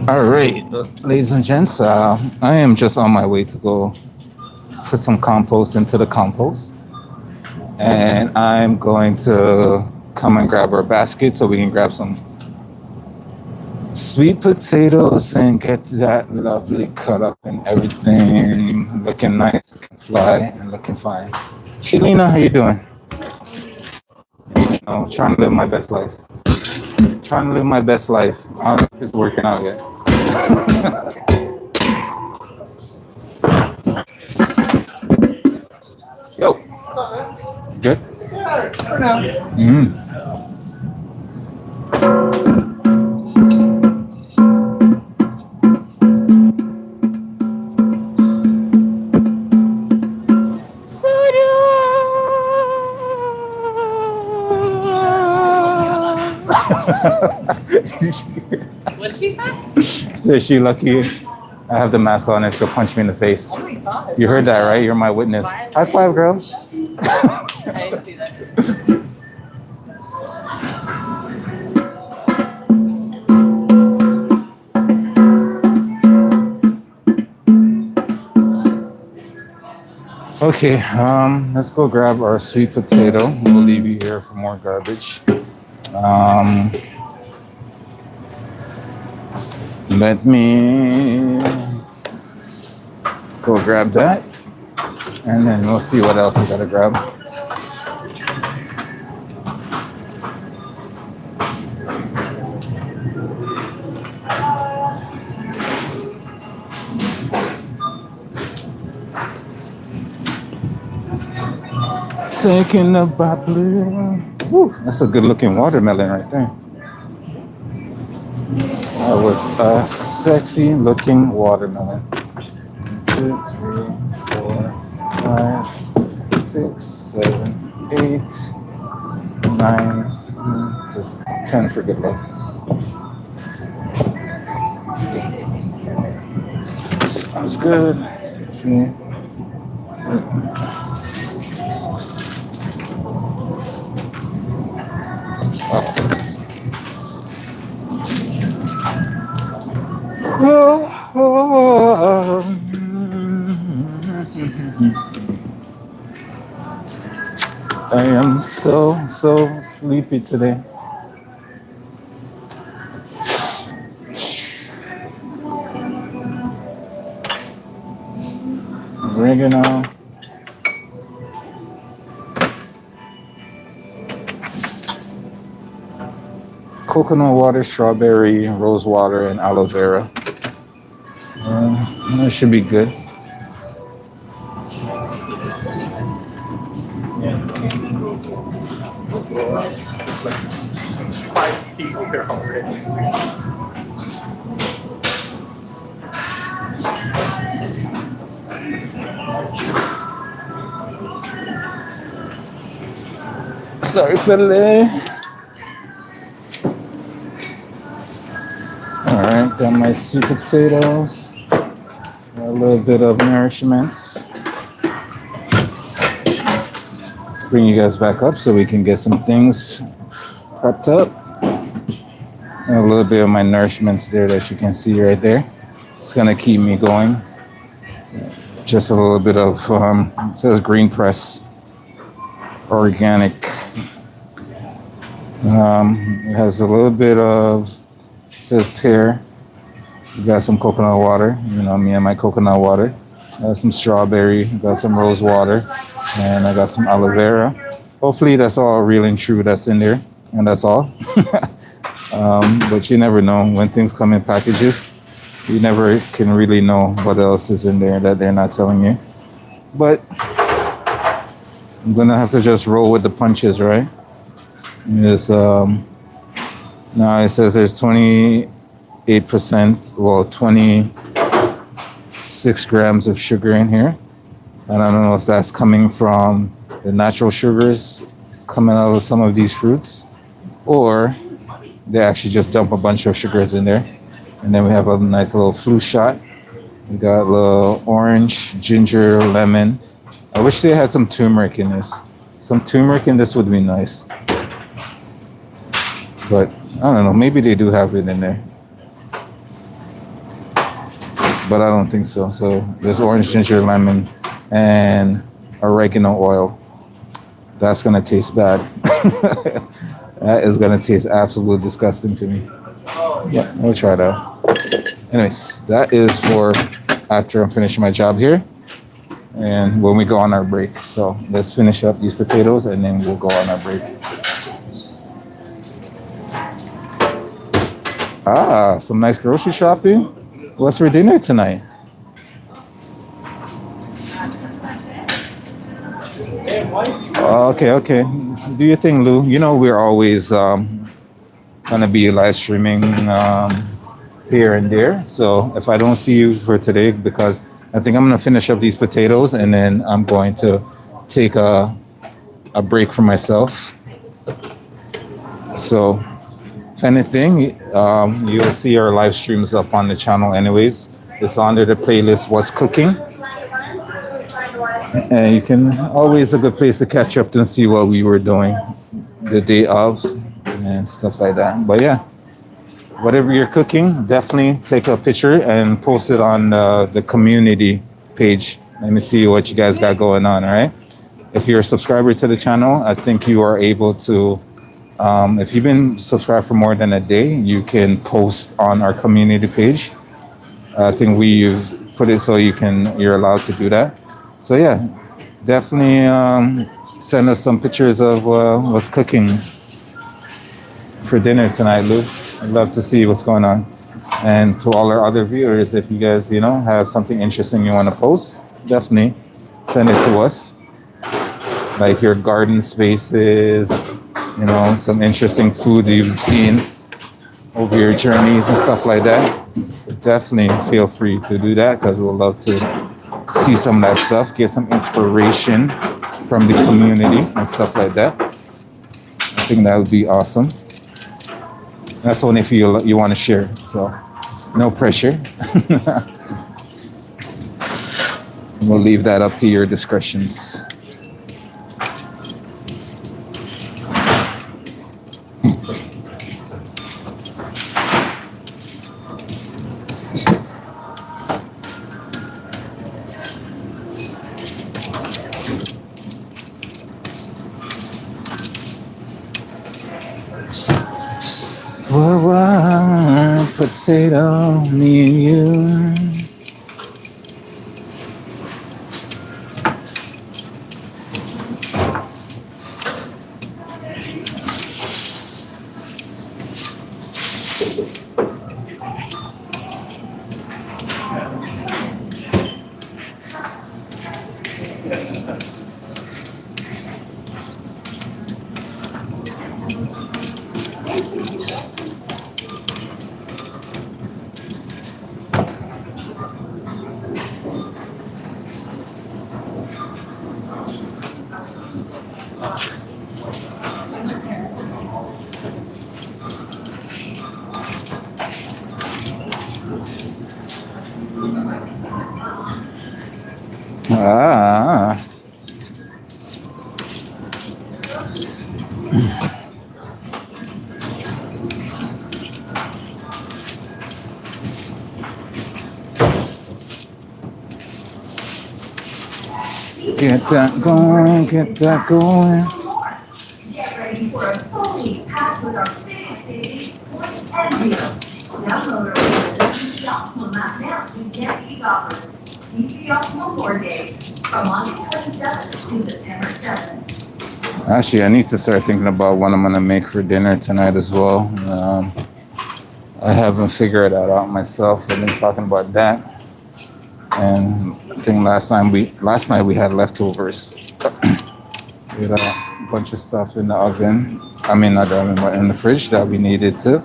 All right, ladies and gents, I am just on my way to go put some compost into the compost. And I'm going to come and grab our basket so we can grab some sweet potatoes and get that lovely cut up and everything looking nice, looking fly, and looking fine. Shalina, how you doing? Trying to live my best life. Trying to live my best life. I don't know if it's working out yet. Yo. Good? Yeah, for now. What did she say? Says she lucky I have the mask on and she'll punch me in the face. Oh my god. You heard that, right? You're my witness. High five, girl. I didn't see that. Okay, let's go grab our sweet potato. We'll leave you here for more garbage. Let me go grab that, and then we'll see what else we gotta grab. Thinking about blue. Woo, that's a good looking watermelon right there. That was a sexy looking watermelon. 2, 3, 4, 5, 6, 7, 8, 9, just 10 for good luck. Sounds good. Okay. I am so sleepy today. Oregano. Coconut water, strawberry, rose water, and aloe vera. That should be good. Here already. Sorry for the delay. All right, got my sweet potatoes. Got a little bit of nourishments. Let's bring you guys back up so we can get some things prepped up. And a little bit of my nourishments there that you can see right there. It's gonna keep me going. Just a little bit of, it says green press, organic. It has a little bit of, it says pear. We got some coconut water, me and my coconut water. Got some strawberry, got some rose water, and I got some aloe vera. Hopefully that's all real and true that's in there, and that's all. But you never know when things come in packages. You never can really know what else is in there that they're not telling you. But I'm gonna have to just roll with the punches, right? It's, now it says there's 28%, well, 26 grams of sugar in here. And I don't know if that's coming from the natural sugars coming out of some of these fruits, or they actually just dump a bunch of sugars in there. And then we have a nice little fruit shot. We got a little orange, ginger, lemon. I wish they had some turmeric in this. Some turmeric in this would be nice. But I don't know, maybe they do have it in there. But I don't think so. So there's orange, ginger, lemon, and oregano oil. That's gonna taste bad. That is gonna taste absolutely disgusting to me. Yeah, we'll try that. Anyways, that is for after I'm finishing my job here and when we go on our break. So let's finish up these potatoes and then we'll go on our break. Ah, some nice grocery shopping. What's for dinner tonight? Okay, okay. Do your thing, Lou. You know we're always gonna be live streaming here and there. So if I don't see you for today, because I think I'm gonna finish up these potatoes and then I'm going to take a break for myself. So if anything, you'll see our live streams up on the channel anyways. It's under the playlist What's Cooking. And you can always a good place to catch up and see what we were doing the day of and stuff like that. But yeah, whatever you're cooking, definitely take a picture and post it on the community page. Let me see what you guys got going on, all right? If you're a subscriber to the channel, I think you are able to, if you've been subscribed for more than a day, you can post on our community page. I think we put it so you're allowed to do that. So yeah, definitely send us some pictures of what's cooking for dinner tonight, Lou. I'd love to see what's going on. And to all our other viewers, if you guys, have something interesting you want to post, definitely send it to us. Like your garden spaces, some interesting food you've seen over your journeys and stuff like that. Definitely feel free to do that because we'll love to see some of that stuff, get some inspiration from the community and stuff like that. I think that would be awesome. That's only if you want to share, so no pressure. We'll leave that up to your discretions. One potato, me and you. Ah. Get that going, get that going. Get ready for a fully packed with our big city points and deals. Download our PC Optimal app now to get these offers. PC Optimal 4 days from August 27th to September 7th. Actually, I need to start thinking about what I'm gonna make for dinner tonight as well. I haven't figured that out myself. I've been talking about that. And I think last night we had leftovers. We had a bunch of stuff in the oven. I mean, not the oven, but in the fridge that we needed to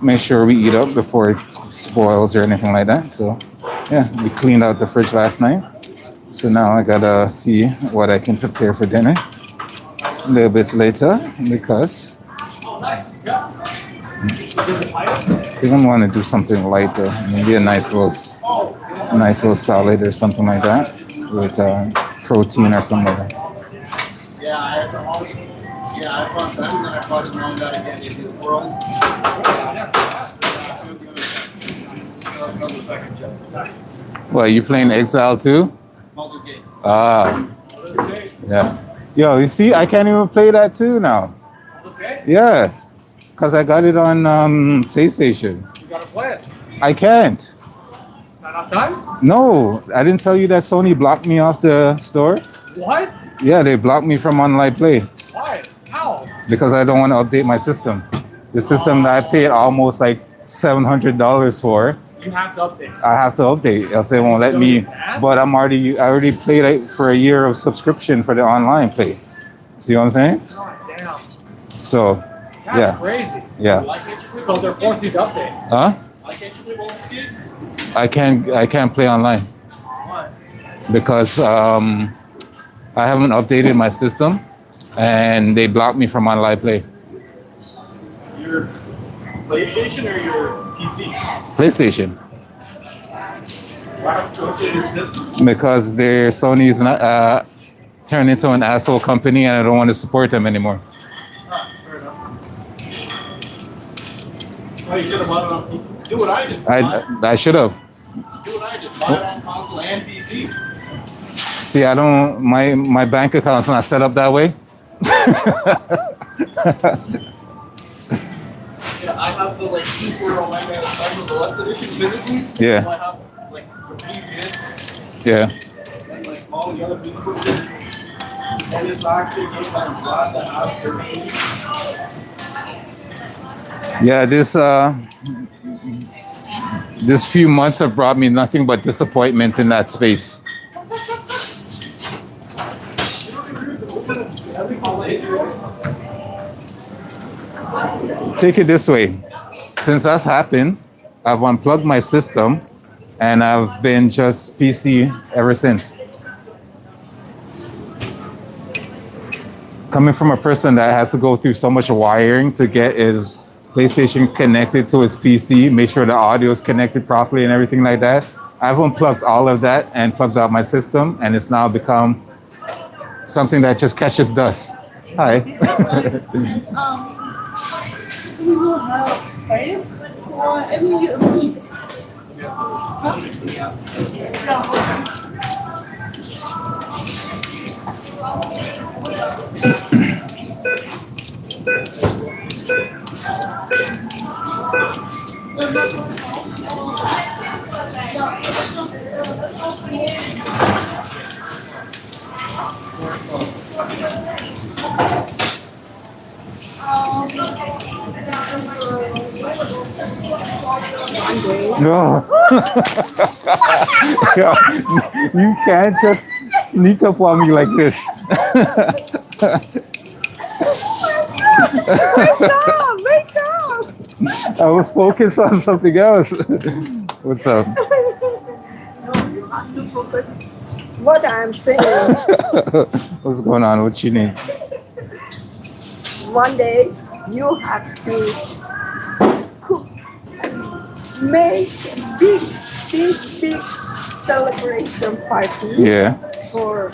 make sure we eat up before it spoils or anything like that. So, yeah, we cleaned out the fridge last night. So now I gotta see what I can prepare for dinner a little bit later because I think I'm gonna do something lighter, maybe a nice little salad or something like that with protein or something like that. I thought that, and then I thought it now that again in this world. Another second, Jeff. Nice. Well, you playing Exile too? Baldur's Gate. Ah, This case. yeah. Yo, you see, I can't even play that too now. This case. Yeah, because I got it on PlayStation. You gotta play it. I can't. Not enough time? No, I didn't tell you that Sony blocked me off the store. What? Yeah, they blocked me from online play Why? How? because I don't want to update my system. The system that I paid almost like $700 for, You have to update. I have to update, else they won't let me. But I already played it for a year of subscription for the online play. See what I'm saying? God damn. So, That's yeah, crazy. yeah. So they're forcing you to update. Huh? Why can't you play multi-game? I can't play online Why? because I haven't updated my system, and they blocked me from online play. Your PlayStation or your PC? PlayStation. Why have to update your system? Because their Sony's not turned into an asshole company, and I don't want to support them anymore. Fair enough. Well, you should have bought it on. Do what I did. I should have. Do what I did. Buy it on console and PC. See, I don't. My bank account's not set up that way. Yeah, I have the like Super Omega Cyber Deluxe Edition physically. Yeah. So I have like the discs Yeah. and like all the other physical discs. And it's actually a game I'm glad to have for me. Yeah. This few months have brought me nothing but disappointment in that space. Take it this way. Since that's happened, I've unplugged my system and I've been just PC ever since. Coming from a person that has to go through so much wiring to get his PlayStation connected to his PC, make sure the audio is connected properly and everything like that, I've unplugged all of that and plugged out my system, and it's now become something that just catches dust. Hi. We will have space for any needs. No. Yeah, you can't just sneak up on me like this. Wake up! I was focused on something else. What's up? No, you have to focus. What I'm saying, What's going on? What you need? one day you have to cook, make big celebration party Yeah. for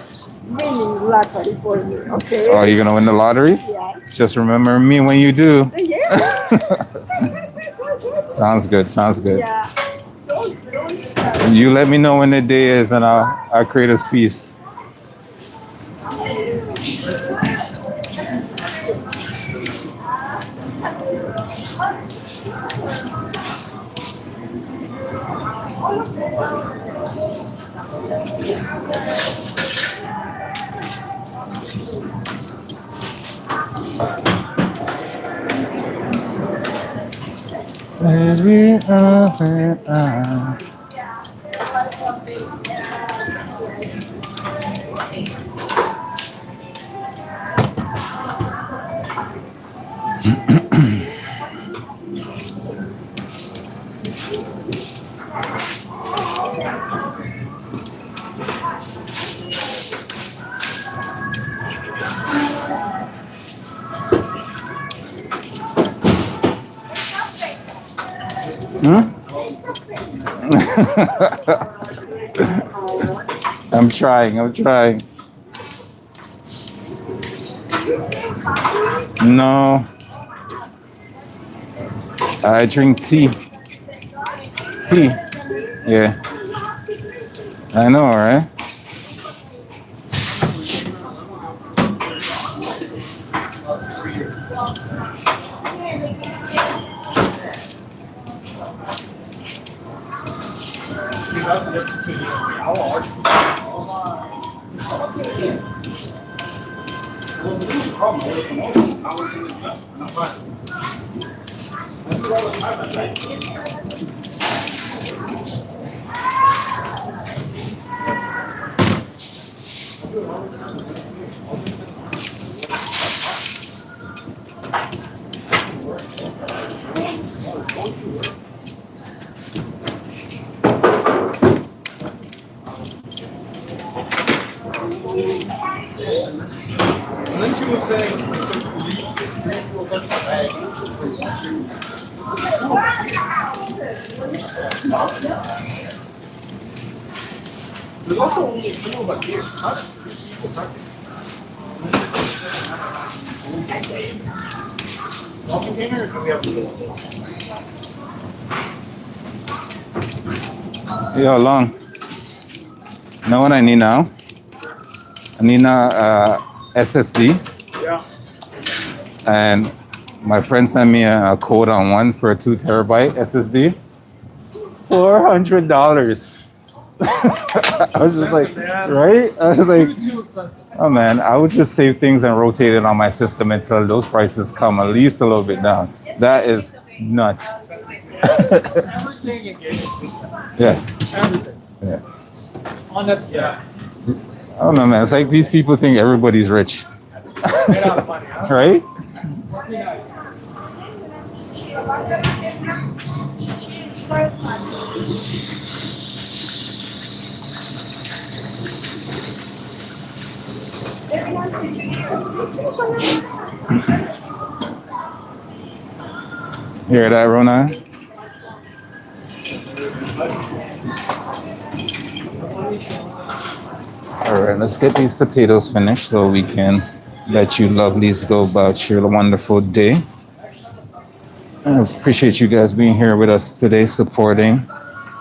winning lottery for me. Okay? Oh, you gonna win the lottery? Yes. Just remember me when you do. Yeah. Sounds good. Sounds good. Yeah. Don't You let me know when the day is, and I'll create a piece. I'm trying. No. I drink tea. Yeah. I know, right? See, that's the difference between you and me. I'll argue. And then she was saying, there's also only two of us here. Not one container, or can we have two? Yo, long. You know what I need now? I need SSD. Yeah. And my friend sent me a code on one for a 2 terabyte SSD. $400. I was just like, right? I was like, Too expensive. oh man, I would just save things and rotate it on my system until those prices come at least a little bit down. That is nuts. Everything in gaming is too expensive. Yeah, Everything. yeah. Unnecessary. I don't know, man. It's like these people think everybody's rich, Made out of money, huh? right? Must be nice. Hear that, Rona? All right, let's get these potatoes finished so we can let you lovelies go about your wonderful day. I appreciate you guys being here with us today, supporting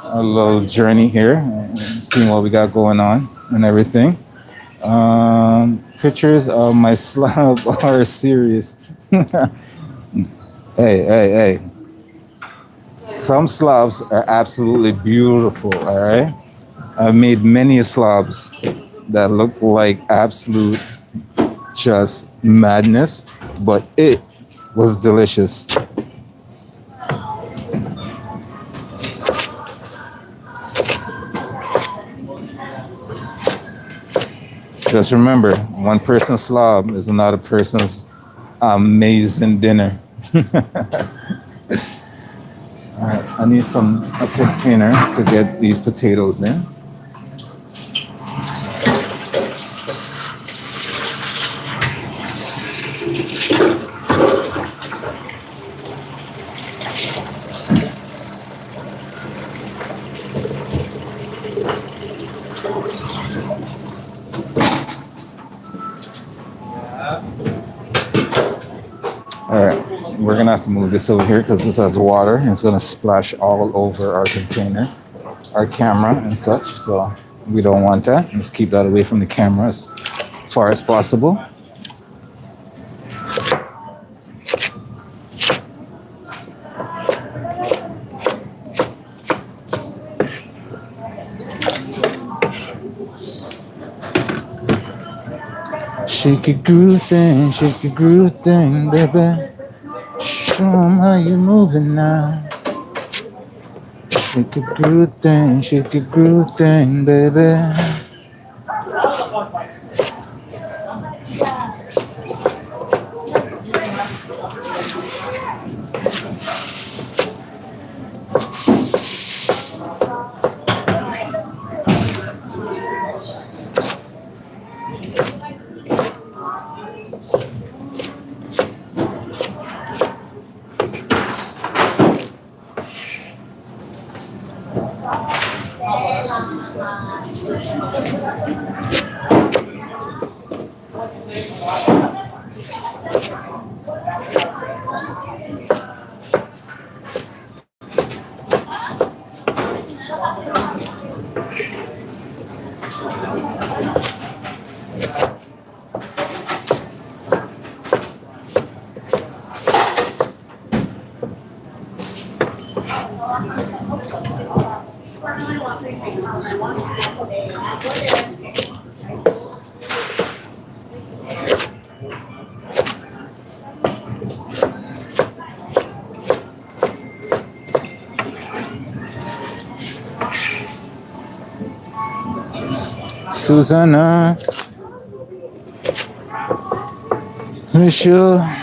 a little journey here, and seeing what we got going on and everything. Pictures of my slab are serious. Hey. Some slabs are absolutely beautiful, all right? I've made many slabs that look like absolute just madness, but it was delicious. Just remember, one person's slob is another person's amazing dinner. All right, I need a container to get these potatoes in. All right, we're gonna have to move this over here because this has water and it's gonna splash all over our container, our camera and such. So we don't want that. Let's keep that away from the camera as far as possible. Shake your groove thing, baby. Show 'em how you moving now. Shake your groove thing, baby. Susanna, Michelle.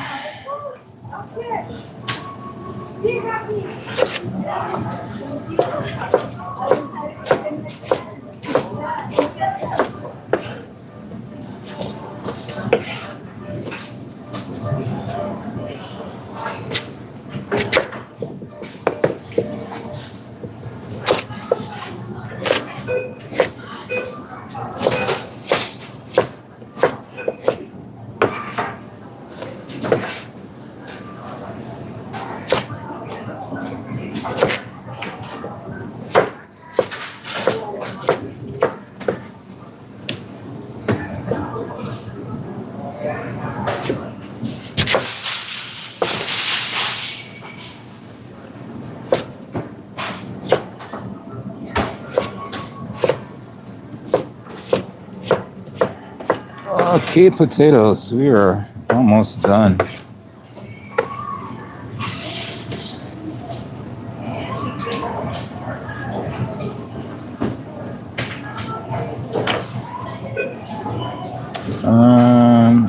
Okay, potatoes. We are almost done.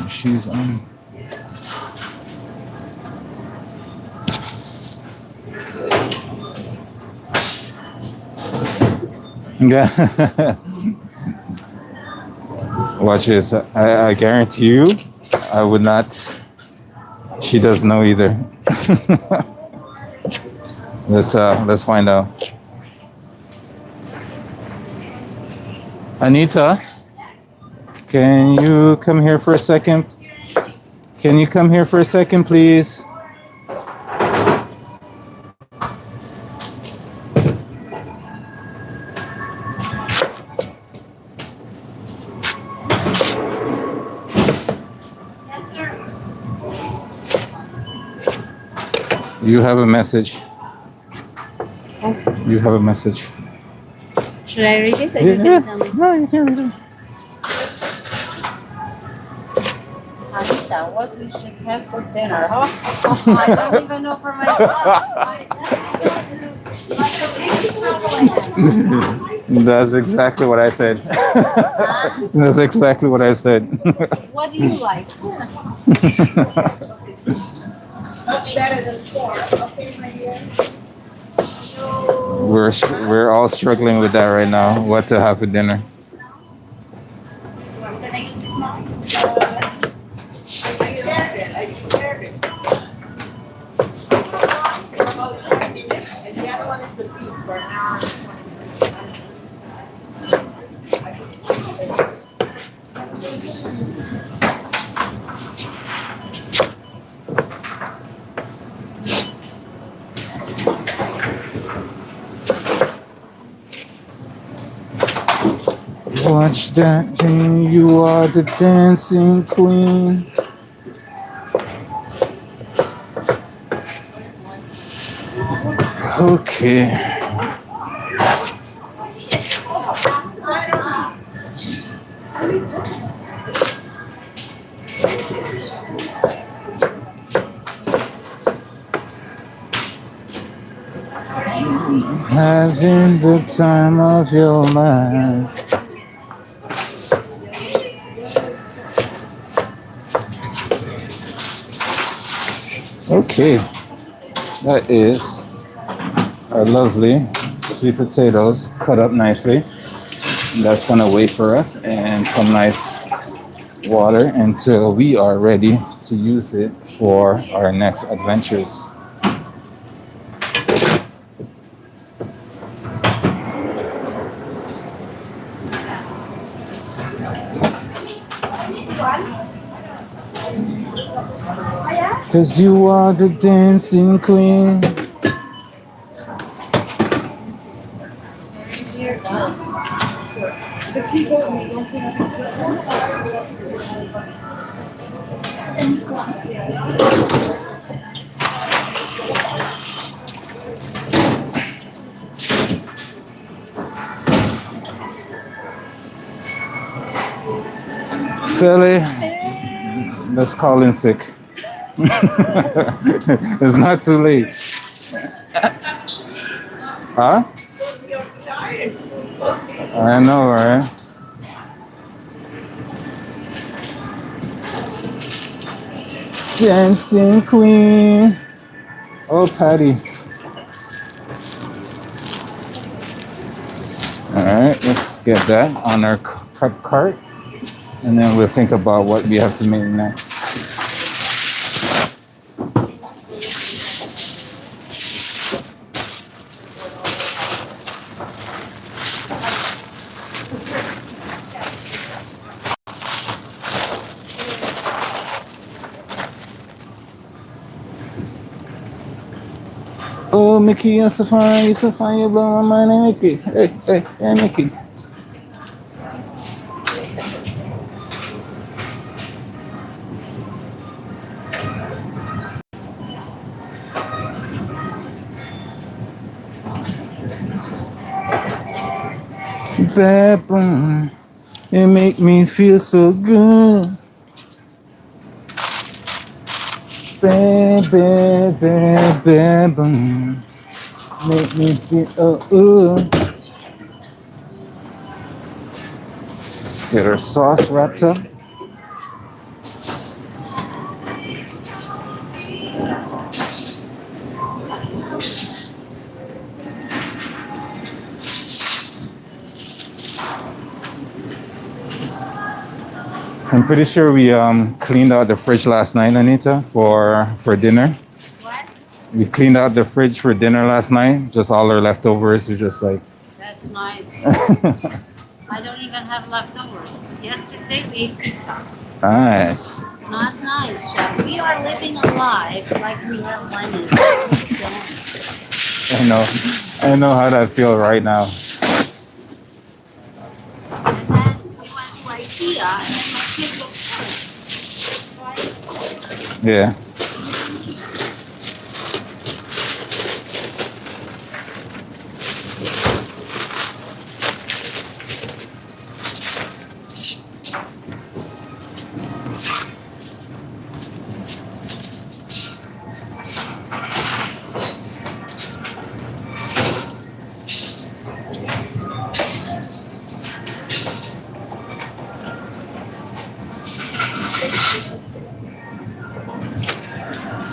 She's on. Yeah. Watch this. I guarantee you, I would not. She doesn't know either. Let's find out. Anita, can you come here for a second? Can you come here for a second, please? Yes, sir. You have a message. You have a message. Should I read it? Or Yeah, you can tell me? no, you can read it. Anita, what we should have for dinner, huh? I don't even know for myself. That's exactly what I said. That's exactly what I said. What do you like? Better than 4. Okay, my dear. We're all struggling with that right now. What to have for dinner? Can I use it, Mom? I prepared it. I prepared it. About 20 minutes, and the other one is the beef for an hour and 20 minutes. Watch that, you are the dancing queen. Okay. Having the time of your life. Okay, that is our lovely sweet potatoes cut up nicely. That's gonna wait for us, and some nice water until we are ready to use it for our next adventures. Cause you are the dancing queen. Philly, let's call in sick. It's not too late. Huh? I know, right? Dancing Queen. Oh, Patty. All right, let's get that on our prep cart. And then we'll think about what we have to make next. Oh, Mickey, you're so fine. You're so fine. You're blowing my mind, Mickey. Hey, hey, hey, Mickey. Bad boom. It make me feel so good. Bad, bad, bad, bad boom. Make me feel Let's get our sauce wrapped up. I'm pretty sure we cleaned out the fridge last night, Anita, for dinner. What? We cleaned out the fridge for dinner last night. Just all our leftovers. We just like. That's nice. I don't even have leftovers. Yesterday we ate pizza. Nice. Not nice, Chef. We are living a life like we have money. I know how that feels right now. And then we went to IKEA and then my kid was hurt. Right? Yeah.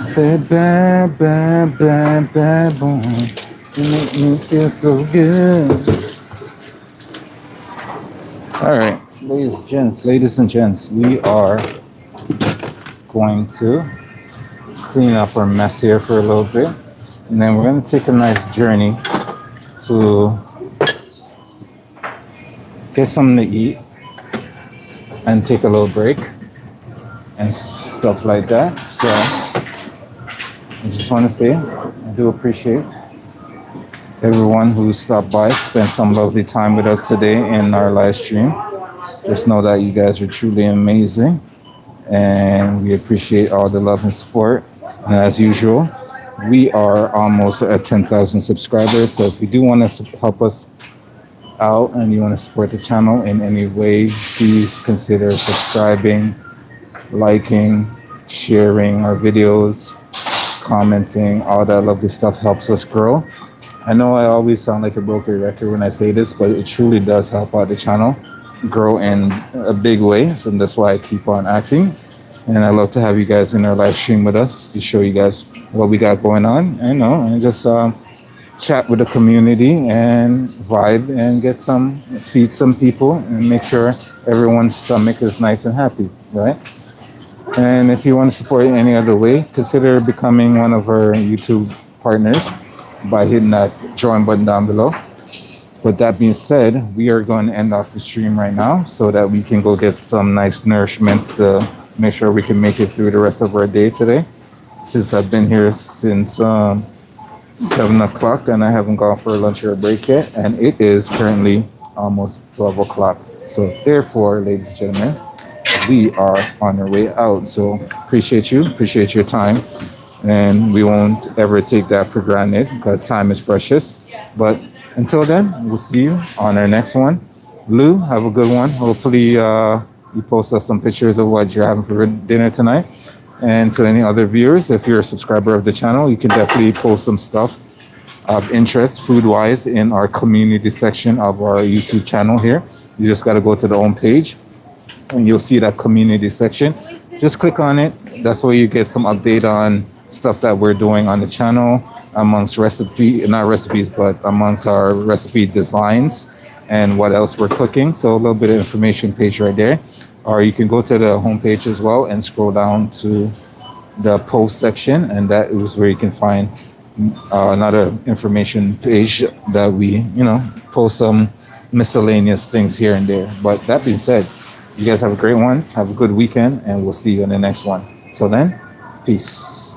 Said bad, bad, bad, bad boy. You make me feel so good. All right, ladies and gents, we are going to clean up our mess here for a little bit, and then we're going to take a nice journey to get something to eat and take a little break and stuff like that. So I just want to say I do appreciate everyone who stopped by, spent some lovely time with us today in our live stream. Just know that you guys are truly amazing, and we appreciate all the love and support. And as usual, we are almost at 10,000 subscribers. So if you do want to help us out and you want to support the channel in any way, please consider subscribing, liking, sharing our videos, commenting. All that lovely stuff helps us grow. I know I always sound like a broken record when I say this, but it truly does help out the channel grow in a big way. So that's why I keep on asking. And I love to have you guys in our live stream with us to show you guys what we got going on. I know, and just chat with the community and vibe and feed some people and make sure everyone's stomach is nice and happy, right? And if you want to support in any other way, consider becoming one of our YouTube partners by hitting that join button down below. With that being said, we are going to end off the stream right now so that we can go get some nice nourishment to make sure we can make it through the rest of our day today. Since I've been here since 7 o'clock and I haven't gone for a lunch or a break yet, and it is currently almost 12 o'clock. So therefore, ladies and gentlemen, we are on our way out. So appreciate your time, and we won't ever take that for granted because time is precious. But until then, we'll see you on our next one. Lou, have a good one. Hopefully you post us some pictures of what you're having for dinner tonight. And to any other viewers, if you're a subscriber of the channel, you can definitely post some stuff of interest food wise in our community section of our YouTube channel here. You just got to go to the home page and you'll see that community section. Just click on it. That's where you get some update on stuff that we're doing on the channel, amongst not recipes, but amongst our recipe designs and what else we're cooking. So a little bit of information page right there. Or you can go to the homepage as well and scroll down to the post section, and that is where you can find another information page that we, post some miscellaneous things here and there. But that being said, you guys have a great one. Have a good weekend, and we'll see you in the next one. Till then, peace.